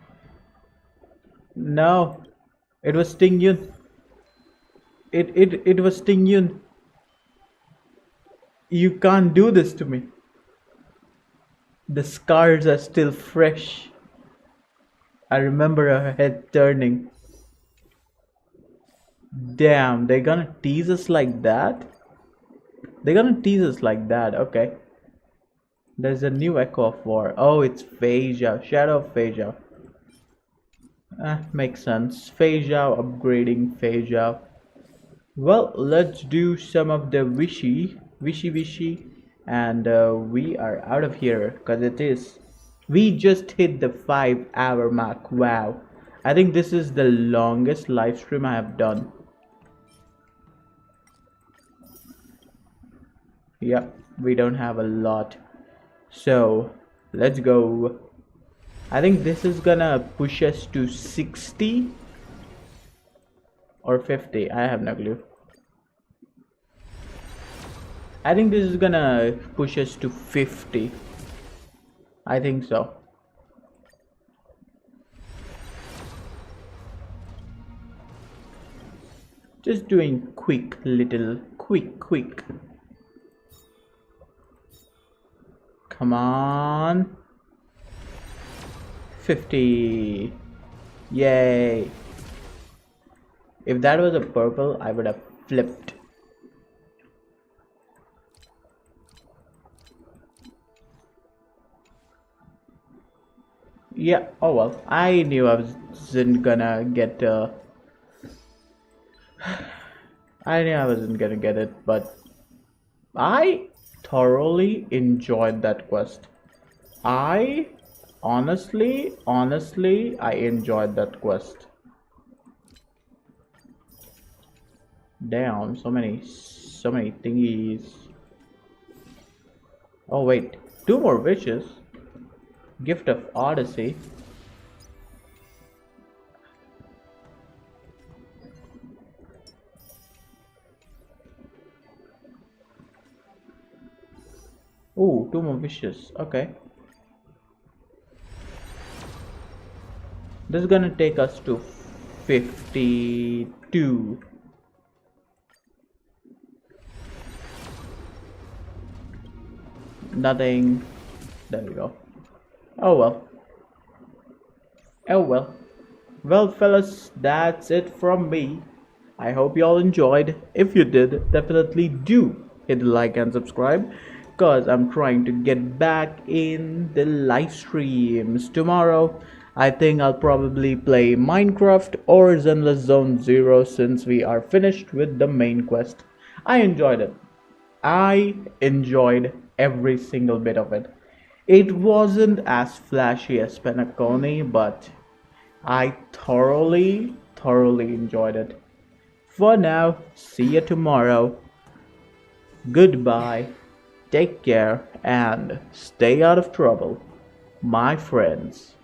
No. It was Ting-Yun. It was Ting-Yun. You can't do this to me. The scars are still fresh. I remember her head turning. Damn, they're gonna tease us like that? They're gonna tease us like that, okay. There's a new Echo of War. Oh, it's Fei Zhao. Shadow of Fei Zhao. Makes sense. Fei Zhao upgrading Fei Zhao. Well, let's do some of the wishy, and we are out of here, because we just hit the 5-hour mark. Wow, I think this is the longest live stream I have done. Yep, we don't have a lot, so let's go. I think this is gonna push us to 60 or 50. I have no clue. I think this is gonna push us to 50. I think so. Just doing quick. Come on. 50. Yay. If that was a purple, I would have flipped. Yeah, oh well. I knew I wasn't gonna get I knew I wasn't gonna get it, but I thoroughly enjoyed that quest. I honestly, I enjoyed that quest. Damn, so many thingies. Oh wait, 2 more wishes. Gift of Odyssey. Ooh, 2 more wishes. Okay. This is gonna take us to 52. Nothing. There we go. Oh well. Oh well. Well, fellas, that's it from me. I hope you all enjoyed. If you did, definitely do hit the like and subscribe, because I'm trying to get back in the live streams. Tomorrow, I think I'll probably play Minecraft or Zenless Zone Zero since we are finished with the main quest. I enjoyed it. I enjoyed every single bit of it. It wasn't as flashy as Penacony, but I thoroughly enjoyed it. For now, see you tomorrow. Goodbye, take care, and stay out of trouble, my friends.